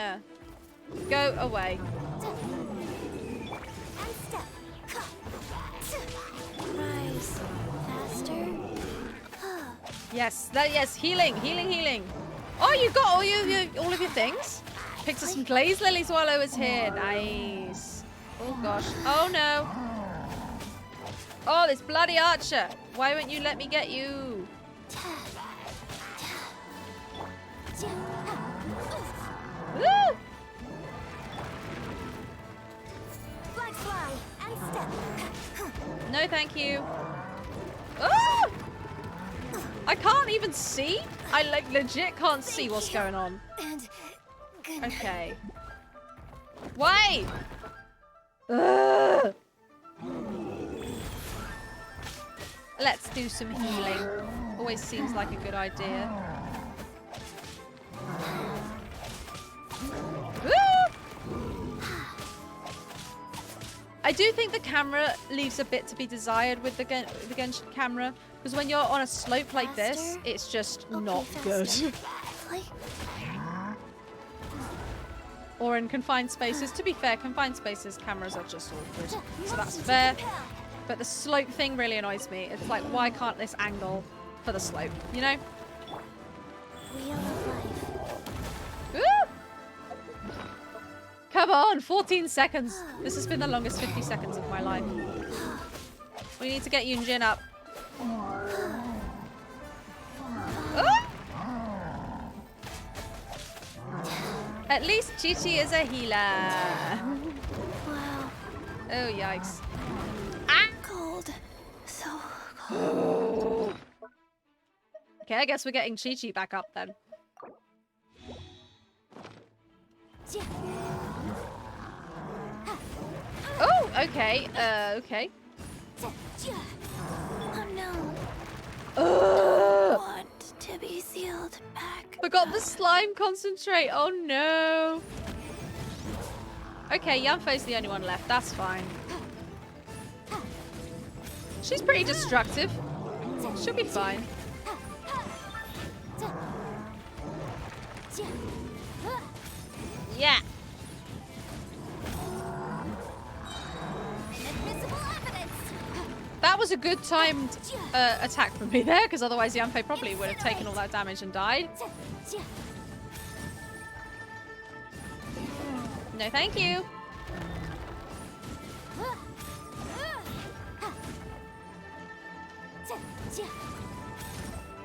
Go away. Rise faster. Yes, yes, healing, healing, healing. Oh, you got all of your things? Picked up some glaze lilies while I was here. Nice. Oh gosh. Oh no. Oh, this bloody archer. Why won't you let me get you? Woo! No, thank you. Oh! I can't even see. I like legit can't see what's going on. Okay. Why? Ugh. Let's do some healing. Always seems like a good idea. Woo! I do think the camera leaves a bit to be desired with the Genshin camera, because when you're on a slope like this, it's just not good. Or in confined spaces. To be fair, confined spaces cameras are just awkward, so that's fair. But the slope thing really annoys me. It's like, why can't this angle for the slope, you know? Wheel of life. Woo! Come on, 14 seconds. This has been the longest 50 seconds of my life. We need to get Yunjin up. Ah! At least Chi-Chi is a healer. Wow. Oh, yikes. Cold. So cold. Okay, I guess we're getting Chi-Chi back up then. Oh, okay. Okay. Unknown. Ugh. Want to be sealed back. Forgot the slime concentrate. Oh no. Okay, Yanfei's the only one left. That's fine. She's pretty destructive. She'll be fine. Yeah. That was a good timed attack from me there, because otherwise Yanfei probably would have taken all that damage and died. No, thank you.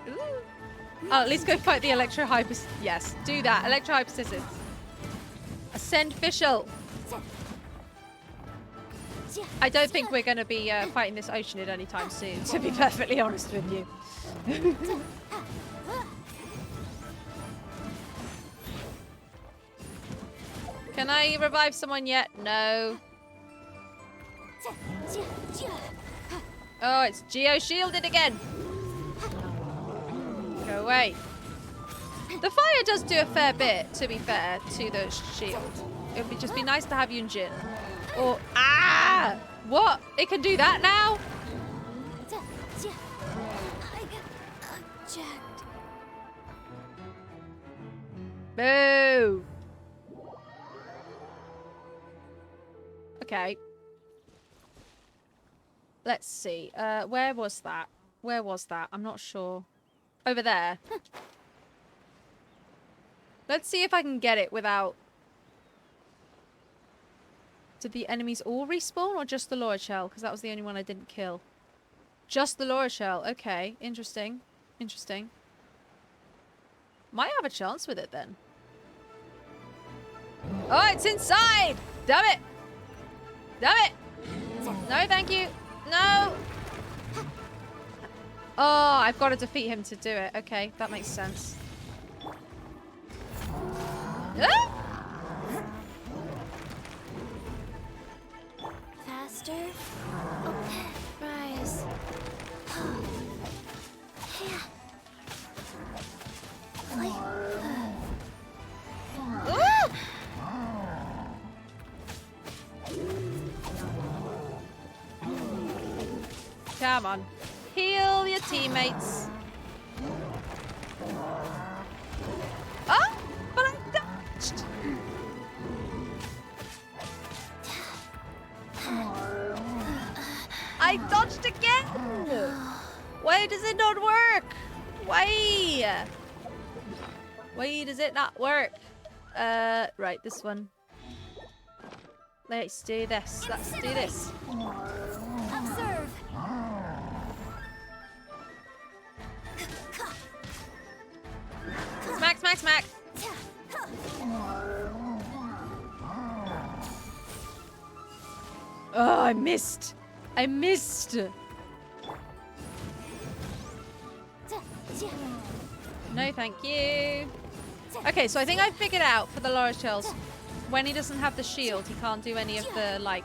Ooh. Oh, at least go fight the Electro Hyper. Yes, do that. Electro Hyper. Ascend official. I don't think we're going to be fighting this Oceanid anytime soon, to be perfectly honest with you. Can I revive someone yet? No. Oh, it's geo-shielded again. Go away. The fire does do a fair bit, to be fair, to the shield. It would just be nice to have Yunjin. Or, ah! What? It can do that now? Reject. Boo! Okay. Let's see. Where was that? Where was that? I'm not sure. Over there. Let's see if I can get it without... Did the enemies all respawn or just the Laura Shell? Because that was the only one I didn't kill. Just the Laura Shell. Okay. Interesting. Interesting. Might have a chance with it then. Oh, it's inside! Damn it! Damn it! No, thank you. No! Oh, I've got to defeat him to do it. Okay, that makes sense. Ah! Faster. Oh, rise. Ah! Come on. Heal your teammates. Oh! But I dodged! I dodged again! Why does it not work? Why? Why does it not work? Right, this one. Let's do this. Let's do this. Observe. Smack, smack, smack. Oh, I missed. I missed. No, thank you. Okay, so I think I figured out for the Laura Shells, when he doesn't have the shield, he can't do any of the, like,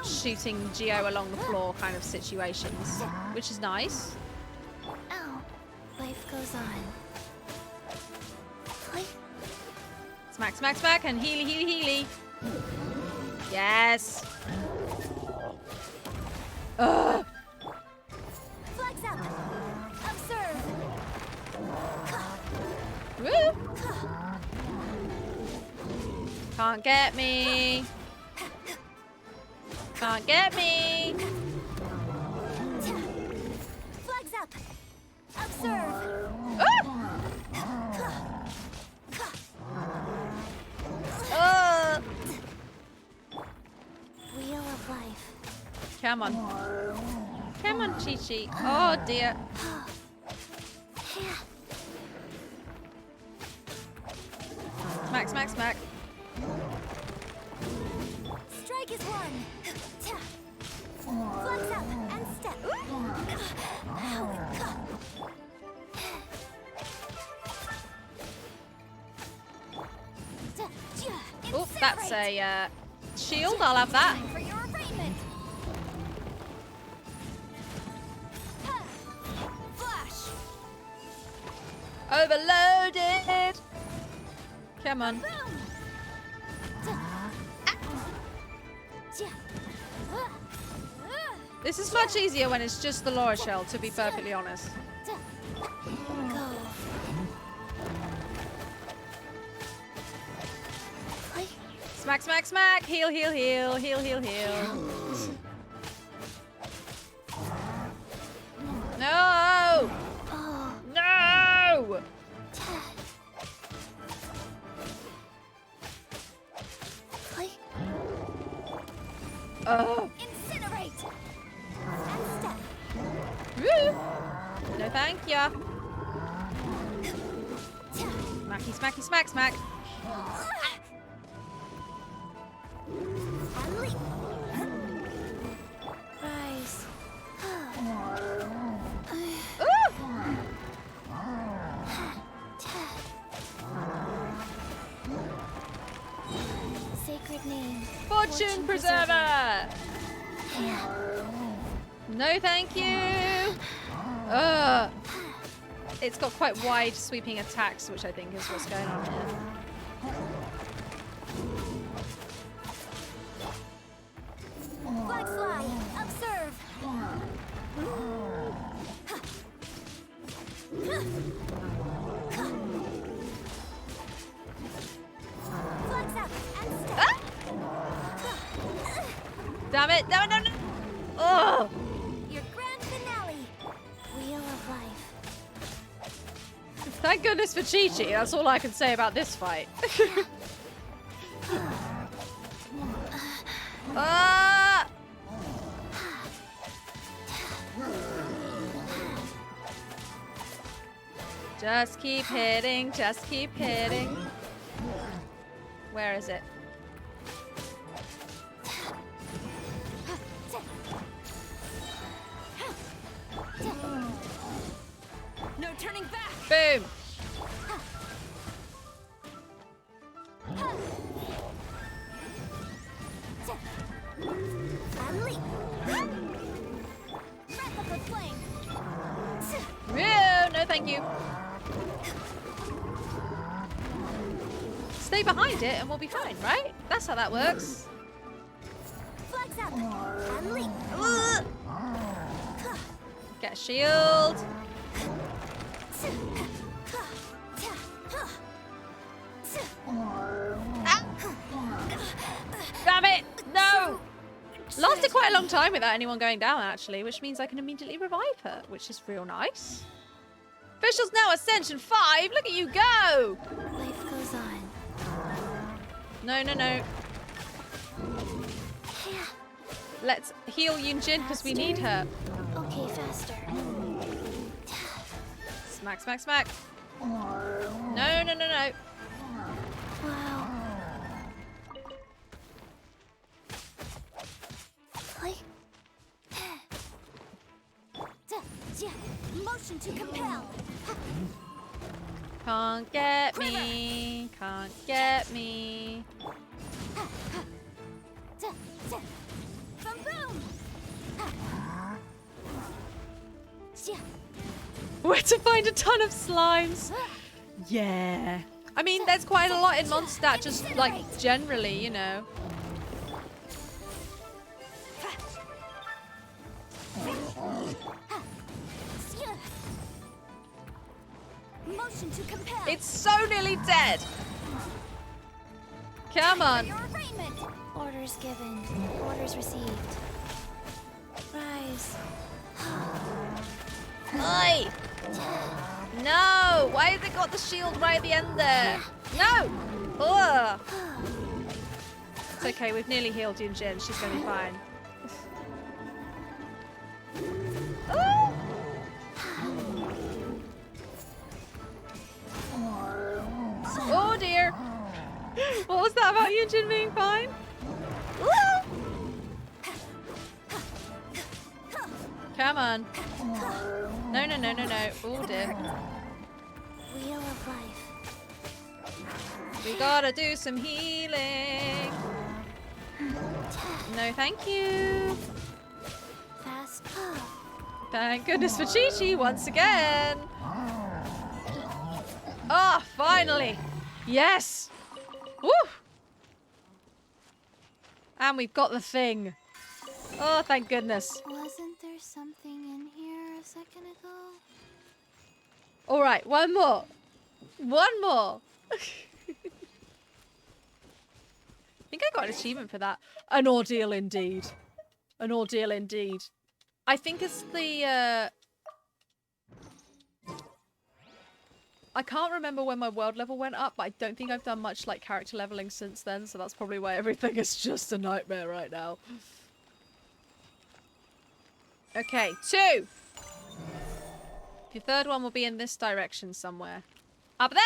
shooting Geo along the floor kind of situations, which is nice. Oh, life goes on. Smack, smack, smack, and healy, healy, healy. Yes. Ugh. Flags up. Observe. Woo. Can't get me. Can't get me. Flags up. Observe. Ah! Wheel of life. Come on. Come on, Chi-Chi. Oh, dear. Smack, smack, smack. Strike is one. Flags up and step. Oh, that's a shield. I'll have that. Time for your arraignment. Flash. Overloaded. Come on. This is much easier when it's just the Laura Shell, to be perfectly honest. Go. Smack, smack, smack. Heal, heal, heal. Heal, heal, heal. No! No! Oh. Incinerate. And step. Woo. No, thank ya. Smacky, smacky, smack, smack. And leap. Rise. Ooh. Sacred name. Fortune preserver. No, thank you. It's got quite wide sweeping attacks, which I think is what's going on here. Flags fly. Observe. Flags out and step. Ah! Damn it! No, no, no! Oh! Your grand finale. Wheel of life. Thank goodness for Chi-Chi. That's all I can say about this fight. Ah! Just keep hitting, just keep hitting. Where is it? No turning back! Boom! Unleash. Breath of the flame. Whoa, no thank you. Stay behind it and we'll be fine, right? That's how that works. Flags out. Unleash. Ugh. Get a shield. Ah. Damn it! No! Lasted quite a long time without anyone going down, actually, which means I can immediately revive her, which is real nice. Officials now Ascension 5! Look at you go! Life goes on. No, no, no. Let's heal Yunjin because we need her. Okay, faster. Smack, smack, smack. No, no, no, no. Wow. Motion to compel. Can't get me. Can't get me. Boom boom. Where to find a ton of slimes? Yeah. I mean, there's quite a lot in Mondstadt, just like generally, you know. Motion to compel. It's so nearly dead. Come on. Your arraignment. Orders given. Orders received. Rise. Oi! No! Why has it got the shield right at the end there? No! Ugh. It's okay, we've nearly healed Yunjin. She's gonna be fine. Ooh. Oh dear! What was that about Yunjin being fine? Come on. No, no, no, no, no. Oh dear. Wheel of life. We gotta do some healing. No, thank you. Fast. Thank goodness for Chi-Chi once again. Oh, finally. Yes. Woo. And we've got the thing. Oh, thank goodness. Wasn't there something in here a second ago? All right, one more. One more. I think I got an achievement for that. An ordeal indeed. An ordeal indeed. I think it's the... I can't remember when my world level went up, but I don't think I've done much like character leveling since then, so that's probably why everything is just a nightmare right now. Okay, 2! Your third one will be in this direction somewhere. Up there!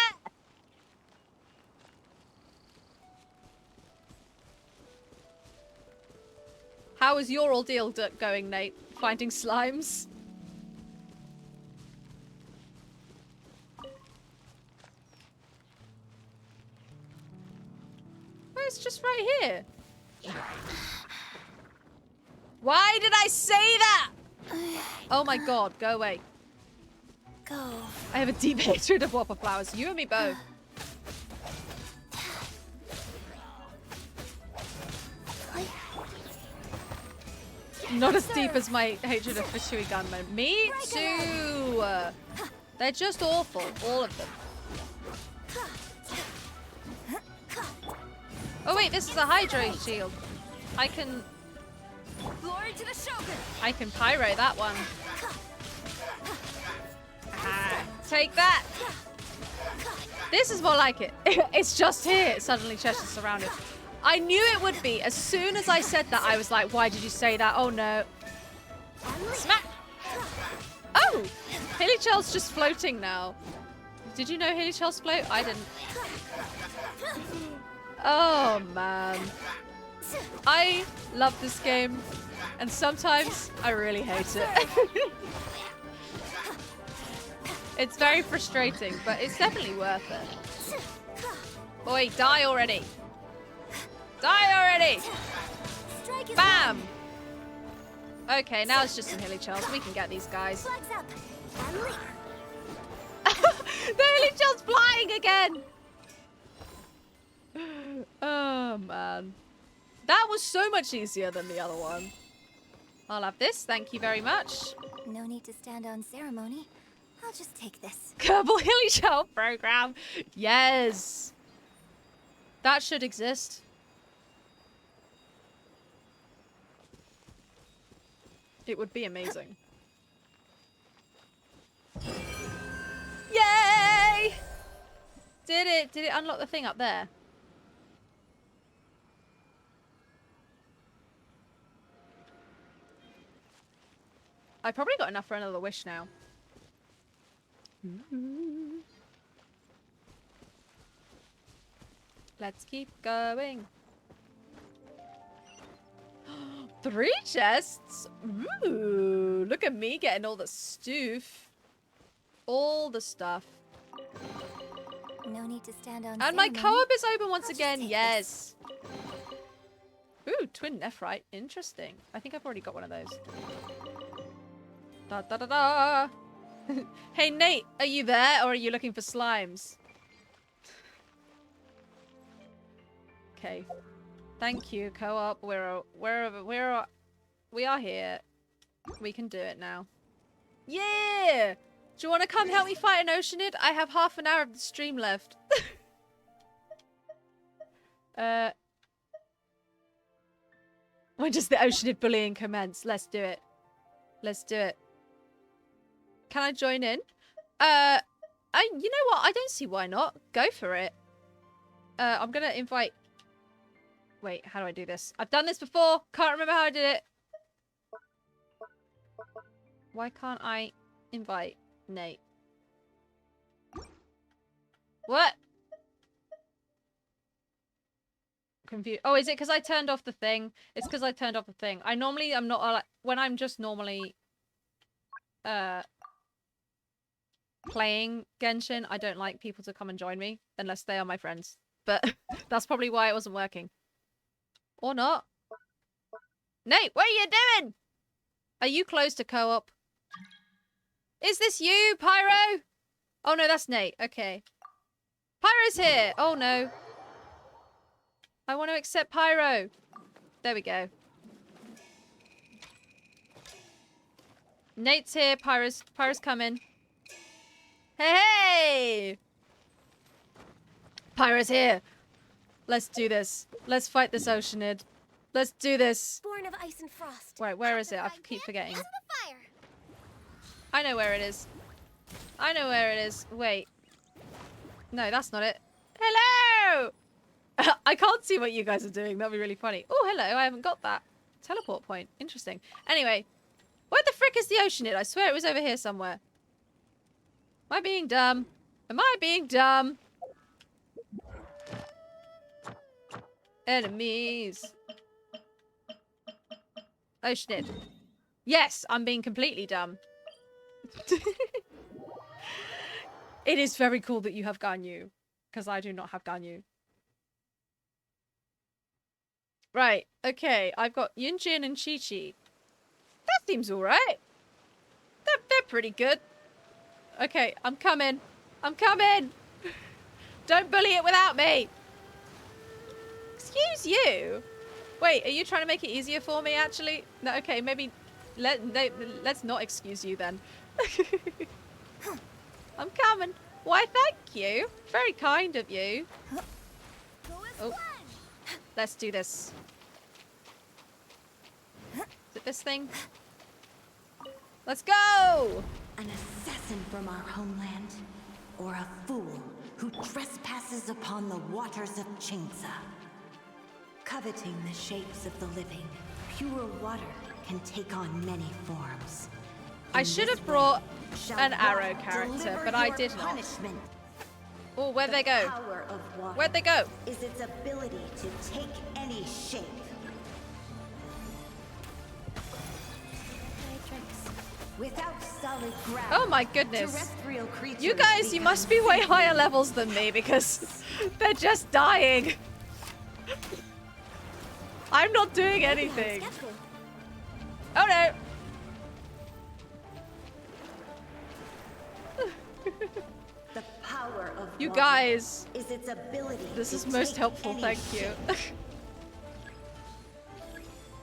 How is your ordeal going, Nate? Finding slimes? Oh, it's just right here. Why did I say that? Oh my god, go away. Go. I have a deep hatred of whopper flowers. You and me both. Not as deep as my hatred of Fishui Gunman. Me too. They're just awful, all of them. Oh wait, this is a hydro shield. I can Glory to the Shogun! pyro that one. Ah, take that. This is more like it. It's just here. Suddenly Cheshire's surrounded. I knew it would be. As soon as I said that, I was like, why did you say that? Oh no. Smack. Oh! Hilichurl's just floating now. Did you know Hilichurl's float? I didn't. Oh man. I love this game. And sometimes I really hate it. It's very frustrating, but it's definitely worth it. Boy, die already. Die already! Bam! Okay, now it's just some Hilichurls. We can get these guys. The Hilichurl's flying again! Oh, man. That was so much easier than the other one. I'll have this, thank you very much. No need to stand on ceremony. I'll just take this. Kerbal Hilichurl program. Yes. That should exist. It would be amazing. Yay! Did it unlock the thing up there? I probably got enough for another wish now. Let's keep going. 3 chests? Ooh, look at me getting all the stuff. All the stuff. No need to stand on And my ceremony. co-op is open once I'll just again, take yes. Ooh, twin nephrite. Interesting. I think I've already got one of those. Da da da da. Hey Nate, are you there or are you looking for slimes? Okay. Thank you, co-op. We are here. We can do it now. Yeah! Do you want to come help me fight an Oceanid? I have half an hour of the stream left. When does the Oceanid bullying commence? Let's do it. Let's do it. Can I join in? You know what? I don't see why not. Go for it. I'm gonna invite... Wait, how do I do this? I've done this before. Can't remember how I did it. Why can't I invite Nate? What? Confused. Oh, is it because I turned off the thing? It's because I turned off the thing. I'm not when I'm just normally playing Genshin, I don't like people to come and join me unless they are my friends. But that's probably why it wasn't working. Or not. Nate, what are you doing? Are you close to co-op? Is this you, Pyro? Oh no, that's Nate. Okay. Pyro's here. Oh no. I want to accept Pyro. There we go. Nate's here. Pyro's coming. Hey, hey! Pyro's here. Let's do this. Let's fight this Oceanid. Let's do this. Born of ice and frost. Wait, where is it? I keep forgetting. To the fire. I know where it is. I know where it is. Wait. No, that's not it. Hello! I can't see what you guys are doing. That'd be really funny. Oh, hello. I haven't got that. Teleport point. Interesting. Anyway. Where the frick is the Oceanid? I swear it was over here somewhere. Am I being dumb? Am I being dumb? Enemies. Oceanid. Yes, I'm being completely dumb. It is very cool that you have Ganyu. Because I do not have Ganyu. Right, okay. I've got Yunjin and Chi-Chi. That seems alright. They're pretty good. Okay, I'm coming. I'm coming. Don't bully it without me. Excuse you. Wait, are you trying to make it easier for me, actually? No, okay, maybe let's not excuse you then. I'm coming. Why, thank you. Very kind of you. Oh. Let's do this. Is it this thing? Let's go! An assassin from our homeland, or a fool who trespasses upon the waters of Chingsa. Coveting the shapes of the living, pure water can take on many forms. I should have brought an arrow character, but I did not. Punishment. Oh, where'd they go? Power of water Where'd they go? is its ability to take any shape. Without solid ground, Oh my goodness. terrestrial creatures You guys, you must be way higher levels than me because they're just dying. I'm not doing anything. Oh no. The power of You water guys, is its ability this to is most take helpful, any thank you. shape.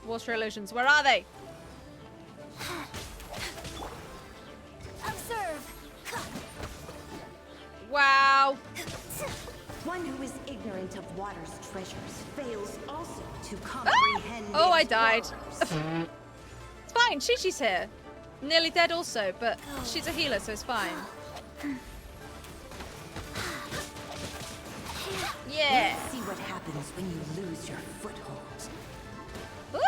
Water illusions, where are they? Observe. Wow. One who is ignorant of water's treasures fails also to comprehend. Oh, I its died. horrors. It's fine, Chi-Chi's here. Nearly dead also, but she's a healer, so it's fine. Yeah. Let's see what happens when you lose your foothold. Woo!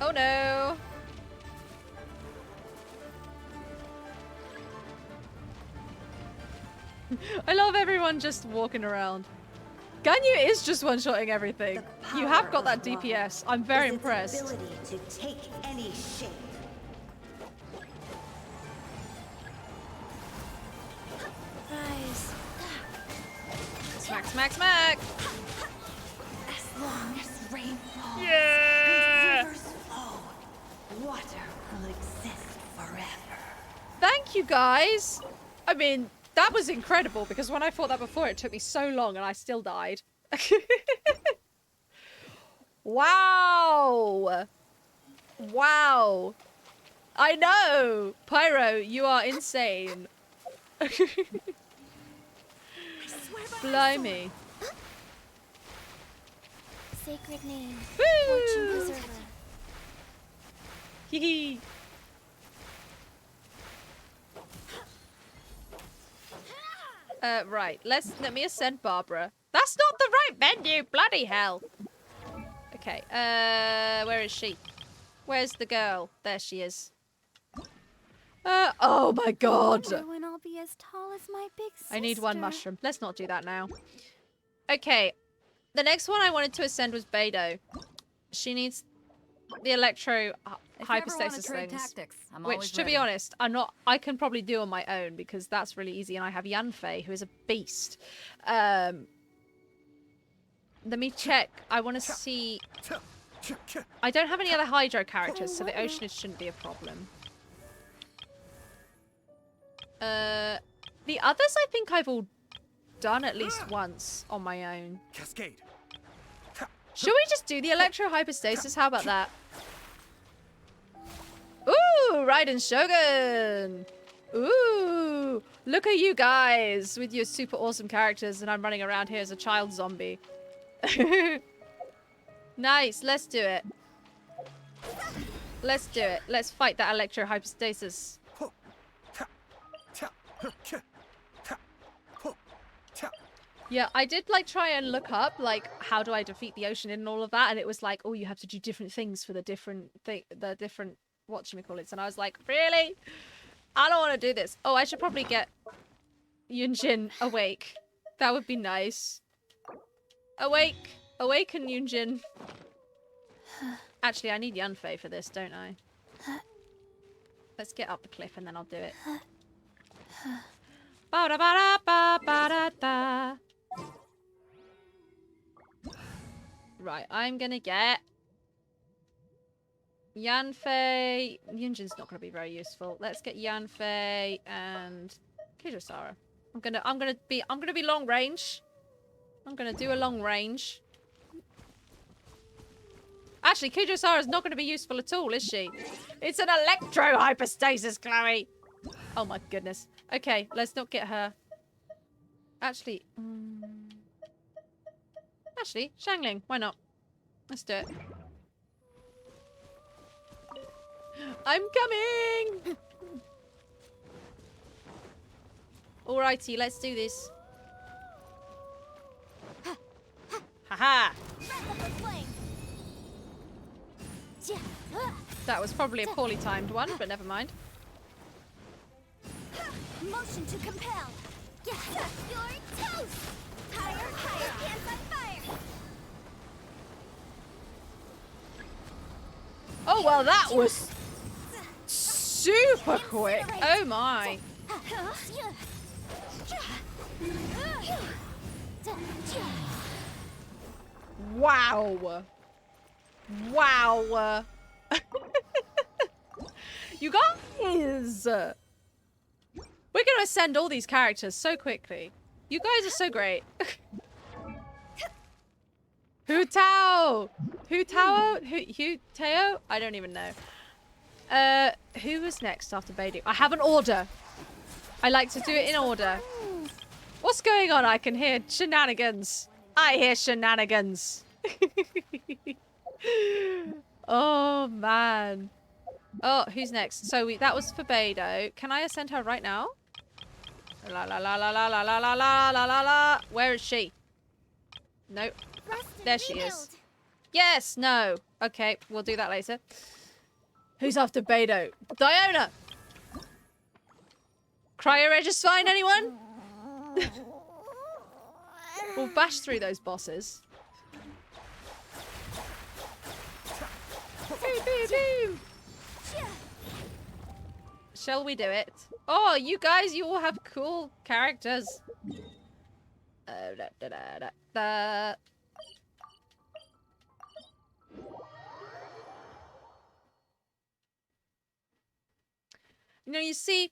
Oh no. I love everyone just walking around. Ganyu is just one-shotting everything. The You have power got that of water DPS. I'm very is its impressed. ability to take any shape. Rise. Smack, smack, smack. As long as rain falls Yeah. and rivers flow, water will exist forever. Thank you, guys. I mean, that was incredible because when I fought that before, it took me so long and I still died. Wow. Wow. I know. Pyro, you are insane. Blimey. Sacred name. Woo! Fortune preserver. Hee hee. Right. Let me ascend Barbara. That's not the right menu. Bloody hell. Okay. Where is she? Where's the girl? There she is. Oh my god. Wonder when I'll be as tall as my big sister. I need one mushroom. Let's not do that now. Okay. The next one I wanted to ascend was Beidou. She needs the electro hypostasis things. Tactics, I'm Which, always to be ready. honest, I can probably do on my own because that's really easy, and I have Yanfei, who is a beast. Let me check. I want to see. I don't have any other Hydro characters, so the Oceanist shouldn't be a problem. The others I think I've all done at least once on my own. Cascade. Should we just do the electro hypostasis? How about that? Ooh, Raiden Shogun! Ooh, look at you guys with your super awesome characters, and I'm running around here as a child zombie. Nice, let's do it. Let's do it. Let's fight that electro hypostasis. Yeah, I did like try and look up like how do I defeat the ocean and all of that, and it was like, oh, you have to do different things for the different whatchamacallits, and I was like, really? I don't want to do this. Oh, I should probably get Yunjin awake. That would be nice. Awake, awaken Yunjin. Actually, I need Yanfei for this, don't I? Let's get up the cliff and then I'll do it. Ba-da-ba-da-ba-ba-da-da. Right, I'm gonna get Yanfei. Yunjin's not gonna be very useful. Let's get Yanfei and Kijosara. I'm gonna be long range. I'm gonna do a long range. Actually, Kijosara's not gonna be useful at all, is she? It's an electro hypostasis, Chloe. Oh my goodness. Okay, let's not get her. Actually, actually, Xiangling, why not? Let's do it. I'm coming! Alrighty, let's do this. Haha! That was probably a poorly timed one, but never mind. Motion to compel. You're toast. Higher, higher, hands on fire. Oh, well, that was super quick. Oh my. Wow. Wow. You guys. We're going to ascend all these characters so quickly. You guys are so great. Hu Tao? Hu Tao? Hu Tao? I don't even know. Who was next after Beidou? I have an order. I like to do it in order. What's going on? I can hear shenanigans. I hear shenanigans. Oh, man. Oh, who's next? So that was for Beidou. Can I ascend her right now? La la la la la la la la la la la la. Where is she? Nope. There she is. Yes, no. Okay, we'll do that later. Who's after Beidou? Diona! Cryo-Regis fine, anyone? We'll bash through those bosses. Boom, boom, boom. Shall we do it? Oh, you guys, you all have cool characters. Da, da, da, da, da. You know, you see,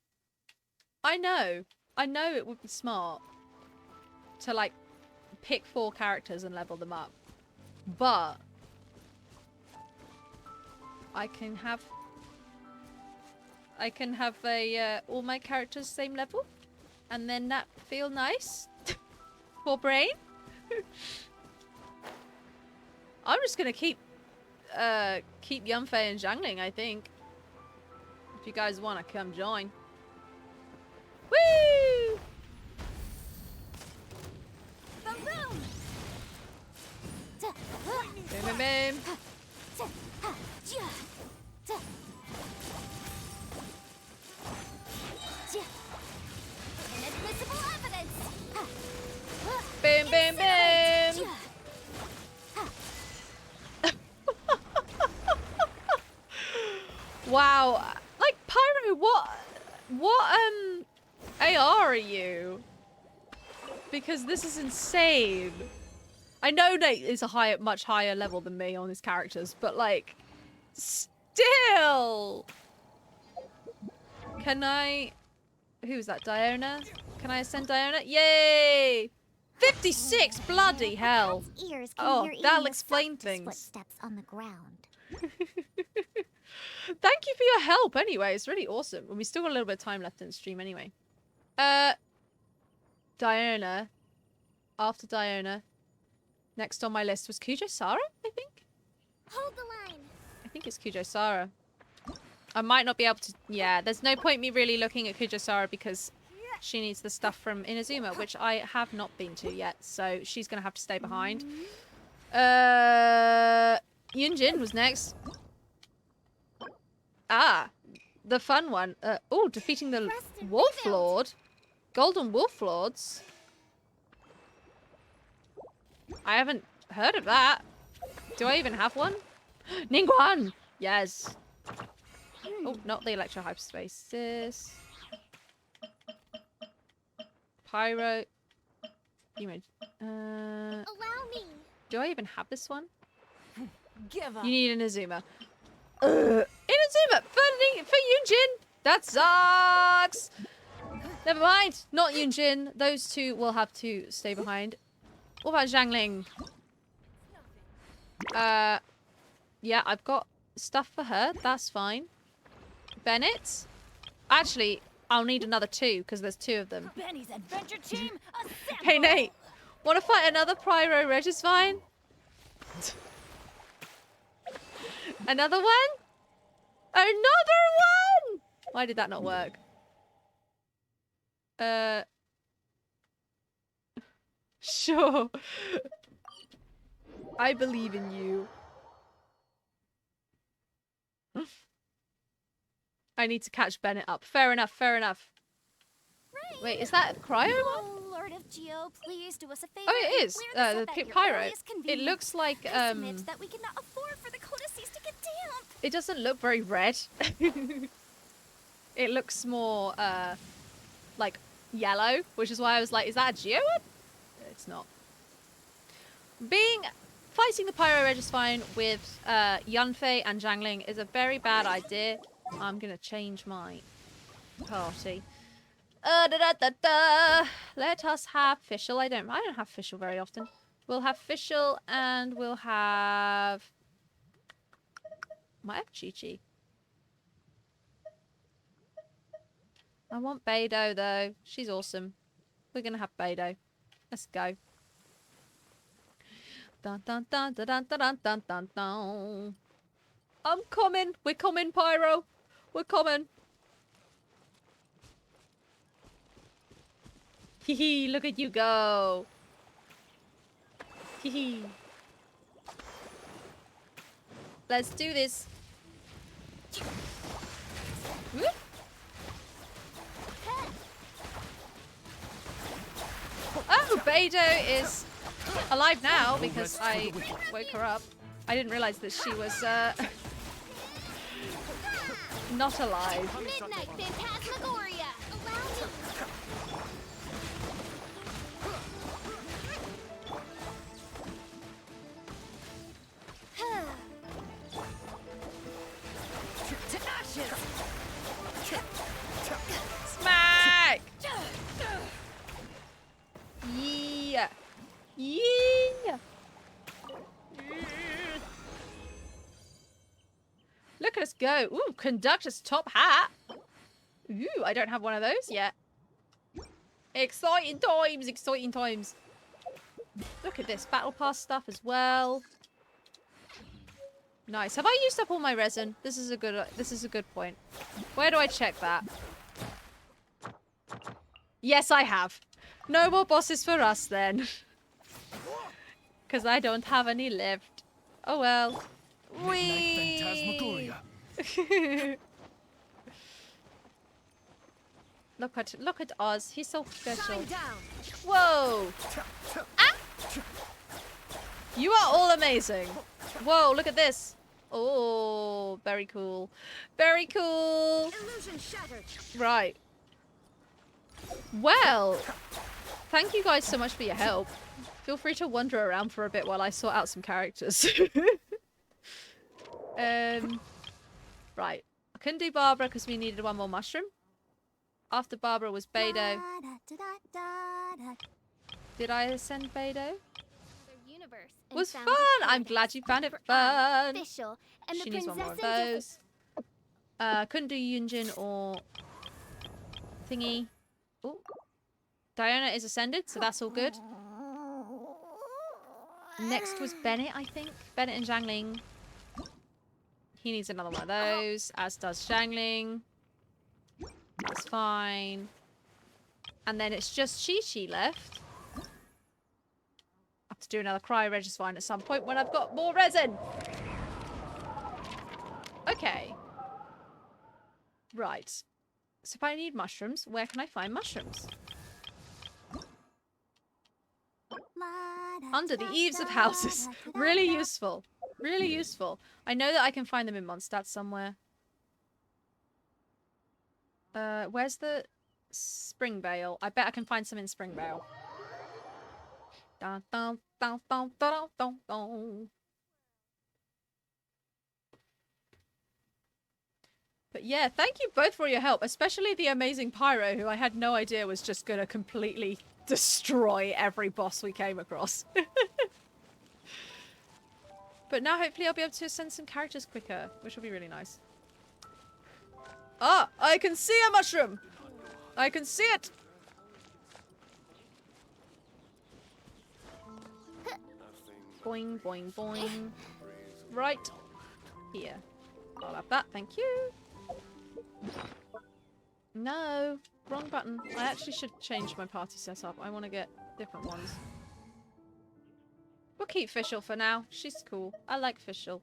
I know it would be smart to, like, pick 4 characters and level them up. But I can have all my characters same level, and then that feel nice for brain. I'm just gonna keep Yunfei and Xiangling, I think. If you guys wanna come join. Woo! Boom! Boom, boom, boom. Inadmissible evidence. Boom, boom, boom. Wow. Like, Pyro, what AR are you? Because this is insane. I know Nate is a much higher level than me on his characters, but like, still. Can I? Who's that? Diona? Can I ascend Diona? Yay! 56! Bloody hell! Ears can Oh, hear even that'll the explain softest things. Footsteps on the ground. Thank you for your help anyway. It's really awesome. And we still got a little bit of time left in the stream anyway. Diona. After Diona. Next on my list was Kujo Sara, I think? Hold the line. I think it's Kujo Sara. I might not be able to... Yeah, there's no point me really looking at Kujo Sara because she needs the stuff from Inazuma, which I have not been to yet. So she's going to have to stay behind. Yunjin was next. Ah, the fun one. Oh, defeating the Wolf Lord. Golden Wolf Lords. I haven't heard of that. Do I even have one? Ningguang! Yes. Oh, not the electro hyperstasis. Pyro. You made. Allow me. Do I even have this one? Give up. You need an Inazuma. Inazuma for Yunjin. That sucks. Never mind. Not Yunjin. Those two will have to stay behind. What about Xiangling? Yeah, I've got stuff for her. That's fine. Bennett? Actually, I'll need another 2 because there's 2 of them. Benny's adventure team, assemble! Hey Nate, want to fight another Pyro Regisvine? Another one? Another one! Why did that not work? Sure. I believe in you. I need to catch Bennett up. Fair enough, fair enough. Right. Wait, is that Cryo one? Oh, Lord of Geo, please do us a favor. Oh, it is. Wear this The up at your Pyro. earliest It convenience. looks like, I submit that we cannot afford for the codices to get damp. it doesn't look very red. It looks more, like, yellow, which is why I was like, is that a Geo one? It's not. Fighting the Pyro Regisvine with Yunfei and Zhangling is a very bad idea. I'm gonna change my party. Let us have Fischl. I don't have Fischl very often. We'll have Fischl and we'll have... Might have Chi-Chi. I want Beidou though. She's awesome. We're gonna have Beidou. Let's go. Dun dun dun dun dun dun dun dun dun. I'm coming. We're coming, Pyro. We're coming. Hee hee, look at you go. Hee hee. Let's do this. Whoop. Oh, Beidou is alive now because I woke her up. I didn't realize that she was not alive. Midnight Phantasmagoria. Allow me. To ashes! Smack! Yeah. Yeah. Look at us go. Ooh, conductor's top hat. Ooh, I don't have one of those yet. Exciting times, exciting times. Look at this battle pass stuff as well. Nice. Have I used up all my resin? This is a good point. Where do I check that? Yes, I have. No more bosses for us then. Because I don't have any left. Oh well. Whee! Look at Oz. He's so special. Whoa! Ah! You are all amazing. Whoa, look at this. Oh, very cool. Very cool. Illusion shattered. Right. Well, thank you guys so much for your help. Feel free to wander around for a bit while I sort out some characters. Right. I couldn't do Barbara because we needed one more mushroom. After Barbara was Beidou. Did I send Beidou? Universe It was fun! I'm glad you found it fun! Official, and She the needs one more of princess those. Couldn't do Yunjin or thingy. Oh, Diana is ascended, so that's all good. Next was Bennett, I think. Bennett and Zhangling. He needs another one of those, as does Zhangling. That's fine. And then it's just Chi-Chi left. I have to do another Cryo Regisvine at some point when I've got more resin. Okay. Right. So if I need mushrooms, where can I find mushrooms? Under the eaves of houses. Really useful. Really useful. I know that I can find them in Mondstadt somewhere. Where's the Springvale? I bet I can find some in Springvale. Dun, dun, dun, dun, dun, dun, dun. But yeah, thank you both for your help, especially the amazing Pyro, who I had no idea was just gonna completely destroy every boss we came across. But now hopefully I'll be able to send some characters quicker, which will be really nice. Ah, I can see a mushroom! I can see it. Boing, boing, boing. Right here. I'll have that, thank you. No, wrong button. I actually should change my party setup. I want to get different ones. We'll keep Fischl for now. She's cool. I like Fischl.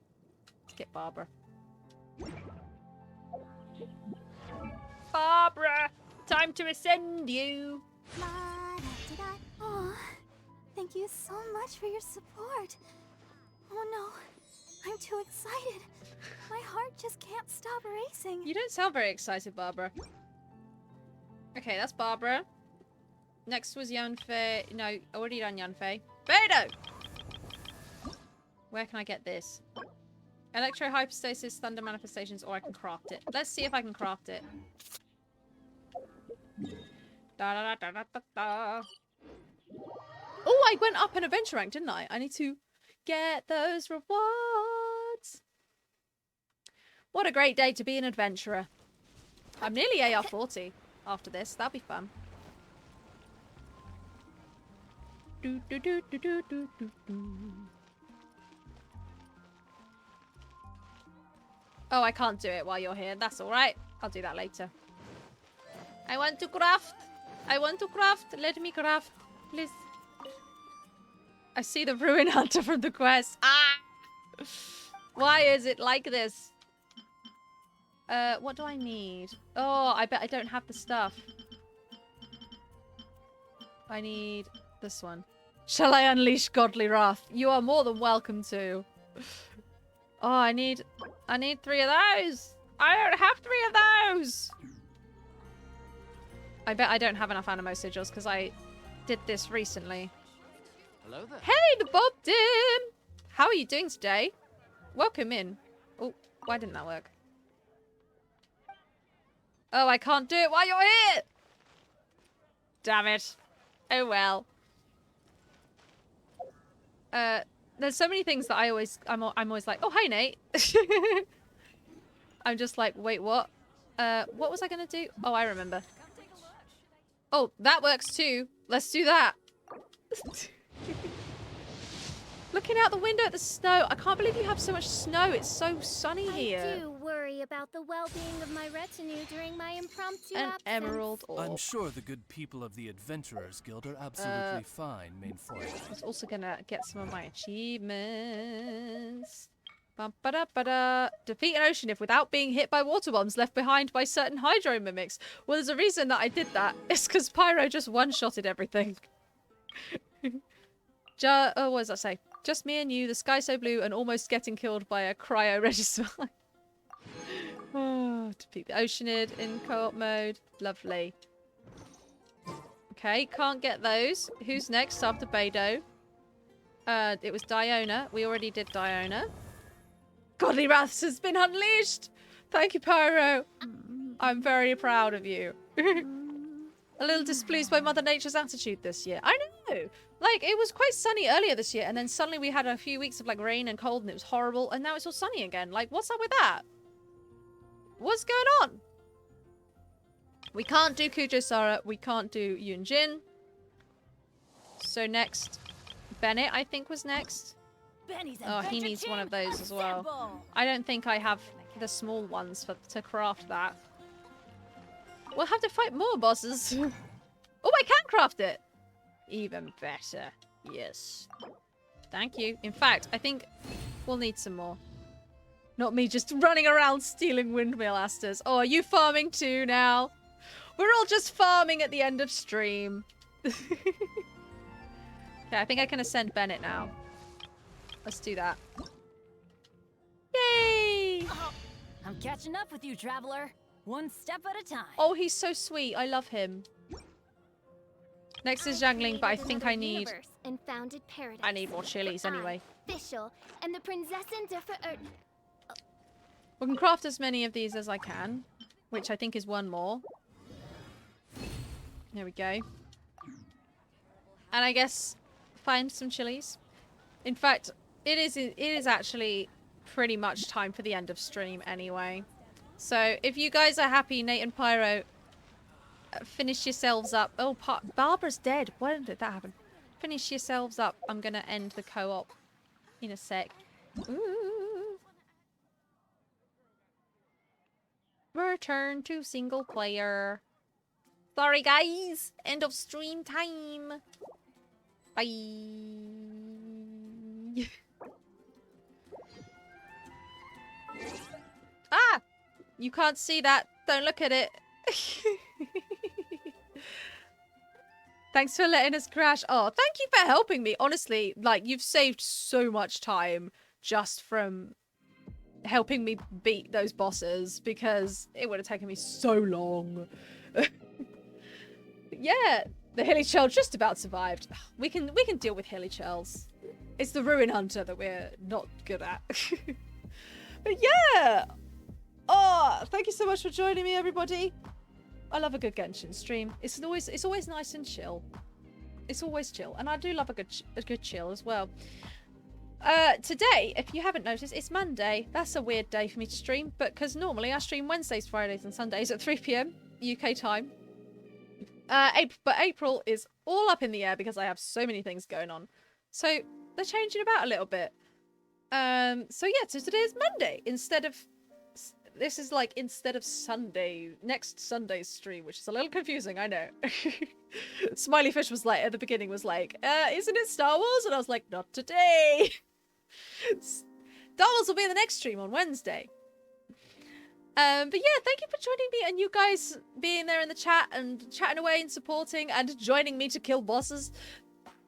Let's get Barbara. Barbara! Time to ascend you! Oh, thank you so much for your support. Oh no, I'm too excited. My heart just can't stop racing. You don't sound very excited, Barbara. Okay, that's Barbara. Next was Yanfei. No, already done Yanfei. Beidou! Where can I get this? Electro hypostasis, thunder manifestations, or I can craft it. Let's see if I can craft it. Da da da da da da. Oh, I went up an adventure rank, didn't I? I need to get those rewards. What a great day to be an adventurer. I'm nearly AR40 after this. That'll be fun. Do, do, do, do, do, do, do, do. Oh, I can't do it while you're here. That's alright. I'll do that later. I want to craft. I want to craft. Let me craft. Please. I see the Ruin Hunter from the quest. Ah! Why is it like this? What do I need? Oh, I bet I don't have the stuff. I need this one. Shall I unleash godly wrath? You are more than welcome to. Oh, I need 3 of those. I don't have 3 of those. I bet I don't have enough animo sigils because I did this recently. Hello there. Hey, the Bob Dim! How are you doing today? Welcome in. Oh, why didn't that work? Oh, I can't do it while you're here! Damn it. Oh well. There's so many things that I'm always like, oh, hi, Nate. I'm just like, wait, what? What was I gonna do? Oh, I remember. Oh, that works too. Let's do that. Looking out the window at the snow. I can't believe you have so much snow. It's so sunny here. I do worry about the well-being of my retinue during my impromptu An absence. emerald orb. I'm sure the good people of the Adventurers Guild are absolutely fine, main foil. I was also gonna get some of my achievements. Bum-ba-da-ba-da. Defeat an ocean if without being hit by water bombs left behind by certain hydro mimics. Well, there's a reason that I did that. It's because Pyro just one-shotted everything. Oh, what does that say? Just me and you, the sky so blue, and almost getting killed by a cryo register. Oh, defeat the Oceanid in co-op mode. Lovely. Okay, can't get those. Who's next after Beidou? It was Diona. We already did Diona. Godly Wrath has been unleashed! Thank you, Pyro. I'm very proud of you. A little displeased by Mother Nature's attitude this year. I know! Like, it was quite sunny earlier this year, and then suddenly we had a few weeks of, like, rain and cold, and it was horrible, and now it's all sunny again. Like, what's up with that? What's going on? We can't do Kujo Sara. We can't do Yunjin. So next, Bennett, I think, was next. Oh, he needs one of those as well. I don't think I have the small ones to craft that. We'll have to fight more bosses. Oh, I can craft it. Even better. Yes. Thank you. In fact, I think we'll need some more. Not me just running around stealing windmill asters. Oh, are you farming too now? We're all just farming at the end of stream. Okay, I think I can ascend Bennett now. Let's do that. Yay! I'm catching up with you, traveler. One step at a time. Oh, he's so sweet. I love him. Next is Zhangling, but I think I need... And founded paradise. I need more chilies anyway. Fischl and the Prinzessin We can craft as many of these as I can, which I think is one more. There we go. And I guess find some chilies. In fact, it is actually pretty much time for the end of stream anyway. So if you guys are happy, Nate and Pyro, Finish yourselves up. Oh, Barbara's dead. When did that happen? Finish yourselves up. I'm gonna end the co-op in a sec. Ooh. Return to single player. Sorry, guys. End of stream time. Bye. Ah! You can't see that. Don't look at it. Thanks for letting us crash. Oh, thank you for helping me. Honestly, like, you've saved so much time just from helping me beat those bosses because it would have taken me so long. Yeah, the hilly churl just about survived. We can deal with hilly churls. It's the ruin hunter that we're not good at. But yeah. Oh, thank you so much for joining me, everybody. I love a good Genshin stream. It's always nice and chill. It's always chill, and I do love a good chill as well. Today, if you haven't noticed, it's Monday. That's a weird day for me to stream, but because normally I stream Wednesdays, Fridays, and Sundays at 3 PM UK time. But April is all up in the air because I have so many things going on. So they're changing about a little bit. So yeah, so today is Monday instead of. This is like instead of Sunday, next Sunday's stream, which is a little confusing, I know. Smiley Fish was like, at the beginning was like, isn't it Star Wars? And I was like, not today. Star Wars will be in the next stream on Wednesday. But yeah, thank you for joining me and you guys being there in the chat and chatting away and supporting and joining me to kill bosses.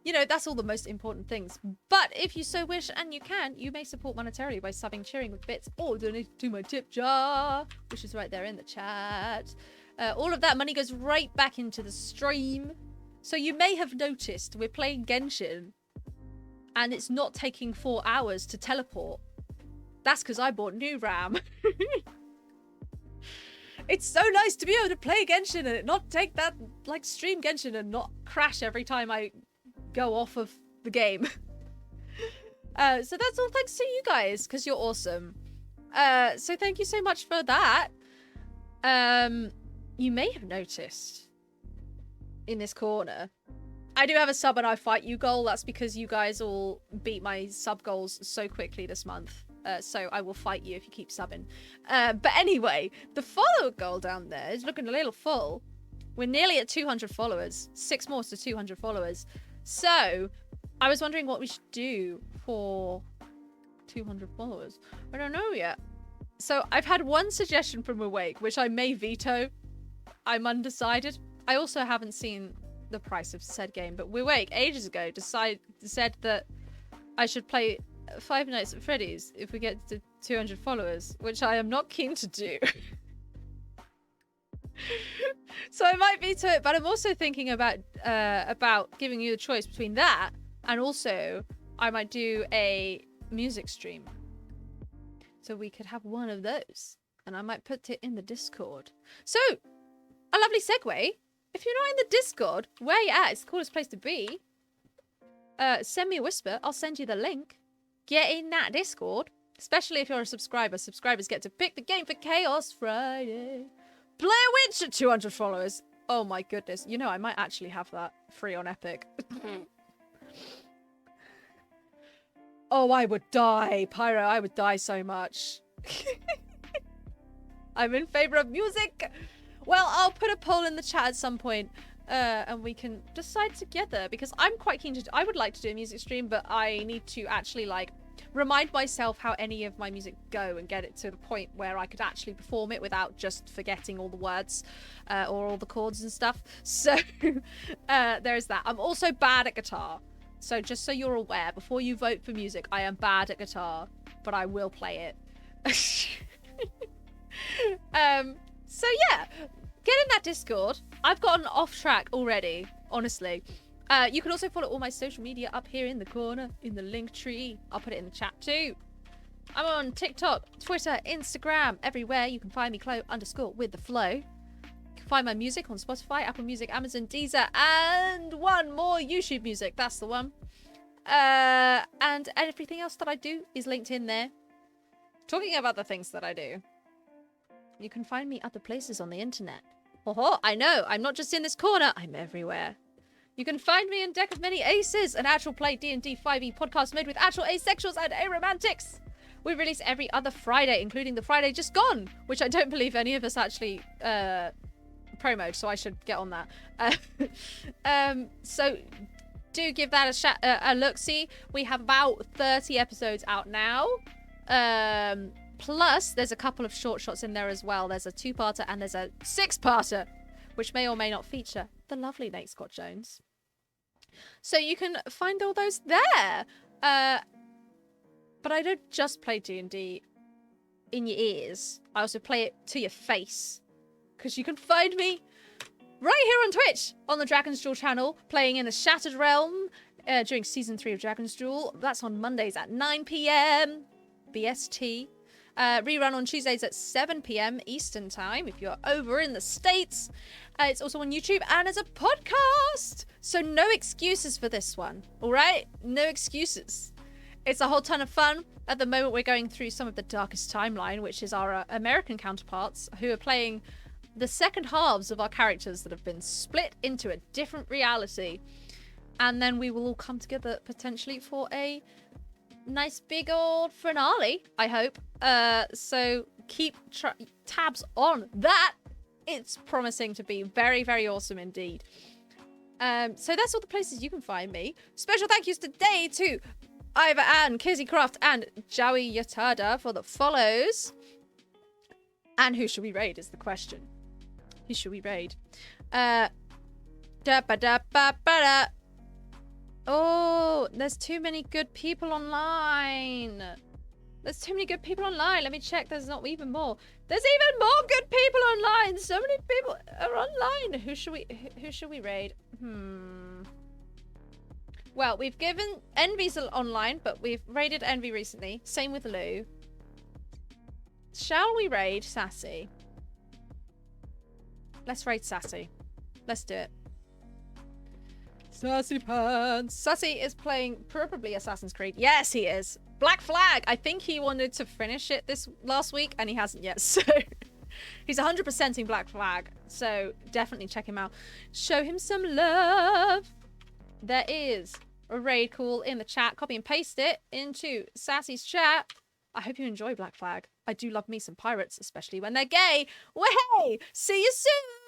You know, that's all the most important things. But if you so wish, and you can, you may support monetarily by subbing, cheering with bits, or donate to my tip jar, which is right there in the chat. All of that money goes right back into the stream. So you may have noticed we're playing Genshin, and it's not taking 4 hours to teleport. That's because I bought new RAM. It's so nice to be able to play Genshin and it not take that, like, stream Genshin and not crash every time I go off of the game. So that's all thanks to you guys, because you're awesome. So thank you so much for that. You may have noticed in this corner, I do have a sub and I fight you goal. That's because you guys all beat my sub goals so quickly this month. So I will fight you if you keep subbing. But anyway, the follower goal down there is looking a little full. We're nearly at 200 followers. 6 more to 200 followers. So, I was wondering what we should do for 200 followers. I don't know yet. So, I've had one suggestion from Awake, which I may veto. I'm undecided. I also haven't seen the price of said game, but Awake ages ago said that I should play Five Nights at Freddy's if we get to 200 followers, which I am not keen to do. So I might veto it, but I'm also thinking about giving you the choice between that and also I might do a music stream. So we could have one of those, and I might put it in the Discord. So, a lovely segue. If you're not in the Discord, where you at? It's the coolest place to be. Send me a whisper. I'll send you the link. Get in that Discord, especially if you're a subscriber. Subscribers get to pick the game for Chaos Friday. Play a Witch at 200 followers. Oh my goodness. You know, I might actually have that free on Epic. Oh, I would die. Pyro, I would die so much. I'm in favor of music. Well, I'll put a poll in the chat at some point. And we can decide together. Because I'm quite keen to... I would like to do a music stream, but I need to actually, like... remind myself how any of my music go and get it to the point where I could actually perform it without just forgetting all the words or all the chords and stuff. So there's that. I'm also bad at guitar. So just so you're aware, before you vote for music, I am bad at guitar, but I will play it. So yeah, get in that Discord. I've gotten off track already, honestly. You can also follow all my social media up here in the corner, in the link tree. I'll put it in the chat too. I'm on TikTok, Twitter, Instagram, everywhere. You can find me, Chloe_with_the_flow. You can find my music on Spotify, Apple Music, Amazon, Deezer, and one more YouTube music. That's the one. And everything else that I do is linked in there. Talking about the things that I do, you can find me other places on the internet. I know, I'm not just in this corner, I'm everywhere. You can find me in Deck of Many Aces, an actual play D&D 5e podcast made with actual asexuals and aromantics. We release every other Friday, including the Friday just gone, which I don't believe any of us actually promoted, so I should get on that. So do give that a look-see. We have about 30 episodes out now. Plus, there's a couple of short shots in there as well. There's a 2-parter and there's a 6-parter, which may or may not feature the lovely Nate Scott Jones. So you can find all those there. But I don't just play D&D in your ears. I also play it to your face. Because you can find me right here on Twitch, on the Dragon's Duel channel, playing in the Shattered Realm during Season 3 of Dragon's Duel. That's on Mondays at 9 PM BST. Rerun on Tuesdays at 7 PM Eastern Time, if you're over in the States. It's also on YouTube and as a podcast. So no excuses for this one, all right? No excuses. It's a whole ton of fun. At the moment, we're going through some of the Darkest Timeline, which is our American counterparts who are playing the second halves of our characters that have been split into a different reality. And then we will all come together potentially for a nice big old finale, I hope. So keep tabs on that. It's promising to be very, very awesome indeed. So that's all the places you can find me. Special thank yous today to Ivor Ann, Kizzy Croft, and Joey Yatada for the follows. And who should we raid is the question. Who should we raid? Oh, there's too many good people online. There's too many good people online. Let me check. There's not even more. There's even more good people online. So many people are online. Who should we raid? Well, we've given Envy's online, but we've raided Envy recently. Same with Lou. Shall we raid Sassy? Let's raid Sassy. Let's do it. Sassy Pants. Sassy is playing probably Assassin's Creed. Yes, he is. Black Flag. I think he wanted to finish it this last week, and he hasn't yet. So he's 100%ing Black Flag. So definitely check him out. Show him some love. There is a raid call in the chat. Copy and paste it into Sassy's chat. I hope you enjoy Black Flag. I do love me some pirates, especially when they're gay. Way! See you soon!